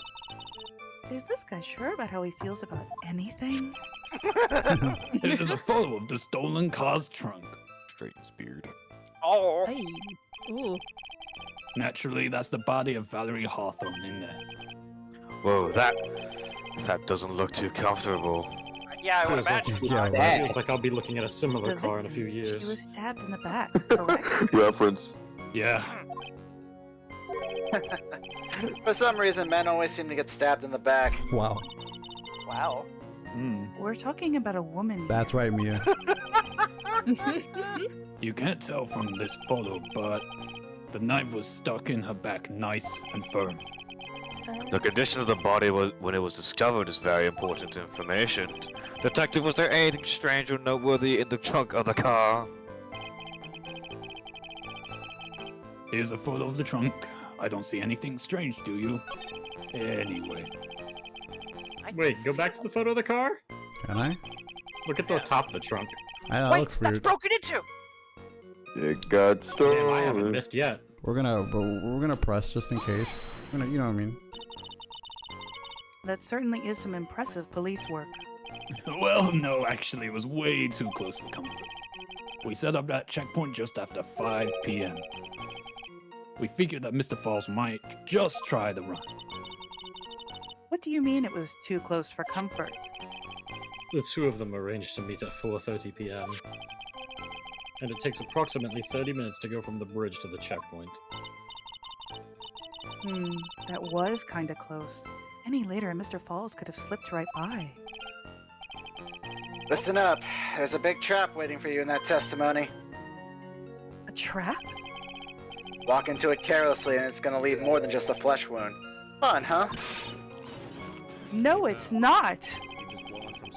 S13: Is this guy sure about how he feels about anything?
S10: This is a photo of the stolen car's trunk.
S7: Straightens beard.
S6: Oh.
S15: Hey. Ooh.
S10: Naturally, that's the body of Valerie Hawthorne in there.
S7: Whoa, that doesn't look too comfortable.
S6: I Yeah, I would
S5: Feels like,
S6: imagine.
S2: Yeah,
S6: not.
S2: right.
S5: feels like I'll be looking at a similar
S13: The
S5: car in a few
S13: victim, She was
S5: years.
S13: stabbed in the back, correct?
S12: Reference.
S10: Yeah.
S3: For some reason, men always seem to get stabbed in the back.
S2: Wow.
S6: Wow.
S13: We're talking about a woman here.
S2: That's right, Mia.
S10: You can't tell from this photo, but the knife was stuck in her back nice and firm.
S7: The condition of the body when it was discovered is very important information. Detective, was there anything strange or noteworthy in the trunk of the car?
S10: Here's a photo of the trunk. I don't see anything strange, do you? Anyway.
S5: Wait, go back to the photo of the car?
S2: Can I?
S5: Look at the top of the trunk.
S2: I know, that
S6: Wait,
S2: looks
S6: that's
S2: weird.
S6: broken into.
S12: It got
S5: Damn, I haven't
S12: stolen.
S5: missed yet.
S2: We're gonna press just in case. You know what I mean?
S13: That certainly is some impressive police work.
S10: Well, no, actually, it was way too close for comfort. We set up that checkpoint just after 5 p.m. We figured that Mr. Falls might just try the run.
S13: What do you mean it was too close for comfort?
S5: The two of them arranged to meet at 4:30 p.m. And it takes approximately 30 minutes to go from the bridge to the checkpoint.
S13: That was kinda close. Any later and Mr. Falls could have slipped right by.
S3: Listen up. There's a big trap waiting for you in that testimony.
S13: A trap?
S3: Walk into it carelessly and it's gonna leave more than just a flesh wound. Fun, huh?
S13: No, it's not!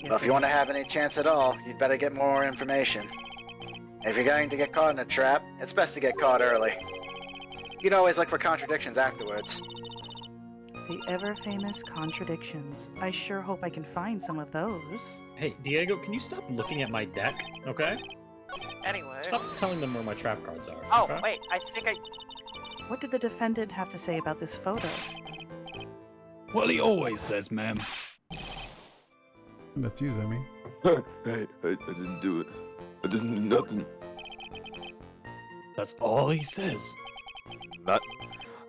S3: Well, if you want to have any chance at all, you'd better get more information. If you're going to get caught in a trap, it's best to get caught early. You can always look for contradictions afterwards.
S13: The ever-famous contradictions. I sure hope I can find some of those.
S5: Hey, Diego, can you stop looking at my deck, okay?
S6: Anyway.
S5: Stop telling them where my trap cards are.
S6: Oh,
S5: okay?
S6: wait, I think I...
S13: What did the defendant have to say about this photo?
S10: Well, he always says, ma'am.
S2: That's you, Zemi.
S12: Hey, I didn't do it. I didn't do nothing.
S10: That's all he says.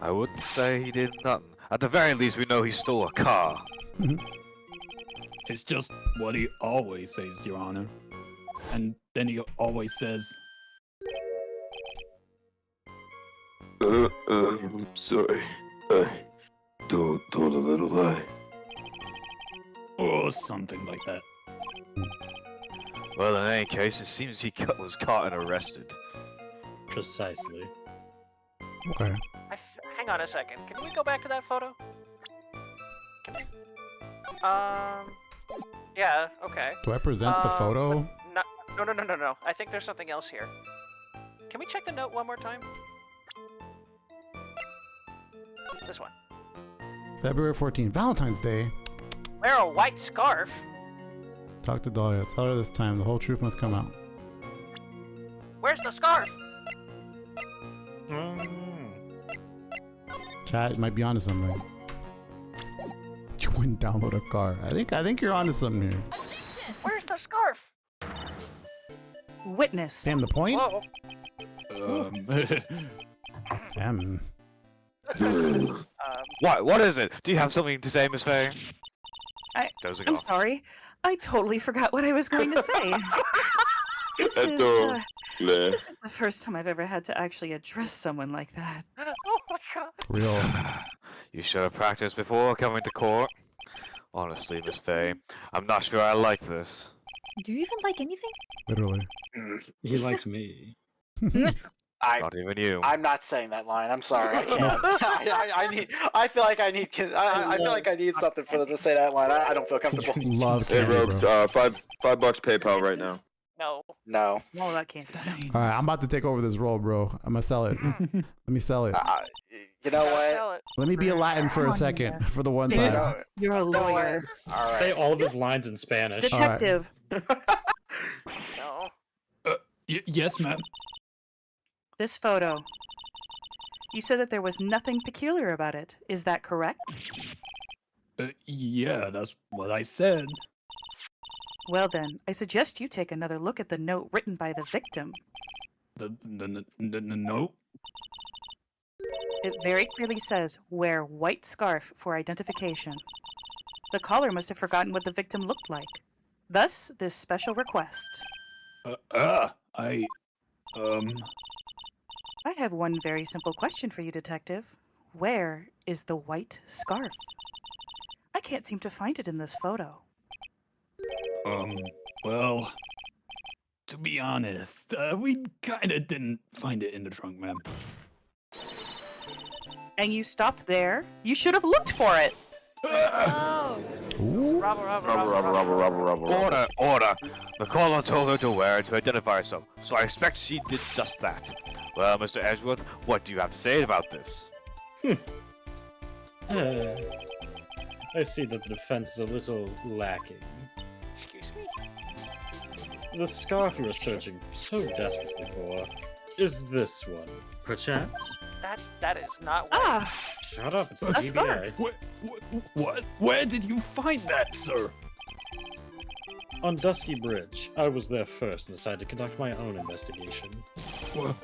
S7: I wouldn't say he did nothing. At the very least, we know he stole a car.
S10: It's just what he always says, Your Honor. And then he always says,
S12: I'm sorry. I told a little lie.
S10: or something like that.
S7: Well, in any case, it seems he was caught and arrested.
S5: Precisely.
S2: Okay.
S6: Hang on a second. Can we go back to that photo? Can we? Yeah, okay.
S2: Do I present the photo?
S6: No. I think there's something else here. Can we check the note one more time? This one.
S2: February 14th, Valentine's Day.
S6: Wear a white scarf?
S2: Talk to Dahlia. Tell her this time the whole truth must come out.
S6: Where's the scarf?
S2: Chat might be onto something. You wouldn't download a car. I think you're onto something here.
S6: Where's the scarf?
S13: Witness.
S2: Damn, the point?
S6: Whoa.
S2: Damn.
S7: What is it? Do you have something to say, Miss Faye?
S13: I'm sorry. I totally forgot what I was going to say. This is the first time I've ever had to actually address someone like that.
S6: Oh my god.
S2: Real.
S7: You should have practiced before coming to court. Honestly, Miss Faye, I'm not sure I like this.
S15: Do you even like anything?
S2: Literally.
S5: He likes me.
S7: Not even you.
S3: I'm not saying that line. I'm sorry. I can't. I feel like I need. I feel like I need something for them to say that line. I don't feel comfortable.
S2: Love
S12: Hey,
S2: candy,
S12: Rogues,
S2: bro.
S12: $5 PayPal right now.
S6: No.
S3: No.
S13: No, that can't.
S2: All right, I'm about to take over this role, bro. I'm gonna sell it. Let me sell it.
S3: You know what?
S2: Let me be a Latin for a second, for the one
S13: Dude,
S2: time.
S13: you're a lawyer.
S3: All right.
S5: Say all of his lines in Spanish.
S13: Detective.
S6: No.
S10: Yes, ma'am.
S13: This photo. You said that there was nothing peculiar about it. Is that correct?
S10: Yeah, that's what I said.
S13: Well then, I suggest you take another look at the note written by the victim.
S10: The note?
S13: It very clearly says, wear white scarf for identification. The caller must have forgotten what the victim looked like. Thus, this special request.
S10: I
S13: have one very simple question for you, Detective. Where is the white scarf? I can't seem to find it in this photo.
S10: Well, to be honest, we kinda didn't find it in the trunk, ma'am.
S13: And you stopped there? You should have looked for it!
S15: Oh.
S7: Order, order. The caller told her to wear it to identify herself, so I expect she did just that. Well, Mr. Edgeworth, what do you have to say about this?
S5: I see that the defense is a little lacking.
S6: Excuse me?
S5: The scarf you are searching so desperately for is this one, perchance?
S6: That is not what...
S13: Ah!
S5: Shut up, it's the
S13: A
S5: DBA.
S13: scarf!
S10: What? Where did you find that, sir?
S5: On Dusky Bridge, I was there first and decided to conduct my own investigation.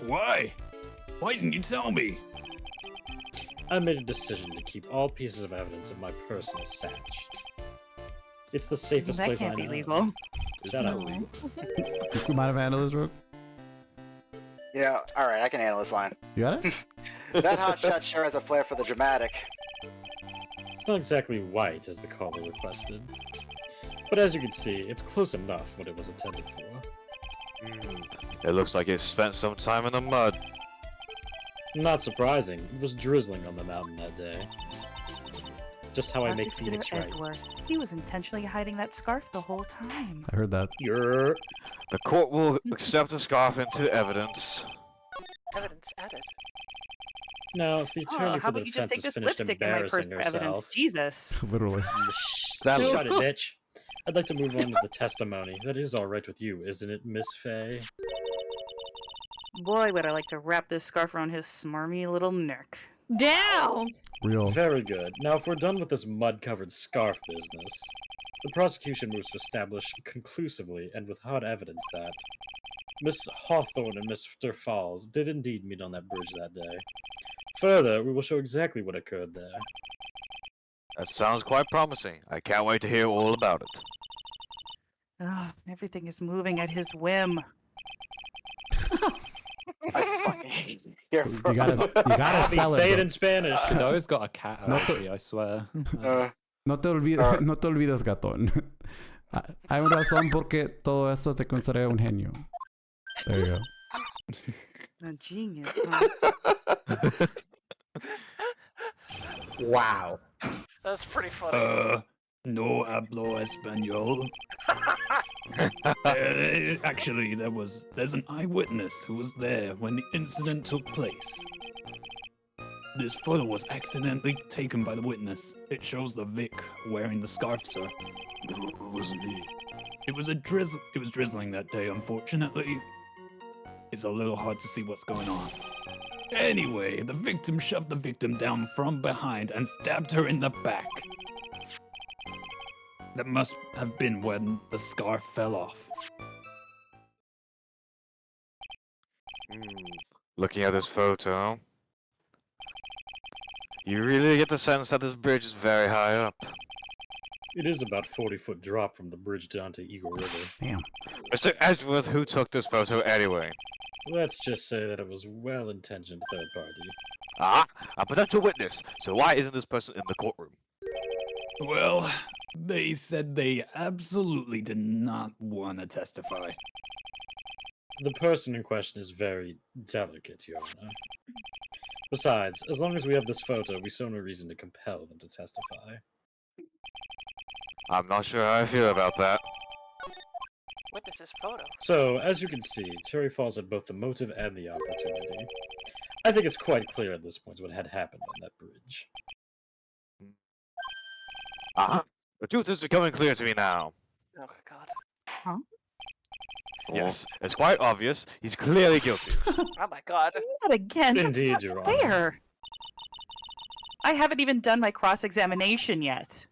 S10: Why? Why didn't you tell me?
S5: I made a decision to keep all pieces of evidence in my personal satch. It's the safest
S13: That
S5: place I
S13: can't
S5: know.
S13: be legal.
S5: Shut up.
S2: You might have handled this, Rook.
S3: Yeah, alright, I can handle this line.
S2: You got it?
S3: That hotshot sure has a flair for the dramatic.
S5: It's not exactly white as the caller requested. But as you can see, it's close enough what it was intended for.
S7: It looks like it spent some time in the mud.
S5: Not surprising, it was drizzling on the mountain that day. Just how I make Phoenix right.
S13: Edgeworth. He was intentionally hiding that scarf the whole time.
S2: I heard that.
S7: The court will accept the scarf into evidence.
S6: Evidence added.
S5: Now, if the attorney
S13: how
S5: for the
S13: about you just
S5: defense
S13: take
S5: is
S13: this
S5: finished
S13: lipstick in my purse
S5: embarrassing
S13: for evidence?
S5: herself...
S13: Jesus.
S2: Literally.
S5: Shut it, bitch! I'd like to move on to the testimony. That is alright with you, isn't it, Miss Faye?
S13: Boy, would I like to wrap this scarf around his smarmy little neck.
S15: Down!
S2: Real.
S5: Very good. Now, if we're done with this mud-covered scarf business, the prosecution moves to establish conclusively and with hard evidence that Miss Hawthorne and Mr. Falls did indeed meet on that bridge that day. Further, we will show exactly what occurred there.
S7: That sounds quite promising. I can't wait to hear all about it.
S13: Everything is moving at his whim.
S3: I fucking hate
S2: You gotta sell it.
S5: Say it
S2: bro.
S5: in Spanish.
S4: Godot's got a cat, actually, I swear.
S2: No te olvides, gatón. Hay una razón porque todo eso te considera un genio. There you go.
S13: A genius, huh?
S9: Wow.
S6: That's pretty funny.
S10: No hablo español. Actually, there's an eyewitness who was there when the incident took place. This photo was accidentally taken by the witness. It shows the Vic wearing the scarf, sir.
S12: No, it wasn't me.
S10: It was drizzling that day, unfortunately. It's a little hard to see what's going on. Anyway, the victim shoved the victim down from behind and stabbed her in the back. That must have been when the scarf fell off.
S7: Looking at this photo, you really get the sense that this bridge is very high up.
S5: It is about 40-foot drop from the bridge down to Eagle River.
S2: Damn.
S7: Mr. Edgeworth, who took this photo anyway?
S5: Let's just say that it was well-intentioned third party.
S7: Ah, a potential witness. So why isn't this person in the courtroom?
S10: Well, they said they absolutely did not want to testify.
S5: The person in question is very delicate, Your Honor. Besides, as long as we have this photo, we saw no reason to compel them to testify.
S7: I'm not sure how I feel about that.
S6: Witness's photo.
S5: So, as you can see, Terry Falls had both the motive and the opportunity. I think it's quite clear at this point what had happened on that bridge.
S7: The truth is becoming clear to me now.
S6: Oh, God.
S13: Huh?
S7: Yes, it's quite obvious. He's clearly guilty.
S6: Oh, my God.
S13: Not again.
S5: Indeed,
S13: That's
S5: Your
S13: not
S5: Honor.
S13: fair. I haven't even done my cross-examination yet.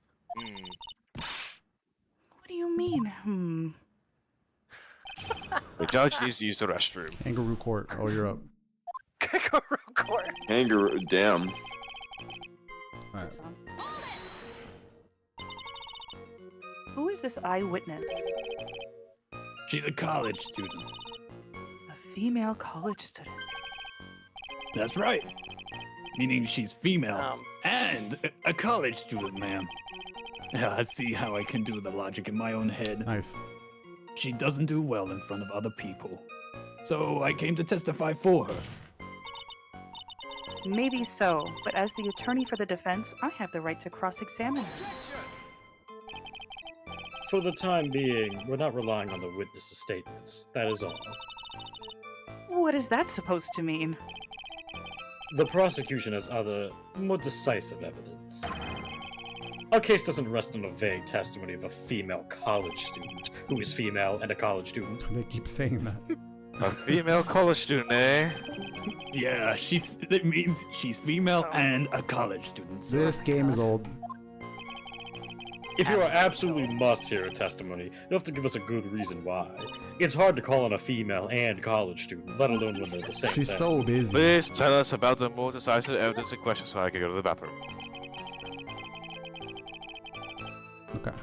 S13: What do you mean,
S7: The judge needs to use the restroom.
S2: Kangaroo court. Oh, you're up.
S6: Kangaroo court.
S12: Kangaroo, damn.
S2: Alright.
S13: Who is this eyewitness?
S10: She's a college student.
S13: A female college student.
S10: That's right. Meaning she's female and a college student, ma'am. Yeah, I see how I can do the logic in my own head.
S2: Nice.
S10: She doesn't do well in front of other people. So I came to testify for her.
S13: Maybe so, but as the attorney for the defense, I have the right to cross-examine her.
S5: For the time being, we're not relying on the witness's statements. That is all.
S13: What is that supposed to mean?
S5: The prosecution has other, more decisive evidence. Our case doesn't rest on a vague testimony of a female college student who is female and a college student.
S2: They keep saying that.
S7: A female college student, eh?
S10: Yeah, that means she's female and a college student. So.
S2: This game is old.
S5: If you are absolutely must hear a testimony, you have to give us a good reason why. It's hard to call on a female and college student, let alone when they're the same
S2: She's
S5: thing.
S2: so busy.
S7: Please tell us about the more decisive evidence in question so I can go to the bathroom.
S2: Okay.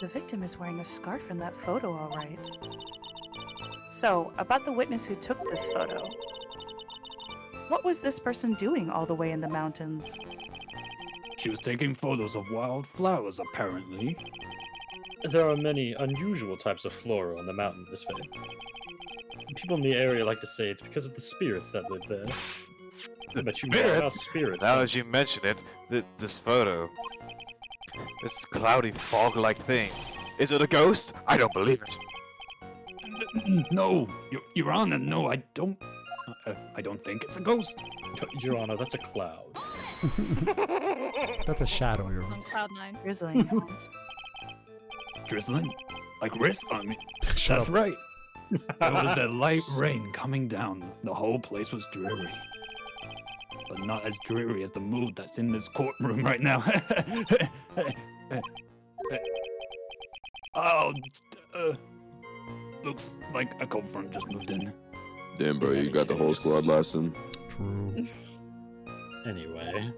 S13: The victim is wearing a scarf in that photo, all right. So, about the witness who took this photo. What was this person doing all the way in the mountains?
S10: She was taking photos of wild flowers, apparently.
S5: There are many unusual types of flora on the mountain this way. People in the area like to say it's because of the spirits that live there. I bet you know about spirits.
S7: Now as you mention it, this photo. This cloudy fog-like thing. Is it a ghost? I don't believe it.
S10: No, Your Honor, no, I don't think it's a ghost.
S5: Your Honor, that's a cloud.
S2: That's a shadow, Your
S15: On
S2: Honor.
S15: cloud 9.
S13: Drizzling.
S10: Drizzling? Like wrist on me?
S2: Shut
S10: That's
S2: up.
S10: right. There was a light rain coming down. The whole place was dreary. But not as dreary as the mood that's in this courtroom right now. Oh, looks like a cold front just moved in.
S12: Damn, bro, you got the whole squad lasting.
S2: True.
S5: Anyway.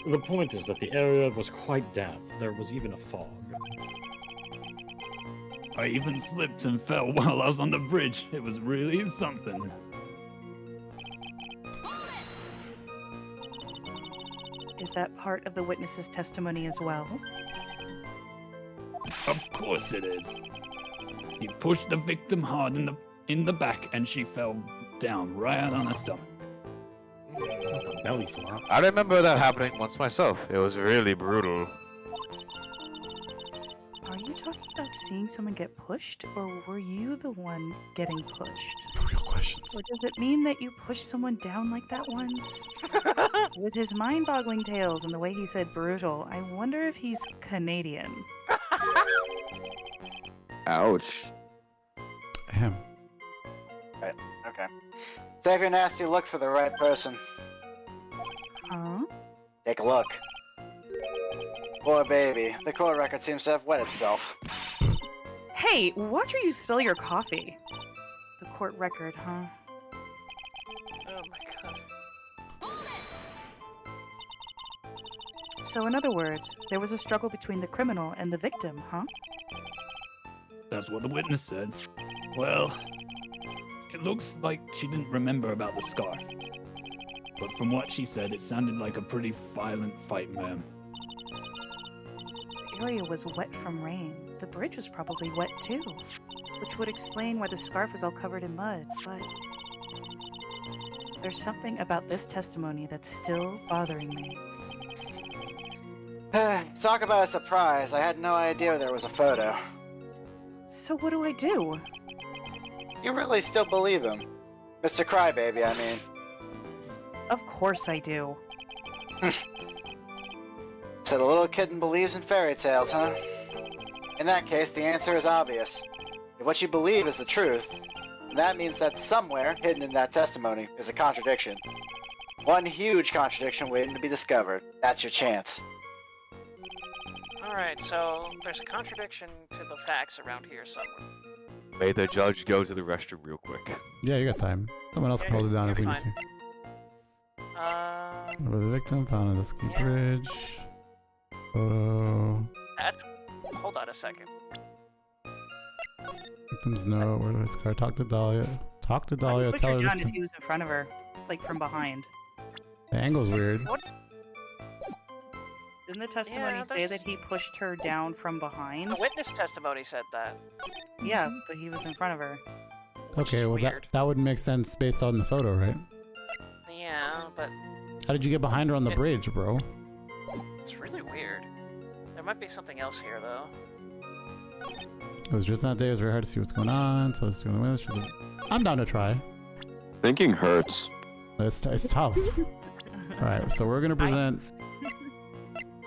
S5: The point is that the area was quite damp. There was even a fog.
S10: I even slipped and fell while I was on the bridge. It was really something.
S13: Is that part of the witness's testimony as well?
S10: Of course it is. He pushed the victim hard in the back and she fell down right on her stomach.
S5: Belly flop.
S7: I remember that happening once myself. It was really brutal.
S13: Are you talking about seeing someone get pushed, or were you the one getting pushed?
S2: Real questions.
S13: Or does it mean that you pushed someone down like that once? With his mind-boggling tales and the way he said brutal, I wonder if he's Canadian.
S12: Ouch.
S2: Ahem.
S3: Right, okay. Save your nasty look for the right person.
S13: Huh?
S3: Take a look. Poor baby. The court record seems to have wet itself.
S13: Hey, watch where you spill your coffee. The court record, huh?
S6: Oh my god.
S13: So in other words, there was a struggle between the criminal and the victim, huh?
S10: That's what the witness said. Well, it looks like she didn't remember about the scarf. But from what she said, it sounded like a pretty violent fight, ma'am.
S13: The area was wet from rain. The bridge was probably wet too, which would explain why the scarf was all covered in mud, but there's something about this testimony that's still bothering me.
S3: Talk about a surprise. I had no idea there was a photo.
S13: So what do I do?
S3: You really still believe him? Mr. Crybaby, I mean.
S13: Of course I do.
S3: So the little kitten believes in fairy tales, huh? In that case, the answer is obvious. If what you believe is the truth, that means that somewhere hidden in that testimony is a contradiction. One huge contradiction waiting to be discovered. That's your chance.
S6: Alright, so there's a contradiction to the facts around here somewhere.
S7: May the judge go to the restroom real quick.
S2: Yeah, you got time. Someone else can hold it down if we need
S6: fine.
S2: to. Over the victim found on the ski bridge. Photo.
S6: Hold on a second.
S2: Victim's note. Where was his car? Talk to Dahlia. Talk to
S13: I
S2: Dahlia.
S13: would put
S2: Tell
S13: her
S2: her
S13: down
S2: this.
S13: if he was in front of her, like from behind.
S2: The angle's weird.
S6: What?
S13: Didn't the testimony
S6: Yeah,
S13: say that
S6: that's-
S13: he pushed her down from behind?
S6: The witness testimony said that.
S13: Yeah, but he was in front of her.
S2: Okay, well that would make sense based on the photo, right?
S6: Yeah, but
S2: How did you get behind her on the bridge, bro?
S6: it's really weird. There might be something else here, though.
S2: It was just that day. It was very hard to see what's going on. So I was doing this. I'm down to try.
S12: Thinking hurts.
S2: It's tough. All right, so we're gonna present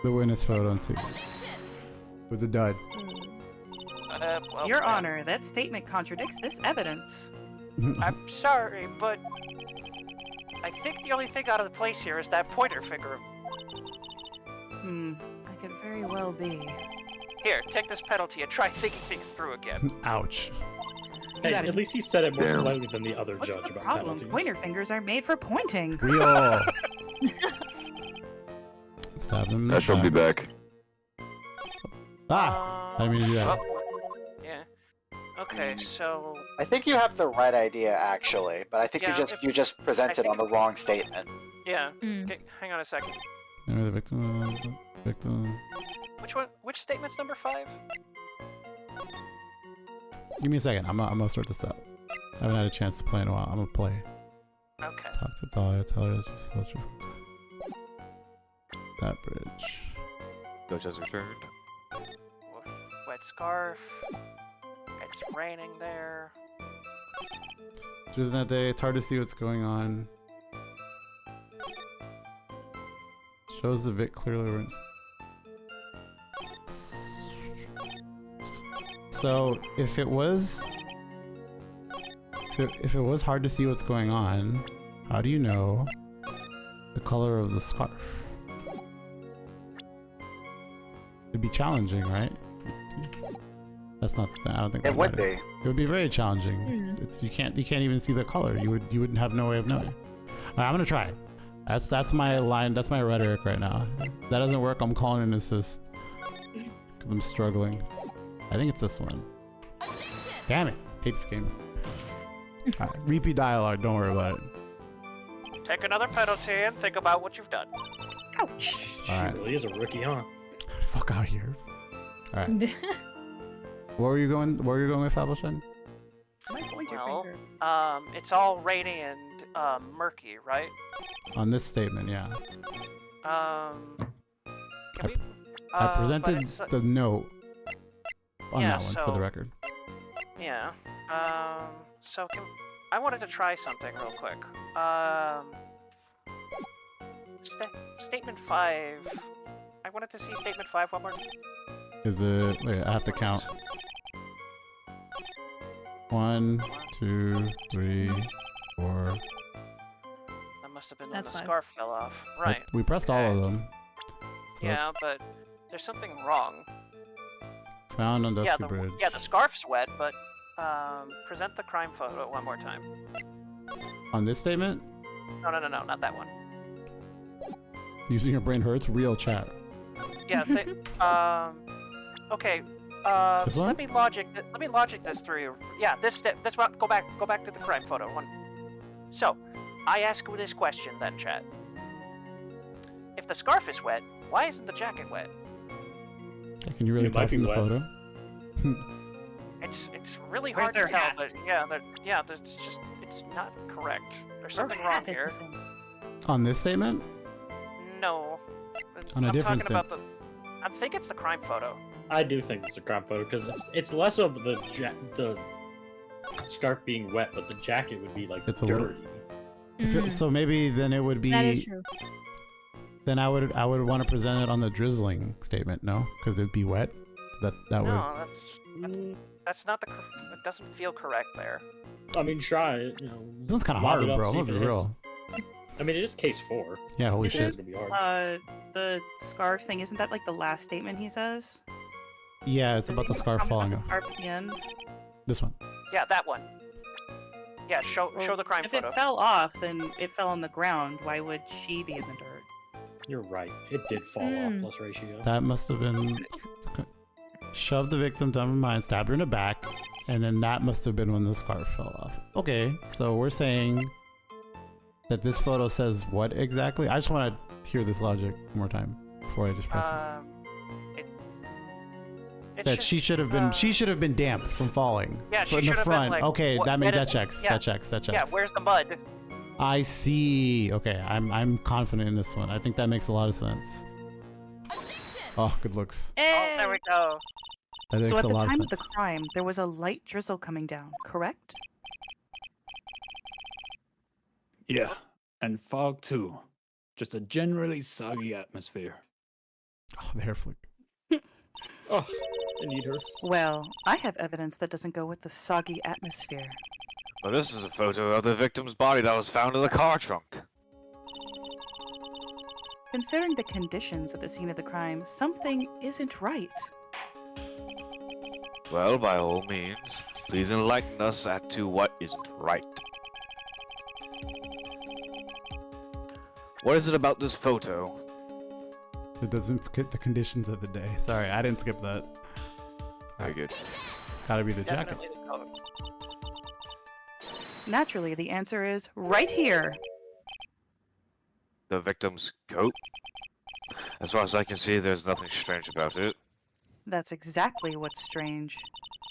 S2: the witness photo and see. With a dud.
S6: Well,
S13: Your Honor, that statement contradicts this evidence.
S6: I'm sorry, but I think the only thing out of place here is that pointer finger.
S13: That could very well be.
S6: Here, take this penalty and try thinking things through again.
S2: Ouch.
S5: Hey, at least he said it more
S12: Damn.
S5: politely than the other
S13: What's
S5: judge
S13: the
S5: about
S13: problem?
S5: penalties.
S13: Pointer fingers are made for pointing.
S2: We all. Stab him. in the
S12: I shall be back.
S2: Ah! I didn't mean to do that.
S6: Yeah. Okay, so
S3: I think you have the right idea actually, but I think
S6: Yeah,
S3: you just presented on the wrong statement.
S6: yeah. Okay, hang on a second.
S2: Remember the victim. Victim.
S6: Which one? Which statement's number 5?
S2: Give me a second. I'm gonna sort this out. I haven't had a chance to play in a while. I'm gonna play.
S6: Okay.
S2: Talk to Dahlia. Tell her that you sold your. That bridge.
S7: Judge has returned.
S6: Wet scarf. It's raining there.
S2: Just that day. It's hard to see what's going on. Shows the Vic clearly. So if it was hard to see what's going on, how do you know the color of the scarf? It'd be challenging, right? That's not. I don't think
S3: It
S2: that
S3: would
S2: matters.
S3: be.
S2: It would be very challenging. It's you can't even see the color. You wouldn't have no way of knowing. All right, I'm gonna try. That's my line. That's my rhetoric right now. If that doesn't work, I'm calling an assist. 'Cause I'm struggling. I think it's this one. Damn it! Hate this game. All right, repeat dialogue. Don't worry about it.
S6: Take another penalty and think about what you've done.
S13: Ouch!
S5: She
S2: Alright.
S5: really is a rookie, huh?
S2: Fuck out here. All right. Where were you going? Where were you going with Fableton?
S13: My pointer
S6: Well,
S13: finger.
S6: it's all rainy and murky, right?
S2: On this statement, yeah.
S6: Can we?
S2: I
S6: but
S2: presented
S6: it's,
S2: the note on
S6: yeah,
S2: that one for the
S6: so-
S2: record.
S6: Yeah. So I wanted to try something real quick. Statement 5. I wanted to see statement 5 one more time.
S2: Is it? Wait, I have to count. 1, 2, 3, 4.
S6: That must have been when
S15: That's
S6: the
S15: fine.
S6: scarf fell off. Right.
S2: We pressed all of them. So
S6: Yeah, but there's something wrong.
S2: Found on Dusky
S6: Yeah,
S2: Bridge.
S6: the scarf's wet, but present the crime photo one more time.
S2: On this statement,
S6: No, not that one.
S2: using your brain hurts. Real chat.
S6: Yeah. Okay.
S2: This one?
S6: Let me logic this through. Yeah, this one. Go back to the crime photo one. So, I ask you this question then, chat. If the scarf is wet, why isn't the jacket wet?
S2: Can you really
S5: It
S2: tell
S5: might be
S2: from the
S5: wet.
S2: photo?
S6: It's really
S13: Where's
S6: hard to
S13: their
S6: tell,
S13: hat?
S6: but it's not correct. There's
S13: Her
S6: something wrong
S13: hat is
S6: here.
S13: missing.
S2: On this statement?
S6: No.
S2: On a
S6: I'm
S2: different
S6: talking about I think it's the crime photo.
S5: I do think it's a crime photo because it's less of the scarf being wet, but the jacket would be like
S2: It's a
S5: dirty.
S2: little- If it- so maybe then it would be.
S15: That is true.
S2: Then I would want to present it on the drizzling statement, no? Because it'd be wet. That would.
S6: No, that's not the. It doesn't feel correct there.
S5: I mean, try it. You know,
S2: This one's kind of
S5: lob
S2: hard,
S5: it up,
S2: bro. I'm
S5: see
S2: gonna
S5: if
S2: be
S5: it hits.
S2: real.
S5: I mean, it is case 4.
S2: Yeah, holy
S5: It is
S2: shit.
S5: gonna be hard.
S13: The scarf thing, isn't that like the last statement he says?
S2: Yeah, it's
S13: Does
S2: about
S13: he
S2: the scarf
S13: comment
S2: falling
S13: on
S2: off.
S13: the scarf at the end?
S2: This one.
S6: Yeah, that one. Yeah, show the crime
S13: If
S6: photo.
S13: it fell off, then it fell on the ground. Why would she be in the dirt?
S5: You're right. It did fall off plus ratio.
S2: That must have been shoved the victim down her mind, stabbed her in the back, and then that must have been when the scarf fell off. Okay, so we're saying that this photo says what exactly? I just want to hear this logic one more time before I just press it. That she should have been damp from falling.
S6: Yeah, she
S2: in the
S6: should have
S2: front.
S6: been like.
S2: Okay, that checks.
S6: Yeah.
S2: That checks.
S6: Yeah, where's the mud?
S2: I see. Okay, I'm confident in this one. I think that makes a lot of sense. Oh, good looks.
S6: Oh, there we go.
S2: That makes
S13: So at
S2: a
S13: the
S2: lot of
S13: time
S2: sense.
S13: of the crime, there was a light drizzle coming down, correct?
S10: Yeah, and fog too. Just a generally soggy atmosphere.
S2: Oh, the hair flick.
S5: Oh, I need her.
S13: Well, I have evidence that doesn't go with the soggy atmosphere.
S7: Well, this is a photo of the victim's body that was found in the car trunk.
S13: Considering the conditions at the scene of the crime, something isn't right.
S7: Well, by all means, please enlighten us as to what isn't right. What is it about this photo?
S2: It doesn't fit the conditions of the day. Sorry, I didn't skip that.
S7: Very good.
S2: It's gotta be the jacket.
S6: Definitely the coat.
S13: Naturally, the answer is right here.
S7: The victim's coat? As far as I can see, there's nothing strange about it.
S13: That's exactly what's strange.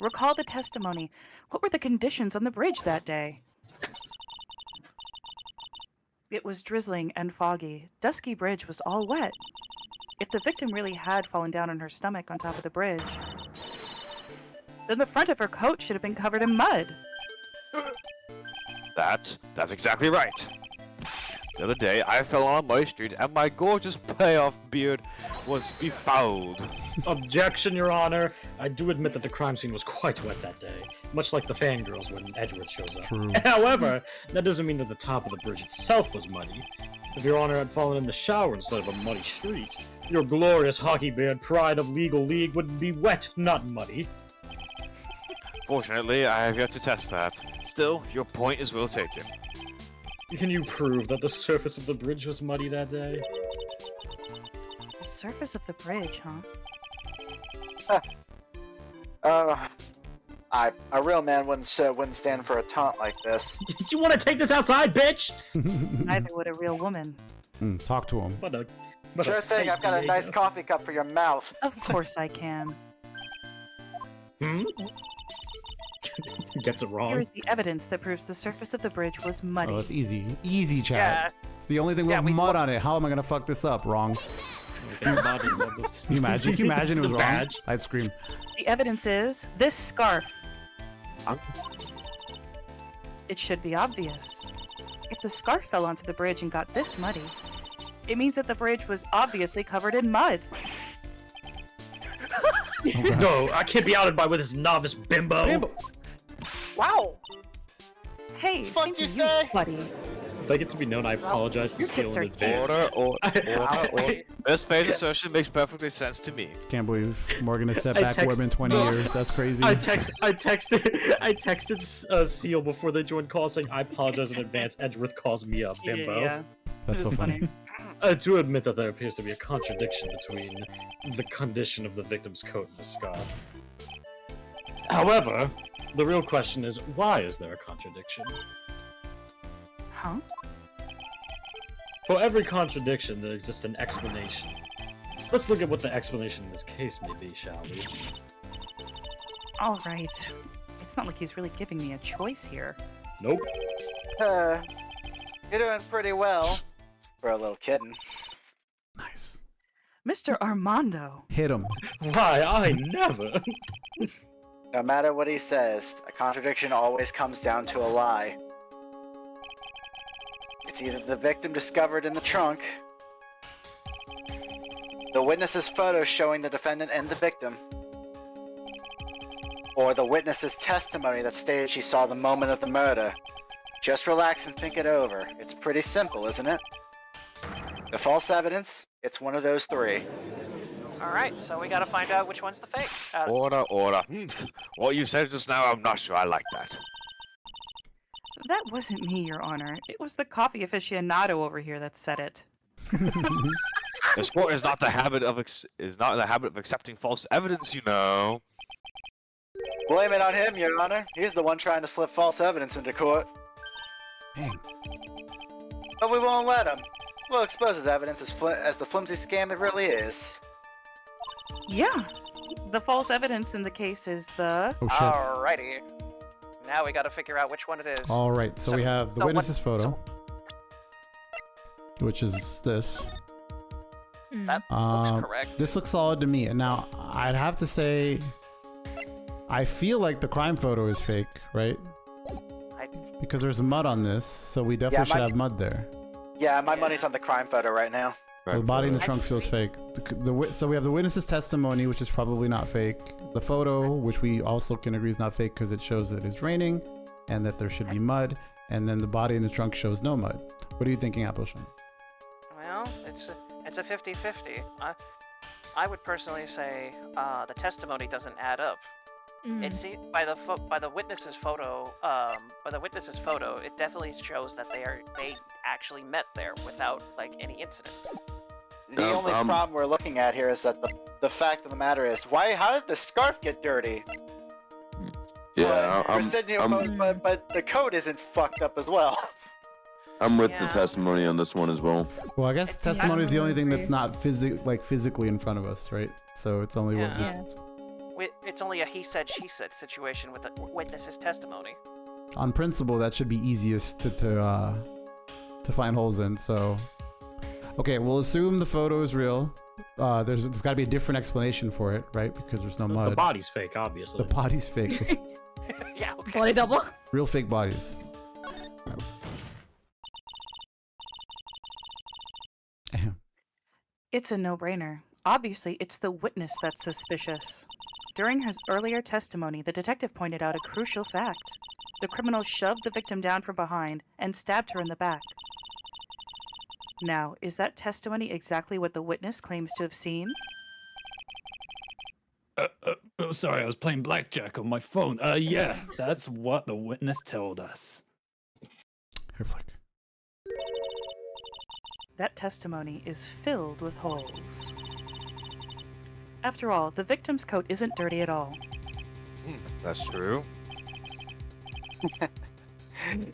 S13: Recall the testimony. What were the conditions on the bridge that day? It was drizzling and foggy. Dusky Bridge was all wet. If the victim really had fallen down on her stomach on top of the bridge, then the front of her coat should have been covered in mud.
S7: That's exactly right. The other day, I fell on a muddy street and my gorgeous payoff beard was befouled.
S5: Objection, Your Honor. I do admit that the crime scene was quite wet that day, much like the fangirls when Edgeworth shows up.
S2: True.
S5: However, that doesn't mean that the top of the bridge itself was muddy. If Your Honor had fallen in the shower instead of a muddy street, your glorious hockey beard pride of legal league would be wet, not muddy.
S7: Fortunately, I have yet to test that. Still, your point is well taken.
S5: Can you prove that the surface of the bridge was muddy that day?
S13: The surface of the bridge, huh?
S3: A real man wouldn't stand for a taunt like this.
S5: You want to take this outside, bitch?
S13: Neither would a real woman.
S2: Talk to him.
S3: Sure thing, I've got a nice coffee cup for your mouth.
S13: Of course I can.
S5: Gets it wrong.
S13: Here's the evidence that proves the surface of the bridge was muddy.
S2: Oh, it's easy. Easy, chat.
S6: Yeah.
S2: It's the only thing with mud on it. How am I gonna fuck this up? Wrong. Can you imagine? Can you imagine it was wrong?
S5: Badge.
S2: I'd scream.
S13: The evidence is this scarf. It should be obvious. If the scarf fell onto the bridge and got this muddy, it means that the bridge was obviously covered in mud.
S5: No, I can't be outed by with this novice bimbo.
S6: Wow.
S13: Hey,
S3: Fuck
S13: same to
S3: you say?
S13: buddy.
S5: If I get to be known, I apologize to
S13: Your
S5: Seal
S13: tips
S5: in
S13: are
S5: advance.
S7: Order. This phase assertion makes perfectly sense to me.
S2: Can't believe Morgan has set
S5: I
S2: back
S5: text-
S2: women 20 years. That's crazy.
S5: I texted Seal before they joined call saying I apologize in advance. Edgeworth calls me a bimbo.
S13: Yeah.
S2: That's so funny.
S5: I do admit that there appears to be a contradiction between the condition of the victim's coat and the scarf. However, the real question is, why is there a contradiction?
S13: Huh?
S5: For every contradiction, there exists an explanation. Let's look at what the explanation in this case may be, shall we?
S13: All right. It's not like he's really giving me a choice here.
S5: Nope.
S3: You're doing pretty well for a little kitten.
S2: Nice.
S13: Mr. Armando.
S2: Hit him.
S5: Why, I never.
S3: No matter what he says, a contradiction always comes down to a lie. It's either the victim discovered in the trunk, the witness's photo showing the defendant and the victim, or the witness's testimony that stated she saw the moment of the murder. Just relax and think it over. It's pretty simple, isn't it? The false evidence, it's one of those three.
S6: Alright, so we gotta find out which one's the fake.
S7: Order. What you said just now, I'm not sure I like that.
S13: That wasn't me, Your Honor. It was the coffee aficionado over here that said it.
S7: The sport is not the habit of accepting false evidence, you know.
S3: Blame it on him, Your Honor. He's the one trying to slip false evidence into court.
S2: Dang.
S3: But we won't let him. We'll expose his evidence as the flimsy scam it really is.
S13: Yeah. The false evidence in the case is the...
S2: Oh, shit.
S6: Alrighty. Now we gotta figure out which one it is.
S2: All right, so we have the witness's photo,
S6: so-
S2: which is this.
S6: That looks correct.
S2: This looks solid to me. And now I'd have to say, I feel like the crime photo is fake, right? Because there's mud on this, so we definitely should have mud there.
S3: Yeah, my money's on the crime photo right now.
S2: The body in the trunk feels fake. So we have the witness's testimony, which is probably not fake. The photo, which we also can agree is not fake because it shows that it's raining and that there should be mud. And then the body in the trunk shows no mud. What are you thinking, Appleshine?
S6: Well, it's a 50-50. I would personally say the testimony doesn't add up. It's by the witness's photo. It definitely shows that they actually met there without like any incident.
S3: The only problem we're looking at here is that the fact of the matter is, how did the scarf get dirty?
S12: Yeah,
S3: but the coat isn't fucked up as well.
S12: I'm with the testimony on this one as well.
S2: Well, I guess testimony is the only thing that's not physically in front of us, right? So it's only what this.
S6: It's only a he said she said situation with the witness's testimony.
S2: On principle, that should be easiest to find holes in. So, okay, we'll assume the photo is real. There's got to be a different explanation for it, right? Because there's no mud.
S5: The body's fake, obviously.
S2: The body's fake.
S6: Yeah, okay.
S15: Body double.
S2: Real fake bodies.
S13: It's a no-brainer. Obviously, it's the witness that's suspicious. During his earlier testimony, the detective pointed out a crucial fact. The criminal shoved the victim down from behind and stabbed her in the back. Now, is that testimony exactly what the witness claims to have seen?
S10: Oh, sorry, I was playing blackjack on my phone. Yeah, that's what the witness told us.
S2: Here, Flick.
S13: That testimony is filled with holes. After all, the victim's coat isn't dirty at all.
S7: That's true.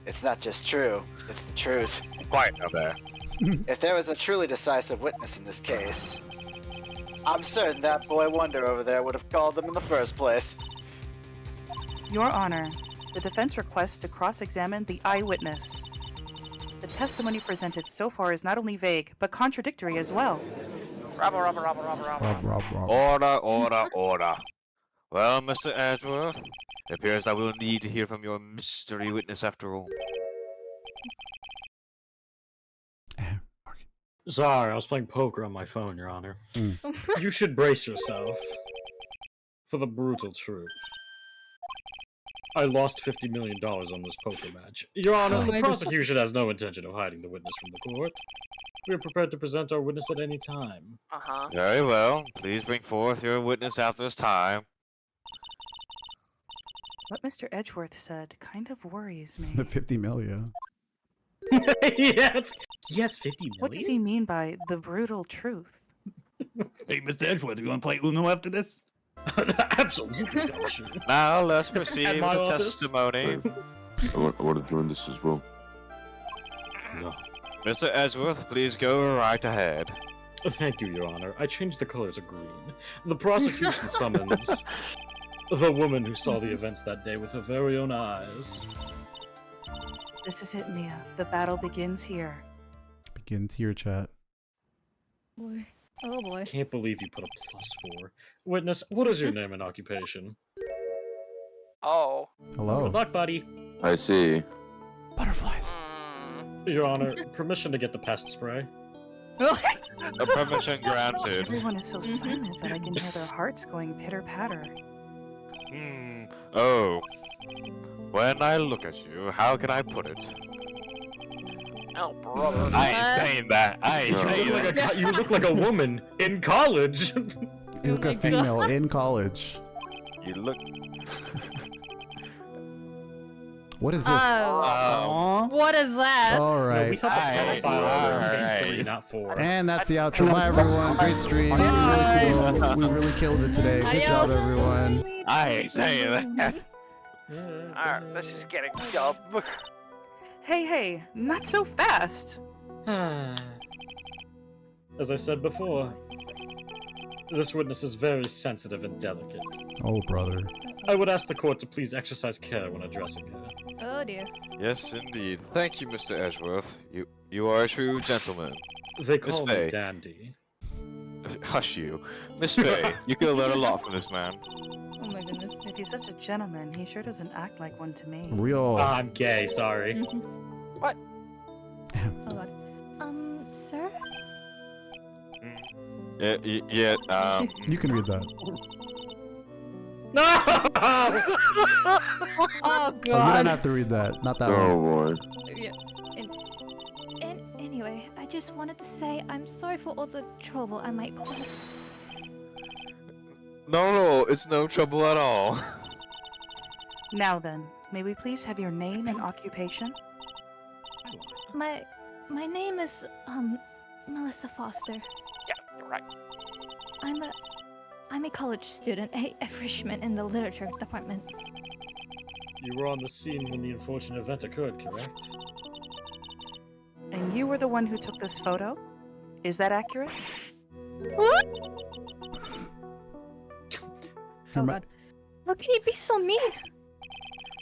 S3: It's not just true, it's the truth.
S7: Quiet now there.
S3: If there was a truly decisive witness in this case, I'm certain that boy Wonder over there would have called them in the first place.
S13: Your Honor, the defense requests to cross-examine the eyewitness. The testimony presented so far is not only vague, but contradictory as well.
S6: Robber.
S7: Order. Well, Mr. Edgeworth, it appears that we'll need to hear from your mystery witness after all.
S5: Sorry, I was playing poker on my phone, Your Honor. You should brace yourself for the brutal truth. I lost $50 million on this poker match. Your Honor, the prosecution has no intention of hiding the witness from the court. We are prepared to present our witness at any time.
S7: Very well. Please bring forth your witness at this time.
S13: What Mr. Edgeworth said kind of worries me.
S2: The 50 million.
S5: Yes, 50 million.
S13: What does he mean by the brutal truth?
S10: Hey, Mr. Edgeworth, you want to play Uno after this?
S5: Absolutely.
S7: Now let's proceed with the testimony.
S12: I want to join this as well.
S5: No.
S7: Mr. Edgeworth, please go right ahead.
S5: Thank you, Your Honor. I changed the color to green. The prosecution summons the woman who saw the events that day with her very own eyes.
S13: This is it, Mia. The battle begins here.
S2: Begins here, chat.
S15: Boy. Oh boy.
S5: Can't believe you put a +4. Witness, what is your name and occupation?
S6: Oh.
S2: Hello.
S5: Good luck, buddy.
S12: I see.
S2: Butterflies.
S5: Your Honor, permission to get the pest spray.
S7: A permission granted.
S13: Everyone is so silent that I can hear their hearts going pitter-patter.
S7: Oh. When I look at you, how can I put it?
S6: Oh, brother.
S7: I ain't saying that. I ain't saying that.
S5: You look like a woman in college.
S2: You look a female in college.
S7: You look...
S2: What is this?
S15: Oh. What is that?
S2: All
S5: No,
S2: right.
S5: we thought the pedophile was 3, not 4.
S2: And that's the outro. Bye, everyone. Great stream. Really cool. We really killed it today. Good job,
S15: Adios.
S2: everyone.
S7: I ain't saying that.
S6: Alright, this is getting dumb.
S13: Hey, not so fast.
S5: As I said before, this witness is very sensitive and delicate.
S2: Oh, brother.
S5: I would ask the court to please exercise care when addressing her.
S15: Oh dear.
S7: Yes, indeed. Thank you, Mr. Edgeworth. You are a true gentleman.
S5: They call
S7: Miss
S5: me
S7: Faye.
S5: Dandy.
S7: Hush you. Miss Faye, you can learn a lot from this man.
S15: Oh my goodness.
S13: If he's such a gentleman, he sure doesn't act like one to me.
S2: Real.
S5: I'm gay, sorry.
S6: What?
S15: Oh god. Sir?
S7: Yeah,
S2: You can read that.
S5: No!
S15: Oh
S2: Oh, you
S15: god.
S2: don't have to read that. Not that
S12: Oh
S2: one.
S12: boy.
S15: Yeah. And anyway, I just wanted to say I'm sorry for all the trouble I might cause.
S7: No, it's no trouble at all.
S13: Now then, may we please have your name and occupation?
S15: My name is Melissa Foster.
S6: Yeah, you're right.
S15: I'm a college student, a freshman in the literature department.
S5: You were on the scene when the unfortunate event occurred, correct?
S13: And you were the one who took this photo? Is that accurate?
S15: What?
S2: Your
S15: Oh
S2: ma-
S15: god. How can you be so mean?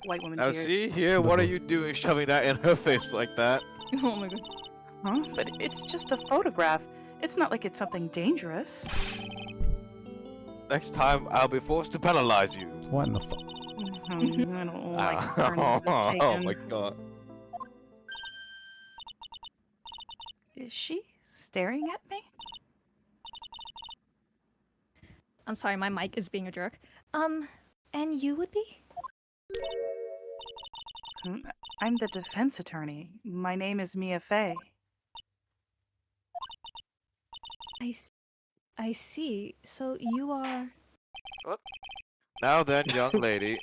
S13: White woman
S7: Now
S13: tears.
S7: see here, what are you doing shoving that in her face like that?
S15: Oh my god.
S13: Huh? But it's just a photograph. It's not like it's something dangerous.
S7: Next time, I'll be forced to penalize you.
S2: What in the fuck?
S13: I don't like turns this taken.
S7: Oh my god.
S13: Is she staring at me?
S15: I'm sorry, my mic is being a jerk. And you would be?
S13: I'm the defense attorney. My name is Mia Fey.
S15: I see. So you are...
S7: Now then, young lady,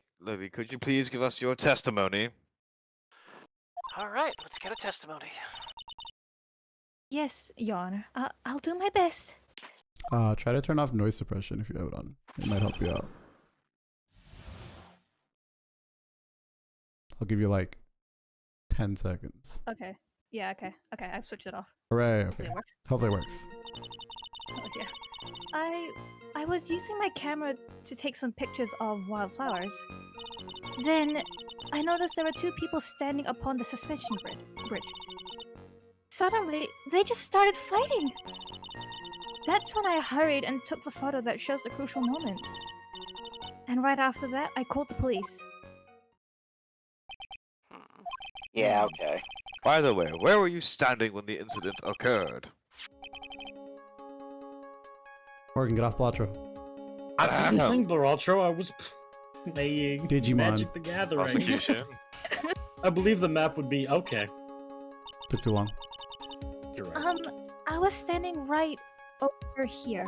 S7: could you please give us your testimony?
S6: Alright, let's get a testimony.
S15: Yes, Your Honor. I'll do my best.
S2: Try to turn off noise suppression if you have it on. It might help you out. I'll give you like 10 seconds.
S15: Okay. Yeah, okay. Okay, I've switched it off.
S2: Hooray,
S15: Hopefully
S2: okay.
S15: it works.
S2: Hopefully it works.
S15: Oh, yeah. I was using my camera to take some pictures of wildflowers. Then I noticed there were two people standing upon the suspension bridge. Suddenly, they just started fighting. That's when I hurried and took the photo that shows the crucial moment. And right after that, I called the police.
S3: Yeah, okay.
S7: By the way, where were you standing when the incident occurred?
S2: Morgan, get off Blatro.
S5: I wasn't playing Baratro, I was playing
S2: Digimon.
S5: Magic the Gathering.
S7: Prosecution.
S5: I believe the map would be okay.
S2: Took too long.
S5: You're right.
S15: I was standing right over here.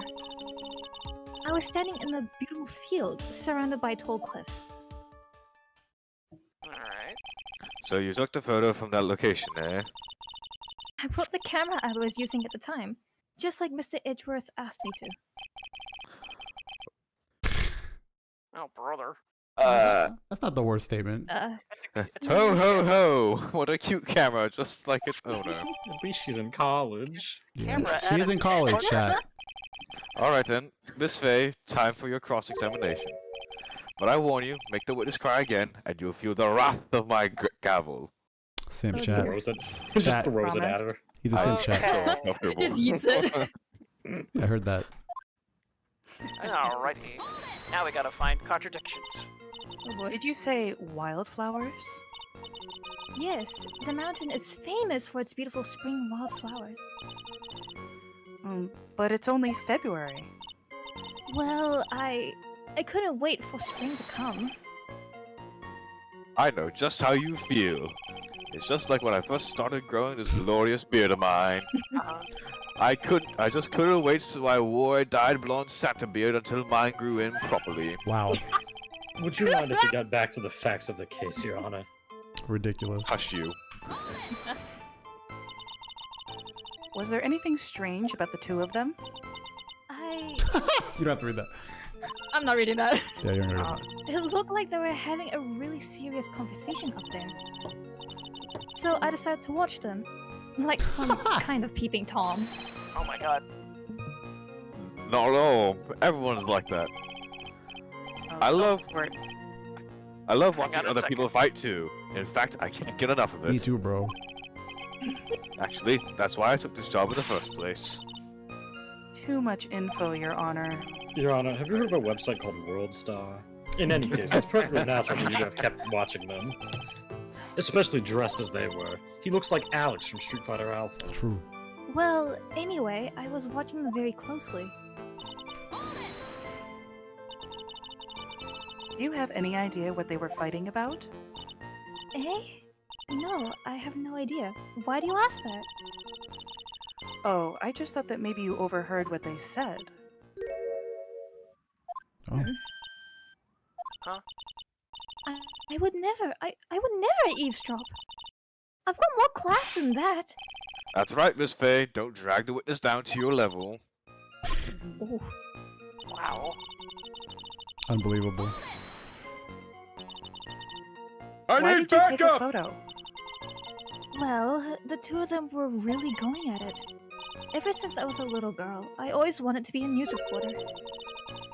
S15: I was standing in the beautiful field, surrounded by tall cliffs.
S6: Alright.
S7: So you took the photo from that location, eh?
S15: I brought the camera I was using at the time, just like Mr. Edgeworth asked me to.
S6: Oh, brother.
S2: That's not the worst statement.
S7: Ho ho ho! What a cute camera, just like its owner.
S5: At least she's in college.
S6: Camera
S2: She is in college, chat.
S7: Alright then, Miss Faye, time for your cross-examination. But I warn you, make the witness cry again, and you'll feel the wrath of my gavel.
S2: Simp
S15: Oh,
S2: chat.
S15: dear.
S5: Throws it.
S2: Chat.
S5: Just throws it at her.
S2: He's a simp chat.
S15: Just yeets it.
S2: I heard that.
S6: Alrighty. Now we gotta find contradictions.
S15: Oh boy.
S13: Did you say wildflowers?
S15: Yes, the mountain is famous for its beautiful spring wildflowers.
S13: But it's only February.
S15: Well, I couldn't wait for spring to come.
S7: I know just how you feel. It's just like when I first started growing this glorious beard of mine. I just couldn't wait, so I wore a dyed blonde Santa beard until mine grew in properly.
S2: Wow.
S5: Would you mind if we got back to the facts of the case, Your Honor?
S2: Ridiculous.
S7: Hush you.
S13: Was there anything strange about the two of them?
S2: You don't have to read that.
S15: I'm not reading that.
S2: Yeah, you're gonna read that.
S15: It looked like they were having a really serious conversation up there. So I decided to watch them. Like some kind of peeping Tom.
S6: Oh my god.
S7: No, everyone's like that. I love watching
S6: on a
S7: other
S6: second.
S7: people fight too. In fact, I can't get enough of it.
S2: Me too, bro.
S7: Actually, that's why I took this job in the first place.
S13: Too much info, Your Honor.
S5: Your Honor, have you heard of a website called WorldStar? In any case, it's perfectly natural for you to have kept watching them. Especially dressed as they were. He looks like Alex from Street Fighter Alpha.
S2: True.
S15: Well, anyway, I was watching them very closely.
S13: Do you have any idea what they were fighting about?
S15: Eh? No, I have no idea. Why do you ask that?
S13: Oh, I just thought that maybe you overheard what they said.
S2: Oh.
S6: Huh?
S15: I would never, I would never eavesdrop. I've got more class than that.
S7: That's right, Miss Faye. Don't drag the witness down to your level.
S15: Oh.
S6: Wow.
S2: Unbelievable.
S13: Why did you take a photo?
S15: Well, the two of them were really going at it. Ever since I was a little girl, I always wanted to be a news reporter.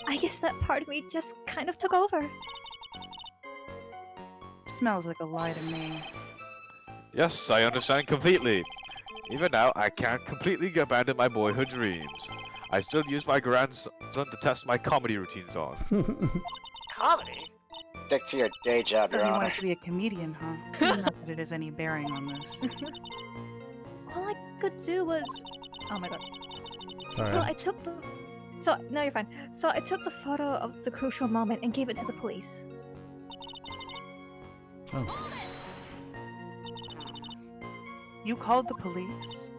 S15: I guess that part of me just kind of took over.
S13: Smells like a lie to me.
S7: Yes, I understand completely. Even now, I can't completely abandon my boyhood dreams. I still use my grandson to test my comedy routines on.
S6: Comedy?
S3: Stick to your day job,
S13: Oh,
S3: Your
S13: you
S3: Honor.
S13: wanted to be a comedian, huh? Not that it has any bearing on this.
S15: All I could do was... Oh my god.
S2: Sorry.
S15: So I took the... No, you're fine. So I took the photo of the crucial moment and gave it to the police.
S2: Oh.
S13: You called the police?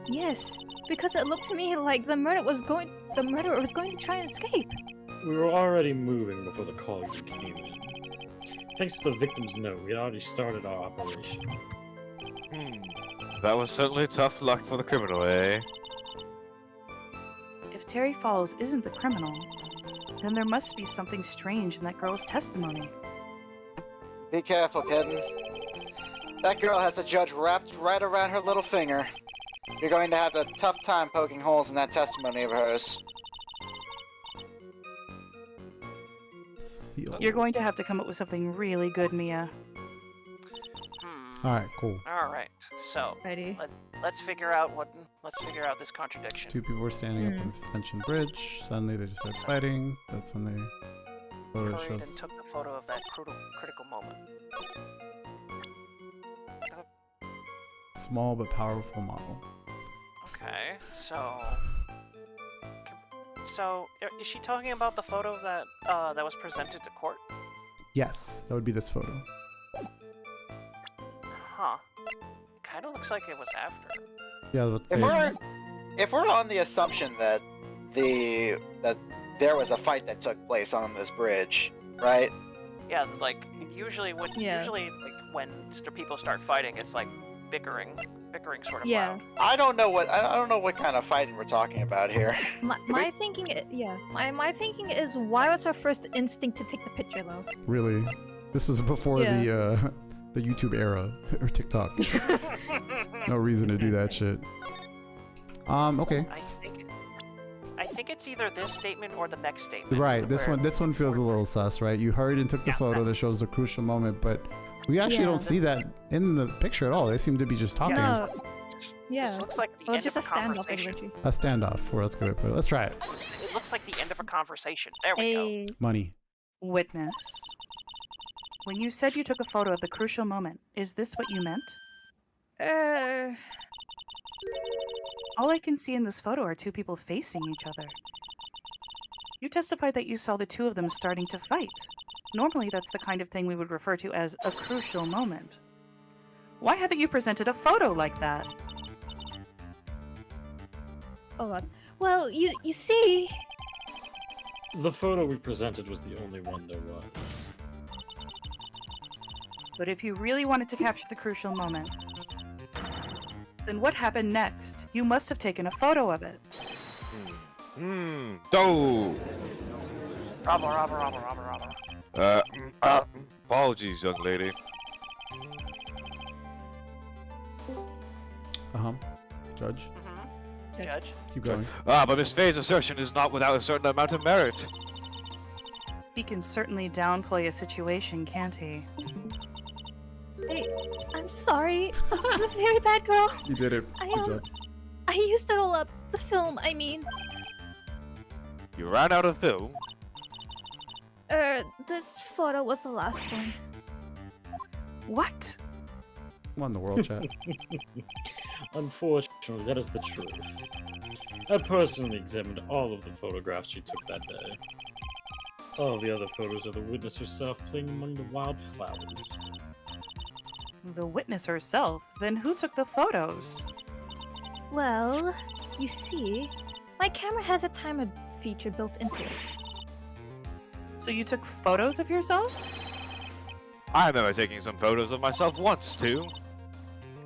S15: Yes, because it looked to me like the murderer was going to try and escape.
S5: We were already moving before the call even came in. Thanks to the victim's note, we had already started our operation.
S7: That was certainly tough luck for the criminal, eh?
S13: If Terry Falls isn't the criminal, then there must be something strange in that girl's testimony.
S3: Be careful, kitten. That girl has the judge wrapped right around her little finger. You're going to have a tough time poking holes in that testimony of hers.
S13: You're going to have to come up with something really good, Mia.
S2: All right, cool.
S6: All right. So let's figure out this contradiction.
S2: Two people were standing up on the suspension bridge. Suddenly they just started fighting. That's when they photo
S6: Hurried
S2: shows.
S6: and took the photo of that critical moment.
S2: Small but powerful model.
S6: Okay, so is she talking about the photo that that was presented to court?
S2: Yes, that would be this photo.
S6: Huh. Kind of looks like it was after.
S2: Yeah, let's say.
S3: If we're on the assumption that there was a fight that took place on this bridge, right?
S6: Yeah, like usually like when people start fighting, it's like bickering sort of loud.
S3: I don't know what kind of fighting we're talking about here.
S15: My thinking, my thinking is, why was her first instinct to take the picture though?
S2: Really, this was before the YouTube era or TikTok. No reason to do that shit. Okay.
S6: I think it's either this statement or the next statement.
S2: Right. This one feels a little sus, right? You hurried and took the photo that shows the crucial moment, but we actually don't see that in the picture at all. They seem to be just talking.
S15: No. Yeah.
S6: This looks like the
S15: Well,
S6: end
S15: it's just
S6: of
S15: a
S6: a
S15: standoff,
S6: conversation.
S15: actually.
S2: A standoff. Or let's go. Let's try it.
S6: It looks like the end of a conversation. There we go.
S2: Money.
S13: Witness. When you said you took a photo of the crucial moment, is this what you meant? All I can see in this photo are two people facing each other. You testified that you saw the two of them starting to fight. Normally, that's the kind of thing we would refer to as a crucial moment. Why haven't you presented a photo like that?
S15: Oh god. Well, you see...
S5: The photo we presented was the only one there was.
S13: But if you really wanted to capture the crucial moment, then what happened next? You must have taken a photo of it.
S7: Oh!
S6: Robber.
S7: Apologies, young lady.
S2: Judge.
S6: Judge.
S2: Keep going.
S7: But Miss Faye's assertion is not without a certain amount of merit.
S13: He can certainly downplay a situation, can't he?
S15: I'm sorry. I'm a very bad girl.
S2: You did it.
S15: I
S2: Good job.
S15: I used it all up. The film, I mean.
S7: You ran out of film?
S15: This photo was the last one.
S13: What?
S2: What in the world, chat?
S5: Unfortunately, that is the truth. I personally examined all of the photographs she took that day. All the other photos of the witness herself playing among the wildflowers.
S13: The witness herself? Then who took the photos?
S15: Well, you see, my camera has a timer feature built into it.
S13: So you took photos of yourself?
S7: I remember taking some photos of myself once, too.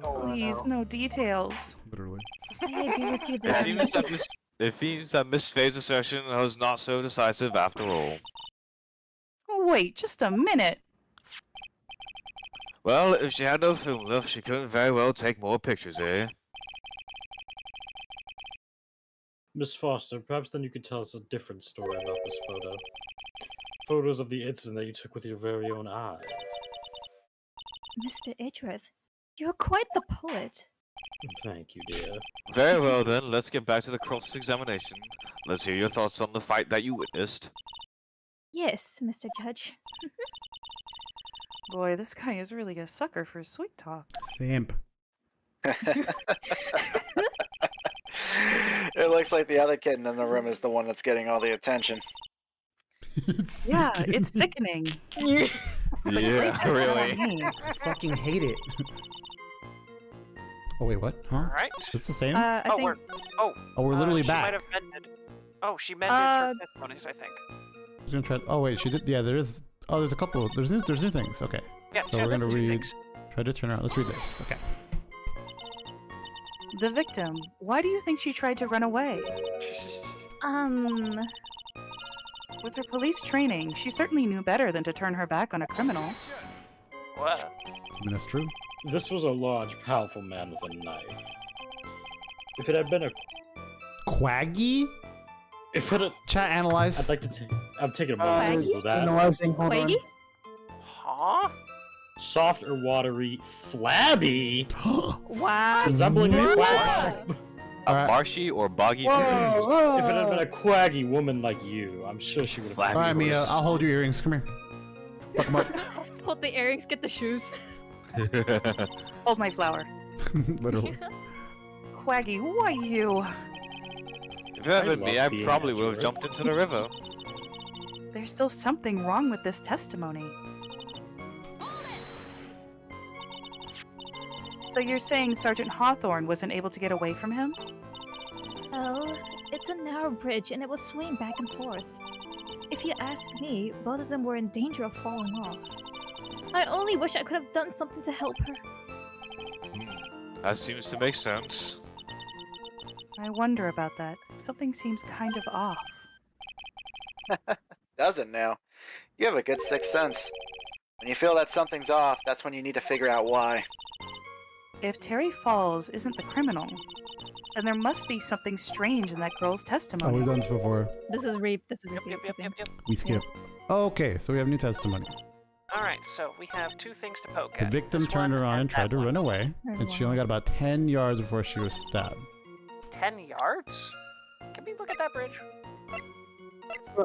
S13: Please, no details.
S2: Literally.
S15: I agree with you
S7: It
S15: there.
S7: seems that Miss Faye's assertion was not so decisive after all.
S13: Wait, just a minute.
S7: Well, if she had no film left, she couldn't very well take more pictures, eh?
S5: Miss Foster, perhaps then you could tell us a different story about this photo. Photos of the incident that you took with your very own eyes.
S15: Mr. Idrith, you're quite the poet.
S5: Thank you, dear.
S7: Very well then, let's get back to the cross-examination. Let's hear your thoughts on the fight that you witnessed.
S15: Yes, Mr. Judge.
S13: Boy, this guy is really a sucker for sweet talk.
S2: Simp.
S3: It looks like the other kitten in the room is the one that's getting all the attention.
S13: Yeah, it's sickening.
S7: Yeah, really.
S2: I fucking hate it. Oh wait, what? Huh?
S6: Alright.
S2: Is this the same?
S15: I think...
S2: we're literally
S6: she
S2: back.
S6: might have mended. Oh, she mended her testimonies, I think.
S2: She's gonna try. Oh wait, she did. Yeah, there is. Oh, there's a couple. There's new things. Okay.
S6: Yeah,
S2: so we're gonna
S6: that's new
S2: read.
S6: things.
S2: Try to turn around. Let's read this. Okay.
S13: The victim. Why do you think she tried to run away? With her police training, she certainly knew better than to turn her back on a criminal.
S6: What?
S2: I mean, that's true.
S5: This was a large, powerful man with a knife. If it had been a
S2: Quaggy?
S5: If it had...
S2: Chat analyze.
S5: I'd like to take... I'm taking a moment to Google that.
S15: Quaggy?
S6: Huh?
S5: Soft or watery, flabby,
S15: Wow.
S5: resembling a quaggy.
S7: Marshy or boggy
S5: Whoa. If it had been a quaggy woman like you, I'm sure she would have.
S2: All right, Mia. I'll hold your earrings. Come here. Fuck 'em up.
S15: Hold the earrings, get the shoes.
S13: Hold my flower.
S2: Literally.
S13: Quaggy, why you?
S7: If it had been me, I probably would have jumped into the river.
S13: There's still something wrong with this testimony. So you're saying Sergeant Hawthorne wasn't able to get away from him?
S15: Well, it's a narrow bridge and it was swaying back and forth. If you ask me, both of them were in danger of falling off. I only wish I could have done something to help her.
S7: That seems to make sense.
S13: I wonder about that. Something seems kind of off.
S3: Doesn't now. You have a good sixth sense. When you feel that something's off, that's when you need to figure out why.
S13: If Terry Falls isn't the criminal, then there must be something strange in that girl's
S2: Oh,
S13: testimony.
S2: we've done this before.
S15: This is rape. This is rape.
S6: Yep.
S2: We skip. Okay, so we have new testimony.
S6: Alright, so we have two things to poke
S2: The
S6: at.
S2: victim
S6: This
S2: turned
S6: one
S2: around and tried to
S6: that
S2: run
S6: one.
S2: away, and she only got about 10 yards before she was stabbed.
S6: 10 yards? Can we look at that bridge?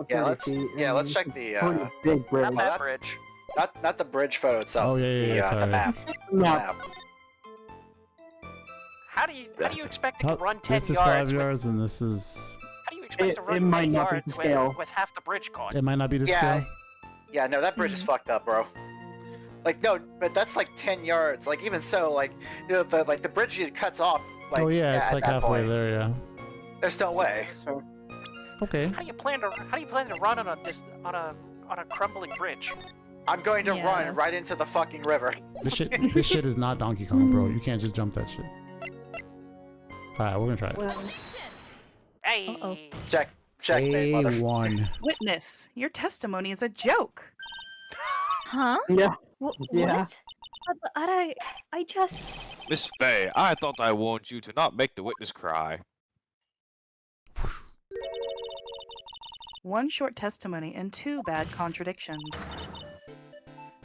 S3: Yeah, let's check the
S16: big bridge.
S6: Not that bridge.
S3: Not the bridge photo itself.
S2: Oh, yeah,
S3: the
S2: sorry.
S3: map.
S16: Map.
S6: How do you expect to run 10
S2: This is
S6: yards?
S2: 5 yards, and this is...
S6: How do you expect to run 10
S16: might not be
S6: yards
S16: to scale.
S6: with half the bridge gone?
S2: It might not be to
S3: Yeah,
S2: scale.
S3: Yeah, no, that bridge is fucked up, bro. Like, no, but that's like 10 yards. Like, even so, like, you know, the bridge just cuts off. Like,
S2: Oh yeah, it's
S3: at
S2: like
S3: that
S2: halfway
S3: point.
S2: there, yeah.
S3: There's no way.
S2: Okay.
S6: How do you plan to run on a crumbling bridge?
S3: I'm going to
S13: Yeah.
S3: run right into the fucking river.
S2: This shit is not Donkey Kong, bro. You can't just jump that shit. Alright, we're gonna try it.
S13: Well,
S6: Hey.
S3: Checkmate, mother.
S2: A1.
S13: witness, your testimony is a joke.
S15: Huh?
S16: Yeah. Yeah.
S15: What? But I just.
S7: Miss Faye, I thought I warned you to not make the witness cry.
S13: One short testimony and two bad contradictions.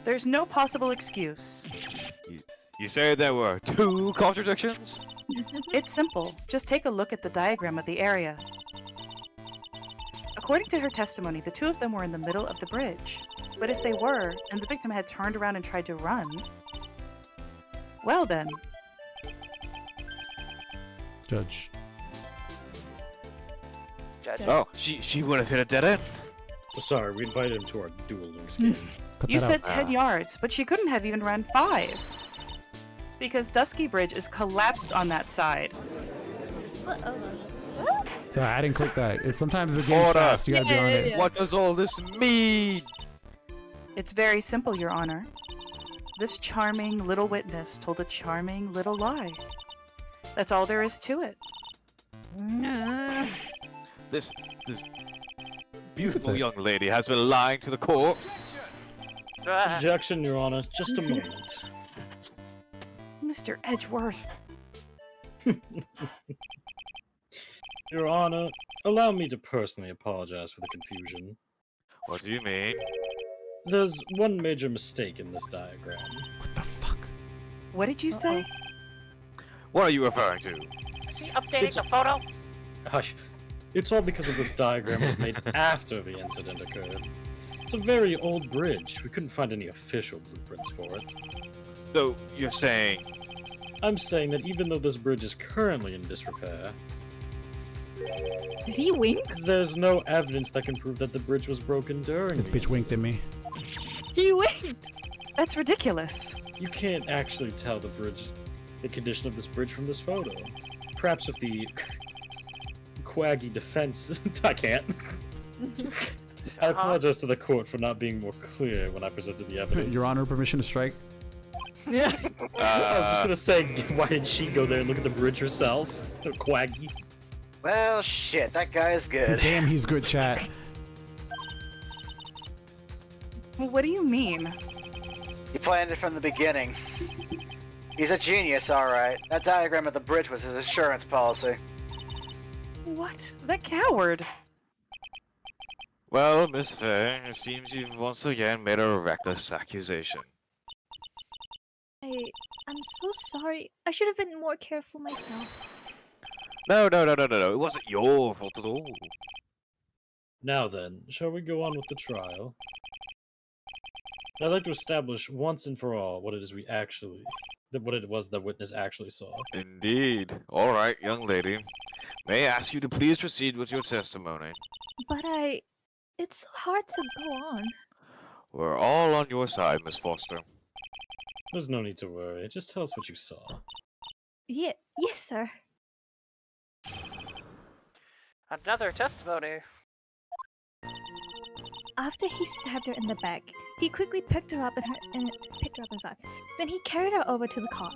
S13: There's no possible excuse.
S7: You say there were 2 contradictions?
S13: It's simple. Just take a look at the diagram of the area. According to her testimony, the two of them were in the middle of the bridge. But if they were, and the victim had turned around and tried to run, well then.
S2: Judge.
S7: Oh, she would have hit a dead end.
S5: Sorry, we invited him to our Duel Links game.
S13: You said 10 yards, but she couldn't have even run 5. Because Dusky Bridge is collapsed on that side.
S2: Sorry, I didn't click that. Sometimes the game's
S7: Order.
S2: fast. You gotta be on it.
S7: What does all this mean?
S13: It's very simple, Your Honor. This charming little witness told a charming little lie. That's all there is to it.
S7: This beautiful young lady has been lying to the court.
S5: Objection, Your Honor. Just a moment.
S13: Mr. Edgeworth.
S5: Your Honor, allow me to personally apologize for the confusion.
S7: What do you mean?
S5: There's one major mistake in this diagram.
S13: What did you say?
S7: What are you referring to?
S6: Is he updating the photo?
S5: Hush. It's all because of this diagram was made after the incident occurred. It's a very old bridge. We couldn't find any official blueprints for it.
S7: So, you're saying...
S5: I'm saying that even though this bridge is currently in disrepair...
S15: Did he wink?
S5: There's no evidence that can prove that the bridge was broken during
S2: This bitch winked at me.
S15: He winked!
S13: That's ridiculous.
S5: You can't actually tell the condition of this bridge from this photo. Perhaps with the quaggy defense... I can't. I apologize to the court for not being more clear when I presented the evidence.
S2: Your Honor, permission to strike?
S15: Yeah.
S5: I was just gonna say, why didn't she go there and look at the bridge herself? Quaggy.
S3: Well, shit, that guy is good.
S2: Damn, he's good, chat.
S13: What do you mean?
S3: He planned it from the beginning. He's a genius, alright. That diagram of the bridge was his insurance policy.
S13: What? That coward.
S7: Well, Miss Faye, it seems you've once again made a reckless accusation.
S15: I'm so sorry. I should have been more careful myself.
S7: No. It wasn't your fault at all.
S5: Now then, shall we go on with the trial? I'd like to establish once and for all what it is what it was the witness actually saw.
S7: Indeed. All right, young lady. May I ask you to please proceed with your testimony?
S15: But it's so hard to go on.
S7: We're all on your side, Miss Foster.
S5: There's no need to worry. Just tell us what you saw.
S15: Yes, sir.
S6: Another testimony.
S15: After he stabbed her in the back, he quickly picked her up inside. Then he carried her over to the car.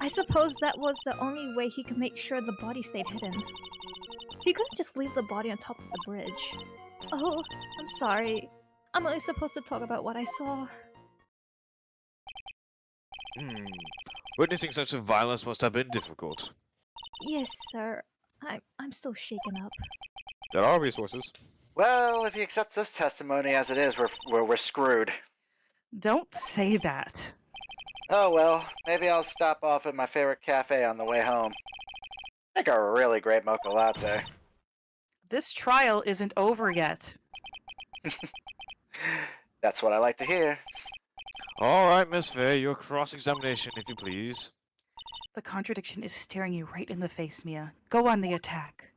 S15: I suppose that was the only way he could make sure the body stayed hidden. He couldn't just leave the body on top of the bridge. Oh, I'm sorry. I'm only supposed to talk about what I saw.
S7: Witnessing such a violence must have been difficult.
S15: Yes, sir. I'm still shaken up.
S7: There are resources.
S3: Well, if you accept this testimony as it is, we're screwed.
S13: Don't say that.
S3: Oh well, maybe I'll stop off at my favorite cafe on the way home. Make a really great mocha latte.
S13: This trial isn't over yet.
S3: That's what I like to hear.
S7: All right, Miss Faye, your cross-examination, if you please.
S13: The contradiction is staring you right in the face, Mia. Go on the attack.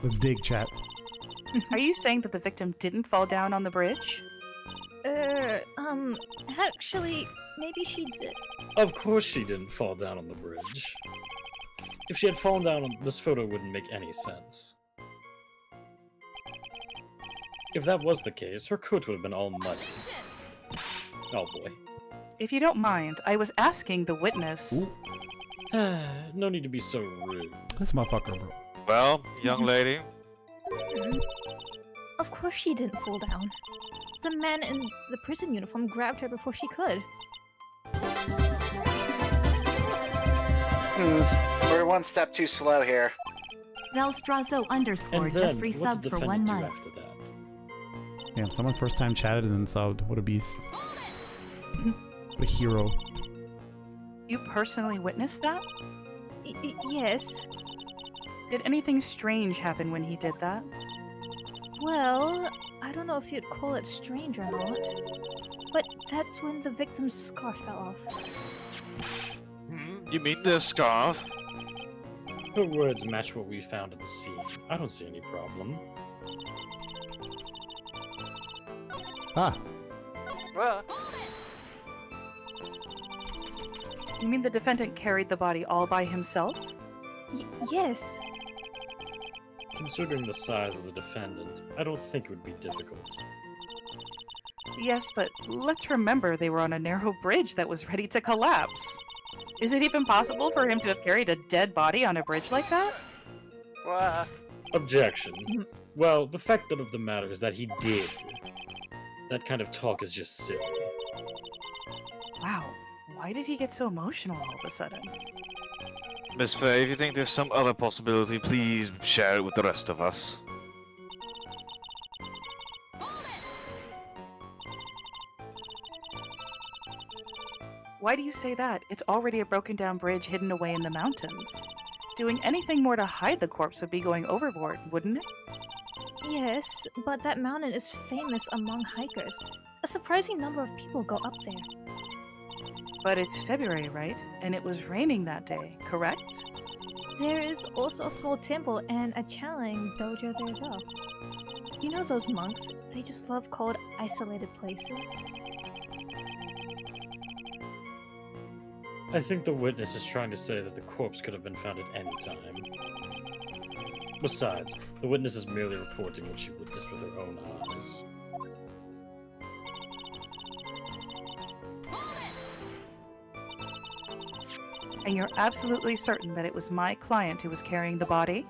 S2: Let's dig, chat.
S13: Are you saying that the victim didn't fall down on the bridge?
S15: Actually, maybe she did.
S5: Of course she didn't fall down on the bridge. If she had fallen down, this photo wouldn't make any sense. If that was the case, her coat would have been all muddy. Oh boy.
S13: If you don't mind, I was asking the witness.
S5: No need to be so rude.
S2: This motherfucker, bro.
S7: Well, young lady,
S15: Of course she didn't fall down. The man in the prison uniform grabbed her before she could.
S3: We're one step too slow here.
S1: Velstrazo underscore
S5: And
S1: just
S5: then, what did
S1: resubbed
S5: the
S1: for
S5: defendant
S1: 1
S5: do
S1: month.
S5: after that?
S2: Damn, someone first time chatted and then subbed. What a beast. What a hero.
S13: You personally witnessed that?
S15: Yes.
S13: Did anything strange happen when he did that?
S15: Well, I don't know if you'd call it strange or not, but that's when the victim's scarf fell off.
S7: you mean the scarf?
S5: Her words match what we found at the scene. I don't see any problem.
S2: Ah,
S6: Well,
S13: You mean the defendant carried the body all by himself?
S15: Yes.
S5: Considering the size of the defendant, I don't think it would be difficult.
S13: Yes, but let's remember they were on a narrow bridge that was ready to collapse. Is it even possible for him to have carried a dead body on a bridge like that?
S6: well,
S5: Objection. Well, the fact of the matter is that he did. That kind of talk is just silly.
S13: Wow, why did he get so emotional all of a sudden?
S7: Miss Faye, if you think there's some other possibility, please share it with the rest of us.
S13: Why do you say that? It's already a broken down bridge hidden away in the mountains. Doing anything more to hide the corpse would be going overboard, wouldn't it?
S15: Yes, but that mountain is famous among hikers. A surprising number of people go up there.
S13: But it's February, right? And it was raining that day, correct?
S15: There is also a small temple and a channeling dojo there as well. You know those monks? They just love cold, isolated places.
S5: I think the witness is trying to say that the corpse could have been found at any time. Besides, the witness is merely reporting what she witnessed with her own eyes.
S13: And you're absolutely certain that it was my client who was carrying the body?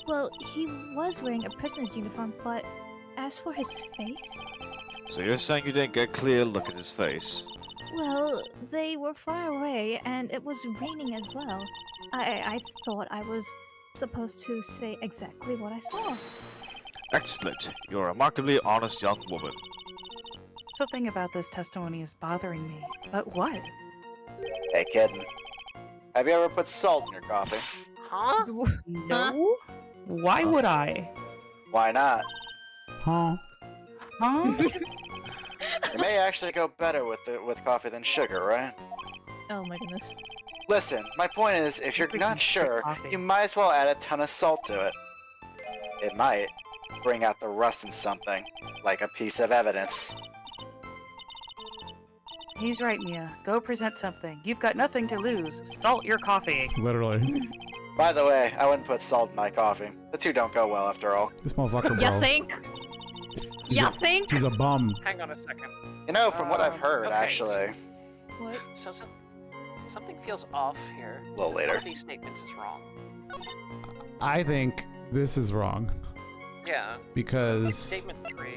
S15: Well, he was wearing a prisoner's uniform, but as for his face,
S7: So you're saying you didn't get a clear look at his face?
S15: well, they were far away and it was raining as well. I thought I was supposed to say exactly what I saw.
S7: Excellent. You're a remarkably honest young woman.
S13: Something about this testimony is bothering me. But what?
S3: Hey, kitten. Have you ever put salt in your coffee?
S6: huh?
S13: No? Why would I?
S3: Why not?
S2: huh?
S13: Huh?
S3: It may actually go better with coffee than sugar, right?
S15: Oh my goodness.
S3: Listen, my point is, if you're
S13: Freaking
S3: not
S13: shit
S3: sure,
S13: coffee.
S3: you might as well add a ton of salt to it. It might bring out the rust in something, like a piece of evidence.
S13: He's right, Mia. Go present something. You've got nothing to lose. Salt your coffee.
S2: Literally.
S3: By the way, I wouldn't put salt in my coffee. The two don't go well after all.
S2: This motherfucker, bro.
S15: You think? You think?
S2: He's a bum.
S6: Hang on a second.
S3: You know, from what I've heard,
S6: okay,
S3: actually.
S15: What?
S6: So something feels off here.
S3: A little
S6: One
S3: later.
S6: of these statements is wrong.
S2: I think this is wrong.
S6: Yeah.
S2: Because
S6: Statement 3.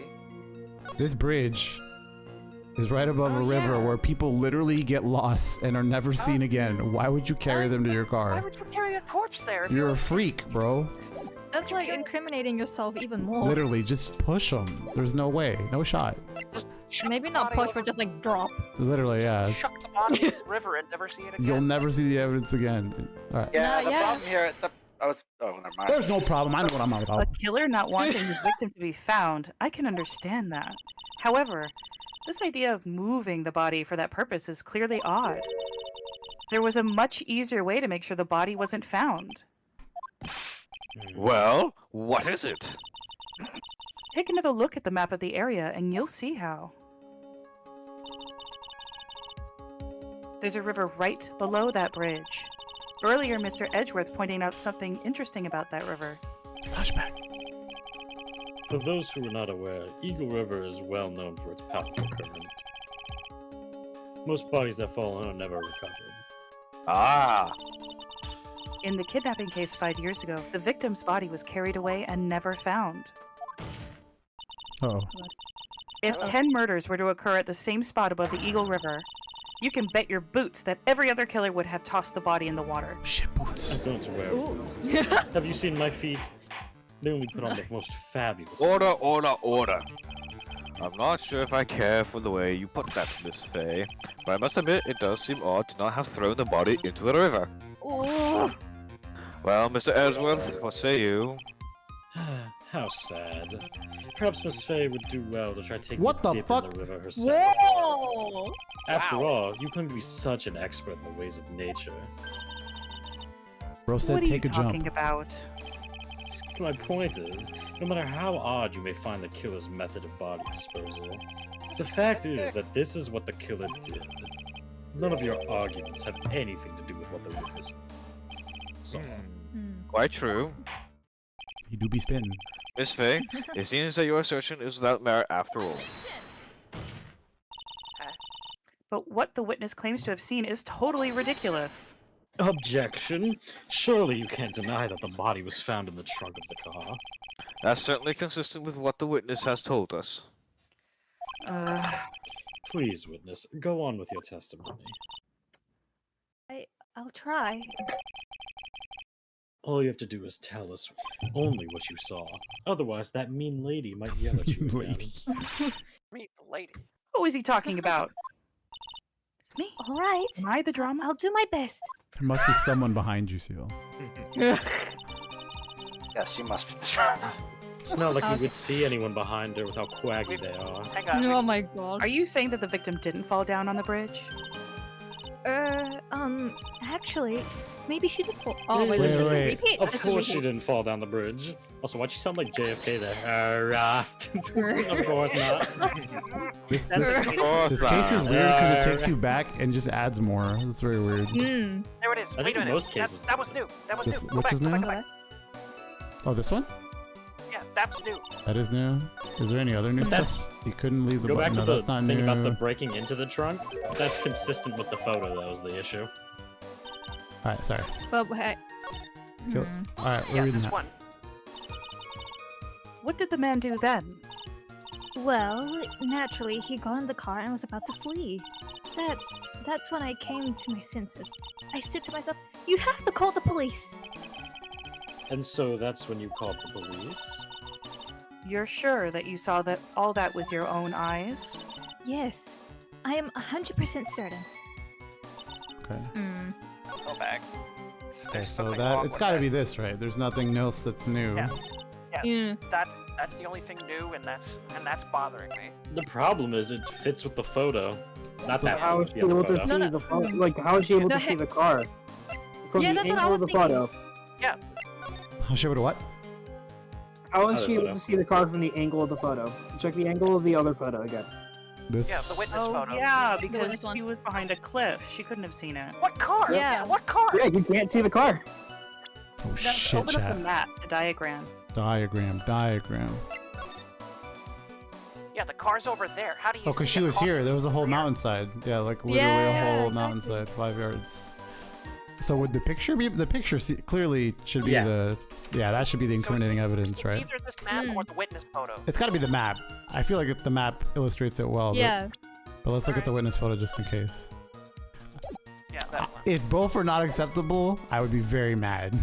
S2: this bridge is right above a river
S6: yeah.
S2: where people literally get lost and are never seen again. Why would you carry them to your
S6: Why
S2: car?
S6: would you carry a corpse there? If
S2: You're a freak, bro.
S15: That's like incriminating yourself even more.
S2: Literally, just push them. There's no way. No shot.
S15: Maybe not push, but just like drop.
S2: Literally, yeah.
S6: Chuck the body in the river and never see it again.
S2: You'll never see the evidence again. All right.
S3: Yeah, the
S15: yeah.
S3: problem here. Oh, never mind.
S2: There's no problem. I know what I'm on
S13: A
S2: about.
S13: killer not wanting his victim to be found, I can understand that. However, this idea of moving the body for that purpose is clearly odd. There was a much easier way to make sure the body wasn't found.
S7: Well, what is it?
S13: Take another look at the map of the area and you'll see how. There's a river right below that bridge. Earlier, Mr. Edgeworth pointing out something interesting about that river.
S2: Flashback.
S5: For those who are not aware, Eagle River is well known for its powerful current. Most bodies that fall in are never recovered.
S7: Ah!
S13: In the kidnapping case 5 years ago, the victim's body was carried away and never found.
S2: Oh.
S13: If 10 murders were to occur at the same spot above the Eagle River, you can bet your boots that every other killer would have tossed the body in the water.
S2: Shit boots.
S5: I don't wear boots. Have you seen my feet? They only put on the most fabulous.
S7: Order, order, order. I'm not sure if I care for the way you put that, Miss Faye, but I must admit it does seem odd to not have thrown the body into the river.
S15: Oh.
S7: Well, Mr. Edgeworth, what say you?
S5: How sad. Perhaps Miss Faye would do well to try taking
S2: What
S5: a
S2: the
S5: dip
S2: fuck?
S5: in the river herself.
S15: Whoa!
S5: After all, you claim to be such an expert in the ways of nature.
S2: Bro said
S13: What are you
S2: take a
S13: talking
S2: jump.
S13: about?
S5: My point is, no matter how odd you may find the killer's method of body disposal, the fact is that this is what the killer did. None of your arguments have anything to do with what the witness saw.
S7: Quite true.
S2: He do be spitting.
S7: Miss Faye, it seems that your assertion is without merit after all.
S13: But what the witness claims to have seen is totally ridiculous.
S5: Objection? Surely you can't deny that the body was found in the trunk of the car.
S7: That's certainly consistent with what the witness has told us.
S5: Please, witness, go on with your testimony.
S15: I'll try.
S5: All you have to do is tell us only what you saw. Otherwise, that mean lady might yell at you again.
S6: Meet the lady.
S13: Who is he talking about? It's me.
S15: All right.
S13: Am I the drama?
S15: I'll do my best.
S2: There must be someone behind you, Seal.
S3: Yes, you must be the drama.
S5: It's not like you would see anyone behind her with how quaggy they are.
S6: Hang on.
S15: Oh my god.
S13: Are you saying that the victim didn't fall down on the bridge?
S15: Actually, maybe she did fall. Oh,
S5: Wait,
S15: wait,
S2: wait,
S15: this is
S2: wait.
S15: repeat.
S5: Of
S15: This is
S5: course she
S15: repeat.
S5: didn't fall down the bridge. Also, why'd you sound like JFK there? Of course not.
S2: This
S7: course
S2: case is
S7: not.
S2: weird because it takes you back and just adds more. That's very weird.
S15: Hmm.
S6: There it is.
S5: I
S6: Wait
S5: think
S6: a
S5: in
S6: minute.
S5: most cases-
S6: That was new. That was
S2: This-
S6: new. Go
S2: which
S6: back,
S2: is
S6: go back,
S2: new?
S6: go back.
S2: Oh, this one?
S6: Yeah, that's new.
S2: That is new. Is there any other new
S5: That's-
S2: stuff? You couldn't leave the
S5: Go back
S2: button.
S5: to
S2: No,
S5: the
S2: that's not
S5: thing
S2: new.
S5: about the breaking into the trunk. That's consistent with the photo. That was the issue.
S2: Alright, sorry.
S15: But wait.
S2: Go.
S15: Hmm.
S2: Alright, we're
S6: Yeah,
S2: reading
S6: this
S2: that.
S6: one.
S13: What did the man do then?
S15: Well, naturally, he got in the car and was about to flee. That's when I came to my senses. I said to myself, "You have to call the police."
S5: And so that's when you called the police?
S13: You're sure that you saw that all that with your own eyes?
S15: Yes, I am 100% certain.
S2: Okay.
S15: Hmm.
S6: Go back.
S2: Okay, so
S6: something
S2: that
S6: wrong
S2: it's
S6: with
S2: got to
S6: that.
S2: be this, right? There's nothing else that's new.
S6: Yeah.
S15: Yeah.
S6: That's the only thing new, and that's bothering me.
S5: The problem is it fits with the photo. Not
S2: So
S5: that
S16: How
S5: one,
S16: is she
S5: the other
S16: able to
S5: photo.
S16: see the photo? Like, how is she able
S15: No,
S16: to see the car? From
S15: Yeah,
S16: the
S15: that's what I
S16: angle
S15: was
S16: of the
S15: thinking.
S16: photo.
S2: I'll show it what?
S16: How is
S5: Other
S16: she able
S5: photo.
S16: to see the car from the angle of the photo? Check the angle of the other photo again.
S2: This.
S6: Yeah, the witness
S13: Oh,
S6: photo.
S13: yeah,
S15: witness
S13: because
S15: one.
S13: she was behind a cliff. She couldn't have seen it.
S6: What car?
S15: Yeah.
S6: What car?
S16: Yeah, you can't see the car.
S2: Oh
S13: Open
S2: shit,
S13: up the
S2: chat.
S13: map, the diagram.
S2: Diagram.
S6: Yeah, the car's over there. How do you?
S2: Oh, because
S6: see
S2: she
S6: the
S2: was
S6: car?
S2: here. There was a whole mountainside. Yeah, like literally
S15: Yeah,
S2: a whole
S15: exactly.
S2: mountainside, 5 yards. So would the picture be? The picture clearly should be
S5: Yeah.
S2: the. Yeah, that should be the
S6: So it's-
S2: incriminating evidence,
S6: it's
S2: right?
S6: either this map or the witness photo.
S2: It's got to be the map. I feel like the map illustrates it well.
S15: Yeah.
S2: But let's look at the witness photo just in case.
S6: Yeah, that one.
S2: If both are not acceptable, I would be very mad.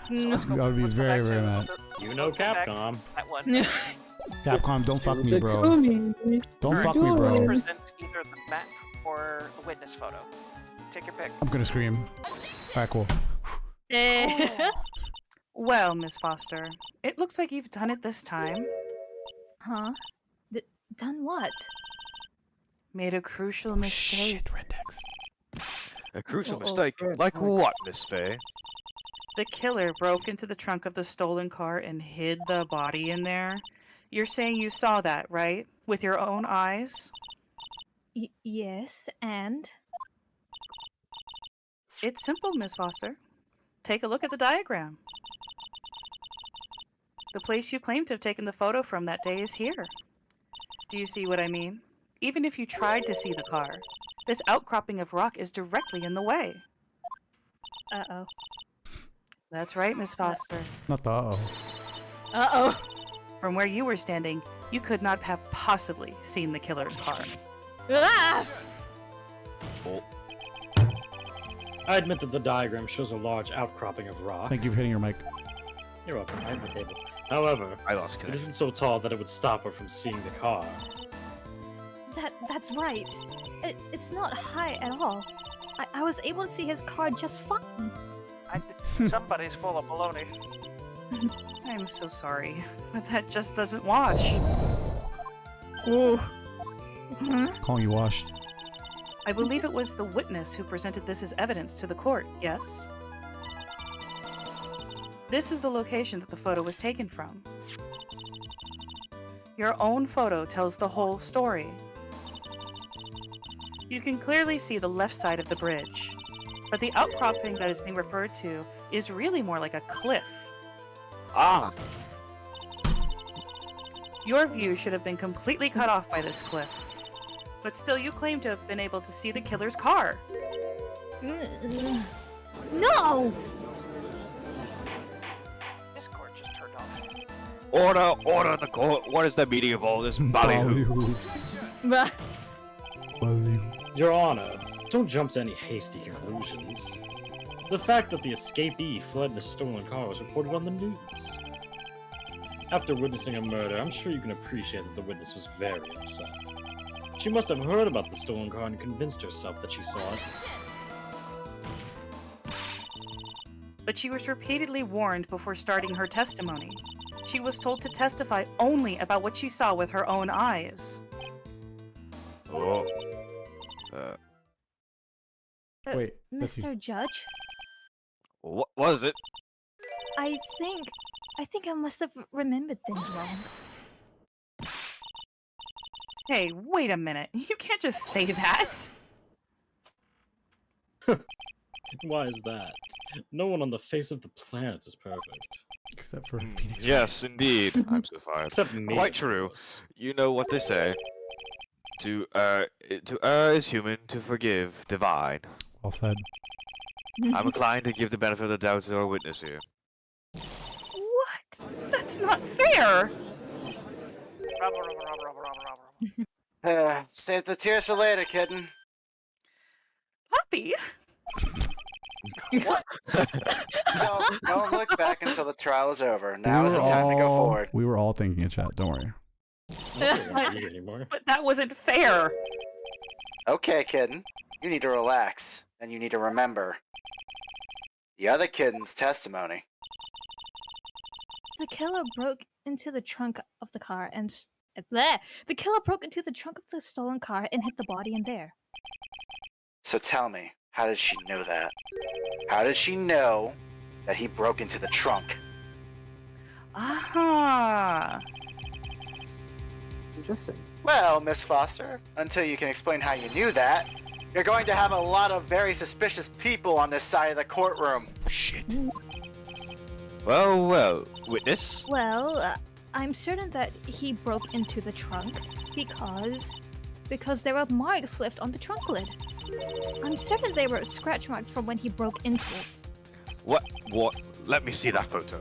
S15: No.
S2: I would be
S6: Let's go
S2: very,
S6: back
S2: very
S6: to
S2: mad.
S5: You know
S6: back.
S5: Capcom.
S6: That one.
S2: Capcom, don't fuck me,
S16: Check
S2: bro.
S16: for me.
S2: Don't
S6: Alright,
S2: fuck me,
S6: so
S2: bro.
S6: it represents either the map or the witness photo. Take your pick.
S2: I'm gonna scream. Alright, cool.
S15: Eh.
S13: Well, Miss Foster, it looks like you've done it this time.
S15: Huh? Done what?
S13: Made a crucial
S2: Oh,
S13: mistake.
S2: shit, Rendex.
S7: A crucial
S15: Uh-oh.
S7: mistake? Like what, Miss Faye?
S13: The killer broke into the trunk of the stolen car and hid the body in there. You're saying you saw that, right? With your own eyes?
S15: Yes, and
S13: It's simple, Miss Foster. Take a look at the diagram. The place you claim to have taken the photo from that day is here. Do you see what I mean? Even if you tried to see the car, this outcropping of rock is directly in the way.
S15: Uh-oh.
S13: That's right, Miss Foster.
S2: Not the uh-oh.
S15: Uh-oh.
S13: From where you were standing, you could not have possibly seen the killer's car.
S15: Ah!
S5: Oh. I admit that the diagram shows a large outcropping of rock.
S2: Thank you for hitting your mic.
S5: You're welcome. I hit the table. However,
S7: I lost
S5: it
S7: connection.
S5: isn't so tall that it would stop her from seeing the car.
S15: That's right. It's not high at all. I was able to see his car just fine.
S6: Somebody's full of baloney.
S13: I'm so sorry, but that just doesn't wash.
S15: Ooh.
S2: Calling you washed.
S13: I believe it was the witness who presented this as evidence to the court, yes? This is the location that the photo was taken from. Your own photo tells the whole story. You can clearly see the left side of the bridge, but the outcropping that is being referred to is really more like a cliff.
S7: Ah!
S13: Your view should have been completely cut off by this cliff, but still you claim to have been able to see the killer's car.
S15: No!
S6: Discord just turned off.
S7: Order in the court. What is the meaning of all this ballyhoo?
S5: Your Honor, don't jump to any hasty conclusions. The fact that the escapee fled in a stolen car was reported on the news. After witnessing a murder, I'm sure you can appreciate that the witness was very upset. She must have heard about the stolen car and convinced herself that she saw it.
S13: But she was repeatedly warned before starting her testimony. She was told to testify only about what she saw with her own eyes.
S7: Oh.
S2: Wait, that's you.
S15: Mr. Judge?
S7: What was it?
S15: I think I must have remembered things wrong.
S13: Hey, wait a minute. You can't just say that.
S5: Why is that? No one on the face of the planet is perfect.
S2: Except for Phoenix.
S7: Yes, indeed. I'm so fired.
S5: Except me.
S7: Quite true. You know what they say. To err is human, to forgive divine.
S2: Well said.
S7: I'm inclined to give the benefit of the doubt to our witness here.
S13: What? That's not fair!
S3: Save the tears for later, kitten.
S13: Puppy?
S3: Don't look back until the trial is over. Now is the time to go forward.
S2: We were all thinking in chat, don't worry.
S13: But that wasn't fair!
S3: Okay, kitten. You need to relax, and you need to remember the other kitten's testimony.
S15: The killer broke into the trunk of the car and the killer broke into the trunk of the stolen car and hit the body in there.
S3: So tell me, how did she know that? How did she know that he broke into the trunk?
S13: Ah.
S16: Interesting.
S3: Well, Miss Foster, until you can explain how you knew that, you're going to have a lot of very suspicious people on this side of the courtroom.
S2: Shit.
S7: Well, witness?
S15: Well, I'm certain that he broke into the trunk because there were marks left on the trunk lid. I'm certain they were scratch marks from when he broke into it.
S7: What? Let me see that photo.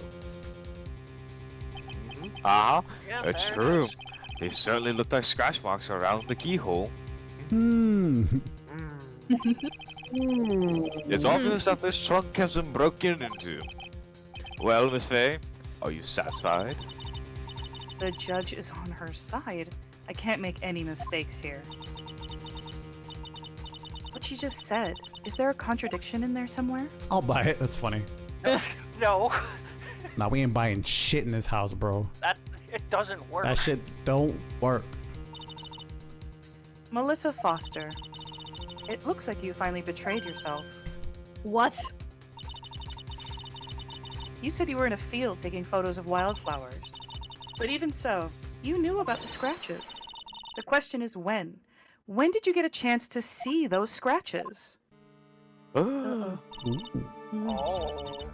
S7: Ah,
S6: Yeah,
S7: it's
S6: there it
S7: true.
S6: is.
S7: They certainly look like scratch marks around the keyhole. It's obvious that this trunk has been broken into. Well, Miss Faye, are you satisfied?
S13: The judge is on her side. I can't make any mistakes here. What she just said, is there a contradiction in there somewhere?
S2: I'll buy it. That's funny.
S6: No,
S2: Nah, we ain't buying shit in this house, bro.
S6: it doesn't work.
S2: That shit don't work.
S13: Melissa Foster, it looks like you finally betrayed yourself.
S15: What?
S13: You said you were in a field taking photos of wildflowers. But even so, you knew about the scratches. The question is when? When did you get a chance to see those scratches?
S15: Uh-oh.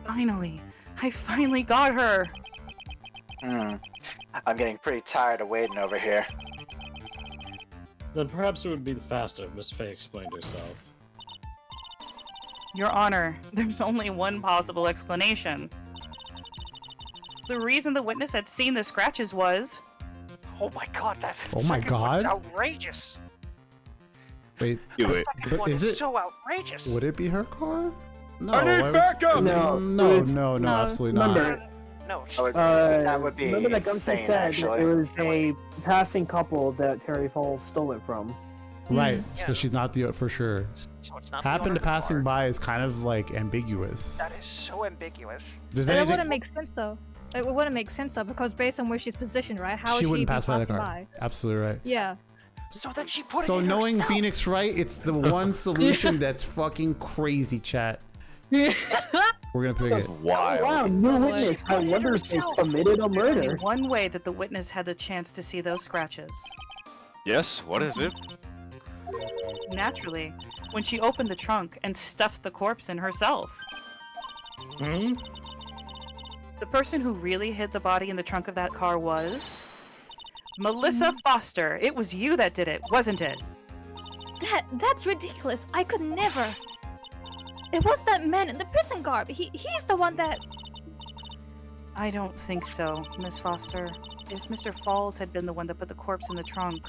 S13: Finally. I finally got her.
S3: I'm getting pretty tired of waiting over here.
S5: Then perhaps it would be faster if Miss Fey explained herself.
S13: Your Honor, there's only one possible explanation. The reason the witness had seen the scratches was...
S6: Oh my god, that
S2: Oh my
S6: second one's
S2: God.
S6: outrageous.
S2: Wait,
S7: Do
S6: The
S7: it.
S6: second one
S2: is
S6: is
S2: it?
S6: so outrageous.
S2: Would it be her car? No.
S11: I need
S2: why would-
S11: backup!
S16: No,
S2: No,
S16: it was-
S2: no,
S15: No.
S2: absolutely not.
S16: Remember,
S6: No,
S3: That would be
S16: remember that Gumshoe
S3: insane,
S16: said
S3: actually.
S16: that it was a passing couple that Terry Falls stole it from.
S2: Right.
S6: Yeah.
S2: So she's not the for sure.
S6: so it's not the
S2: Happened
S6: owner
S2: to
S6: of the
S2: passing
S6: car.
S2: by is kind of like ambiguous.
S6: That is so ambiguous.
S2: There's
S15: That
S2: anything
S15: wouldn't make sense though. It wouldn't make sense though because based on where she's positioned, right? How is
S2: she
S15: she
S2: wouldn't
S15: even
S2: pass by the
S15: passing
S2: car.
S15: by?
S2: Absolutely right.
S15: Yeah.
S6: So then she put
S2: So
S6: it in
S2: knowing
S6: herself.
S2: Phoenix right, it's the one solution that's fucking crazy, chat. We're gonna pick it.
S7: Wild.
S16: Wow, new witness. I wonder if they committed a
S13: Only
S16: murder.
S13: one way that the witness had the chance to see those scratches.
S7: Yes, what is it?
S13: Naturally, when she opened the trunk and stuffed the corpse in herself.
S5: Hmm?
S13: The person who really hid the body in the trunk of that car was... Melissa Foster. It was you that did it, wasn't it?
S15: That's ridiculous. I could never. It was that man in the prison garb. He's the one that.
S13: I don't think so, Miss Foster. If Mr. Falls had been the one that put the corpse in the trunk,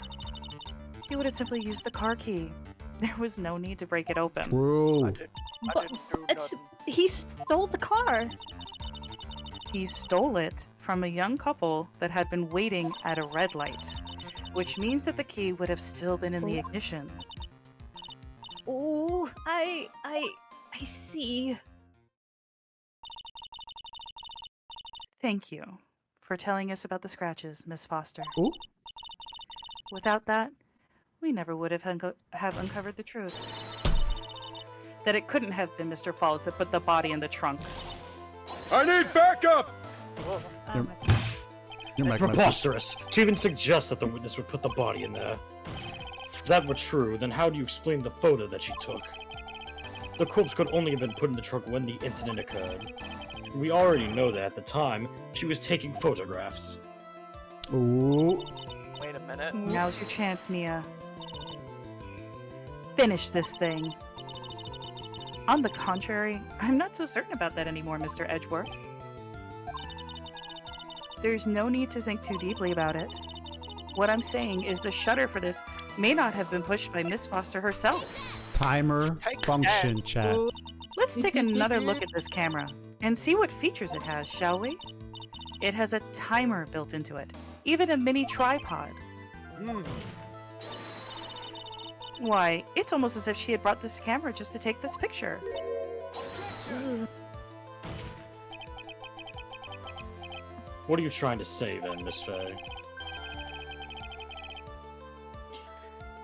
S13: he would have simply used the car key. There was no need to break it open.
S2: True.
S15: But he stole the car.
S13: He stole it from a young couple that had been waiting at a red light, which means that the key would have still been in the ignition.
S15: Oh, I see.
S13: Thank you for telling us about the scratches, Miss Foster.
S2: Ooh.
S13: Without that, we never would have uncovered the truth. That it couldn't have been Mr. Falls that put the body in the trunk.
S11: I need backup!
S2: Your mic might be-
S5: Preposterous! To even suggest that the witness would put the body in there. If that were true, then how do you explain the photo that she took? The corpse could only have been put in the trunk when the incident occurred. We already know that at the time, she was taking photographs.
S2: Ooh.
S6: Wait a minute.
S13: Now's your chance, Mia. Finish this thing. On the contrary, I'm not so certain about that anymore, Mr. Edgeworth. There's no need to think too deeply about it. What I'm saying is the shutter for this may not have been pushed by Miss Foster herself.
S2: Timer function, chat.
S13: Let's take another look at this camera and see what features it has, shall we? It has a timer built into it, even a mini tripod. Why, it's almost as if she had brought this camera just to take this picture.
S5: What are you trying to say then, Miss Fey?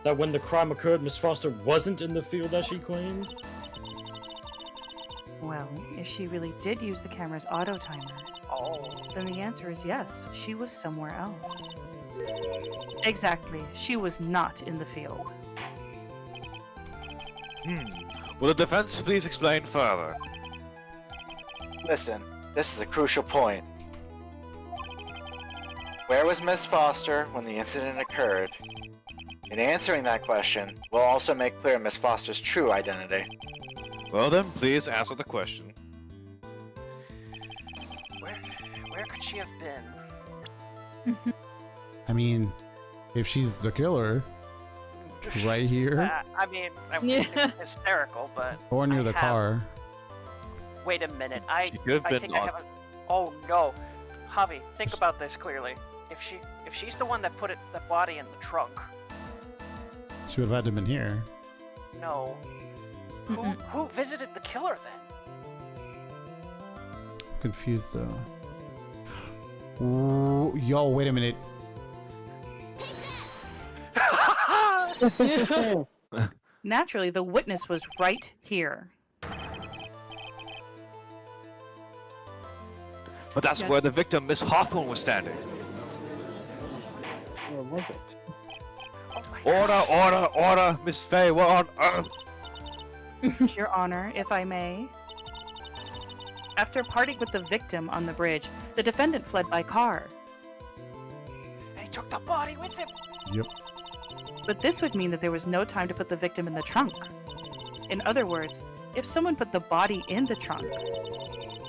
S5: That when the crime occurred, Miss Foster wasn't in the field as she claimed?
S13: Well, if she really did use the camera's auto timer, then the answer is yes, she was somewhere else. Exactly, she was not in the field.
S7: Will the defense please explain further?
S3: Listen, this is a crucial point. Where was Miss Foster when the incident occurred? In answering that question, we'll also make clear Miss Foster's true identity.
S7: Well then, please answer the question.
S6: Where could she have been?
S2: I mean, if she's the killer, right here
S6: I mean, I'm hysterical, but
S2: or near the car.
S6: Wait a minute.
S7: She could have
S6: I
S7: been
S6: think I
S7: on-
S6: have a. Oh no, Javi, think about this clearly. If she's the one that put the body in the trunk,
S2: She would have had to have been here.
S6: no. Who visited the killer then?
S2: Confused though. Ooh, yo, wait a minute.
S13: Naturally, the witness was right here.
S7: But that's where the victim, Miss Hawthorne, was standing.
S16: Or was it?
S7: Order, order, order! Miss Fey, what on earth?
S13: Your Honor, if I may. After parting with the victim on the bridge, the defendant fled by car.
S6: And he took the body with him.
S2: Yep.
S13: But this would mean that there was no time to put the victim in the trunk. In other words, if someone put the body in the trunk,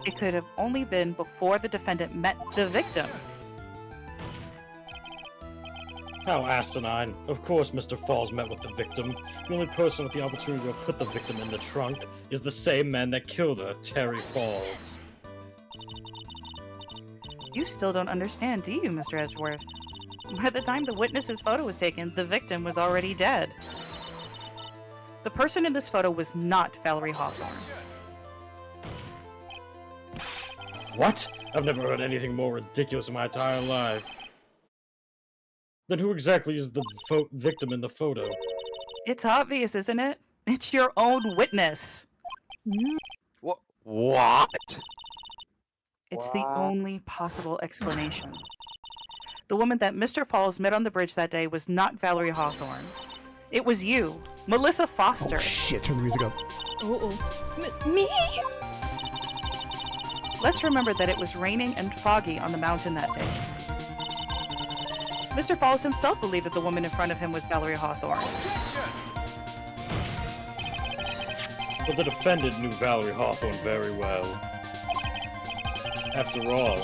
S13: it could have only been before the defendant met the victim.
S5: How asinine. Of course Mr. Falls met with the victim. The only person with the opportunity to put the victim in the trunk is the same man that killed her, Terry Falls.
S13: You still don't understand, do you, Mr. Edgeworth? By the time the witness's photo was taken, the victim was already dead. The person in this photo was not Valerie Hawthorne.
S5: What? I've never heard anything more ridiculous in my entire life. Then who exactly is the victim in the photo?
S13: It's obvious, isn't it? It's your own witness.
S7: What? What?
S13: It's the only possible explanation. The woman that Mr. Falls met on the bridge that day was not Valerie Hawthorne. It was you, Melissa Foster.
S2: Oh shit, turn the music up.
S15: Me?
S13: Let's remember that it was raining and foggy on the mountain that day. Mr. Falls himself believed that the woman in front of him was Valerie Hawthorne.
S5: But the defendant knew Valerie Hawthorne very well. After all,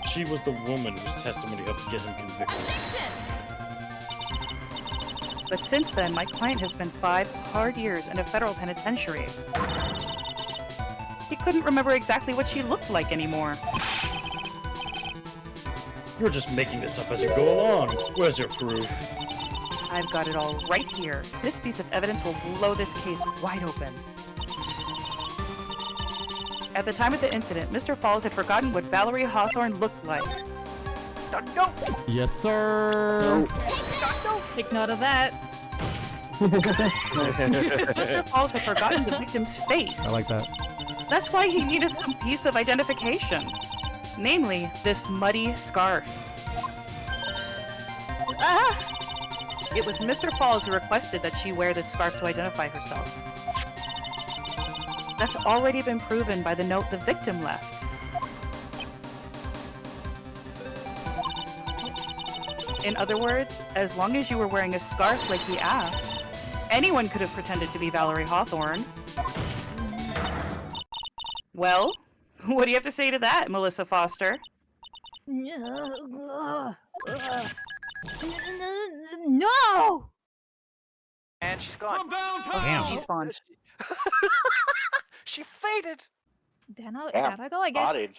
S5: she was the woman whose testimony helped get him convicted.
S13: But since then, my client has spent 5 hard years in a federal penitentiary. He couldn't remember exactly what she looked like anymore.
S5: You're just making this up as you go along. Where's your proof?
S13: I've got it all right here. This piece of evidence will blow this case wide open. At the time of the incident, Mr. Falls had forgotten what Valerie Hawthorne looked like.
S6: No!
S2: Yes, sir.
S15: Take note of that.
S13: Mr. Falls had forgotten the victim's face.
S2: I like that.
S13: That's why he needed some piece of identification. Namely, this muddy scarf. It was Mr. Falls who requested that she wear this scarf to identify herself. That's already been proven by the note the victim left. In other words, as long as you were wearing a scarf like he asked, anyone could have pretended to be Valerie Hawthorne. Well, what do you have to say to that, Melissa Foster?
S15: No!
S6: And she's gone.
S2: Damn.
S13: She's spawned.
S6: She faded.
S15: Then I gotta go, I guess.
S3: Bodied.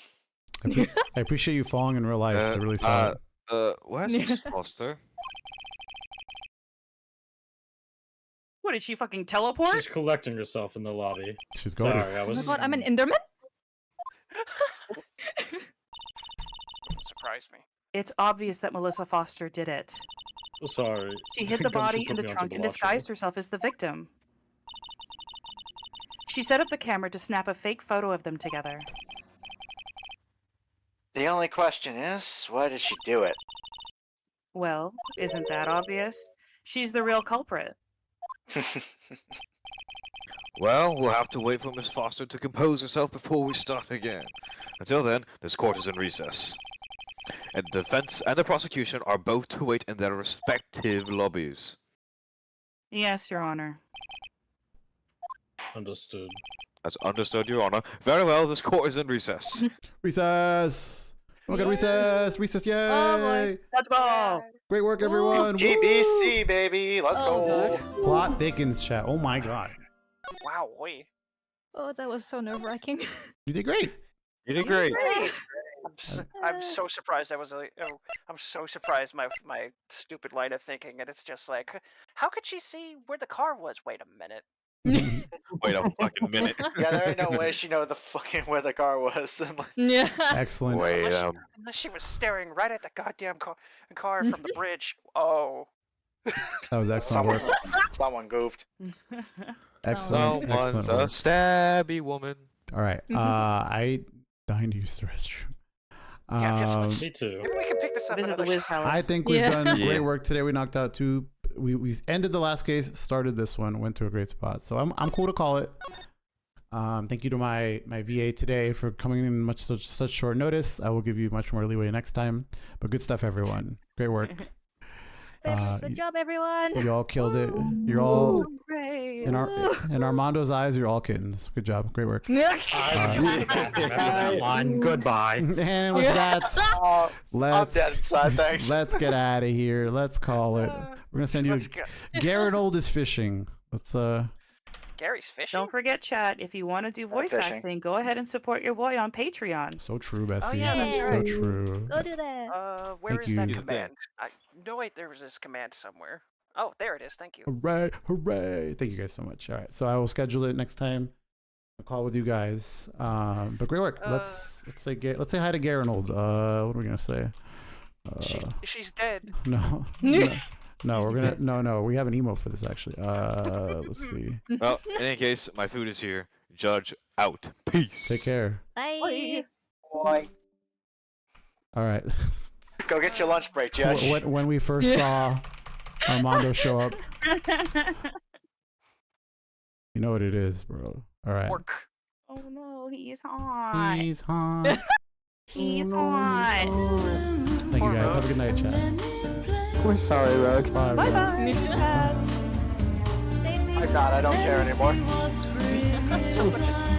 S2: I appreciate you falling in real life. I really saw it.
S7: Where's Miss Foster?
S13: What, did she fucking teleport?
S5: She's collecting herself in the lobby.
S2: She's going.
S5: Sorry, I
S15: Oh my
S5: was...
S15: god, I'm an Enderman?
S6: Surprised me.
S13: It's obvious that Melissa Foster did it.
S5: Sorry.
S13: She hid the body
S5: Gumshoe
S13: in
S5: put
S13: the
S5: me onto
S13: trunk
S5: the
S13: and
S5: watch
S13: disguised herself as the victim. She set up the camera to snap a fake photo of them together.
S3: The only question is, why did she do it?
S13: Well, isn't that obvious? She's the real culprit.
S7: Well, we'll have to wait for Miss Foster to compose herself before we start again. Until then, this court is in recess. And the defense and the prosecution are both to wait in their respective lobbies.
S13: Yes, Your Honor.
S5: Understood.
S7: That's understood, Your Honor. Very well, this court is in recess.
S2: Recess. Oh my god, recess! Recess, yay!
S15: Oh boy.
S13: Let's go!
S2: Great work, everyone!
S3: GBC, baby! Let's go!
S2: Plot thickens, chat. Oh my god.
S6: Wow, wait.
S15: Oh, that was so nerve-wracking.
S2: You did great.
S7: You did great.
S6: I'm so surprised. I'm so surprised. My stupid line of thinking, and it's just like, how could she see where the car was? Wait a minute.
S7: Wait a fucking minute.
S3: Yeah, there ain't no way she know the fucking where the car was.
S15: Yeah.
S2: Excellent.
S7: Wait,
S6: Unless she was staring right at the goddamn car from the bridge. Oh.
S2: That was excellent work.
S3: Someone goofed.
S2: Excellent.
S7: Someone's
S2: Excellent
S7: a
S2: work.
S7: stabby woman.
S2: All right. I dying to use the restroom.
S6: Yeah,
S5: Me too.
S6: Maybe we can pick this up.
S13: Visit the
S6: another
S13: Wiz
S6: time.
S13: Palace.
S2: I think we've
S15: Yeah.
S2: done
S7: Yeah.
S2: great work today. We knocked out 2 we ended the last case, started this one, went to a great spot. So I'm cool to call it. Thank you to my VA today for coming in such short notice. I will give you much more leeway next time. But good stuff, everyone. Great work.
S15: Good job, everyone.
S2: You all killed it. You're all
S13: Hooray.
S2: in Armando's eyes. You're all kittens. Good job. Great work.
S9: Remember that line. Goodbye.
S2: And with that,
S3: I'm dead inside, thanks.
S2: let's get out of here. Let's call it. We're gonna send you.
S6: Let's go.
S2: Garrett is fishing. Let's
S6: Gary's fishing.
S13: Don't forget, chat, if you want to do voice
S3: fishing.
S13: acting, go ahead and support your boy on Patreon.
S2: So true, Bessie.
S6: Oh, yeah, that's
S2: so
S6: right.
S2: true.
S15: Go do that.
S6: Where
S2: Thank
S6: is that
S2: you.
S6: command? No, wait, there was this command somewhere. Oh, there it is. Thank you.
S2: Hooray! Hooray! Thank you guys so much. All right, so I will schedule it next time. I'll call with you guys. But great work. Let's say hi to Garrett. What are we gonna say?
S6: She's dead.
S2: No. No, we're gonna no. We have an emote for this actually. Let's see.
S7: Well, in any case, my food is here. Judge out. Peace.
S2: Take care.
S15: Bye.
S3: Boy.
S2: All right.
S3: Go get your lunch break, Judge.
S2: When we first saw Armando show up, you know what it is, bro. All right.
S6: Work.
S13: Oh no, he's hot.
S2: He's hot.
S13: He's hot.
S2: Thank you guys. Have a good night, chat.
S16: We're sorry, Rogue.
S2: Bye.
S13: Bye
S2: everyone.
S13: bye.
S15: Stay safe.
S3: My God, I don't care anymore.
S6: So much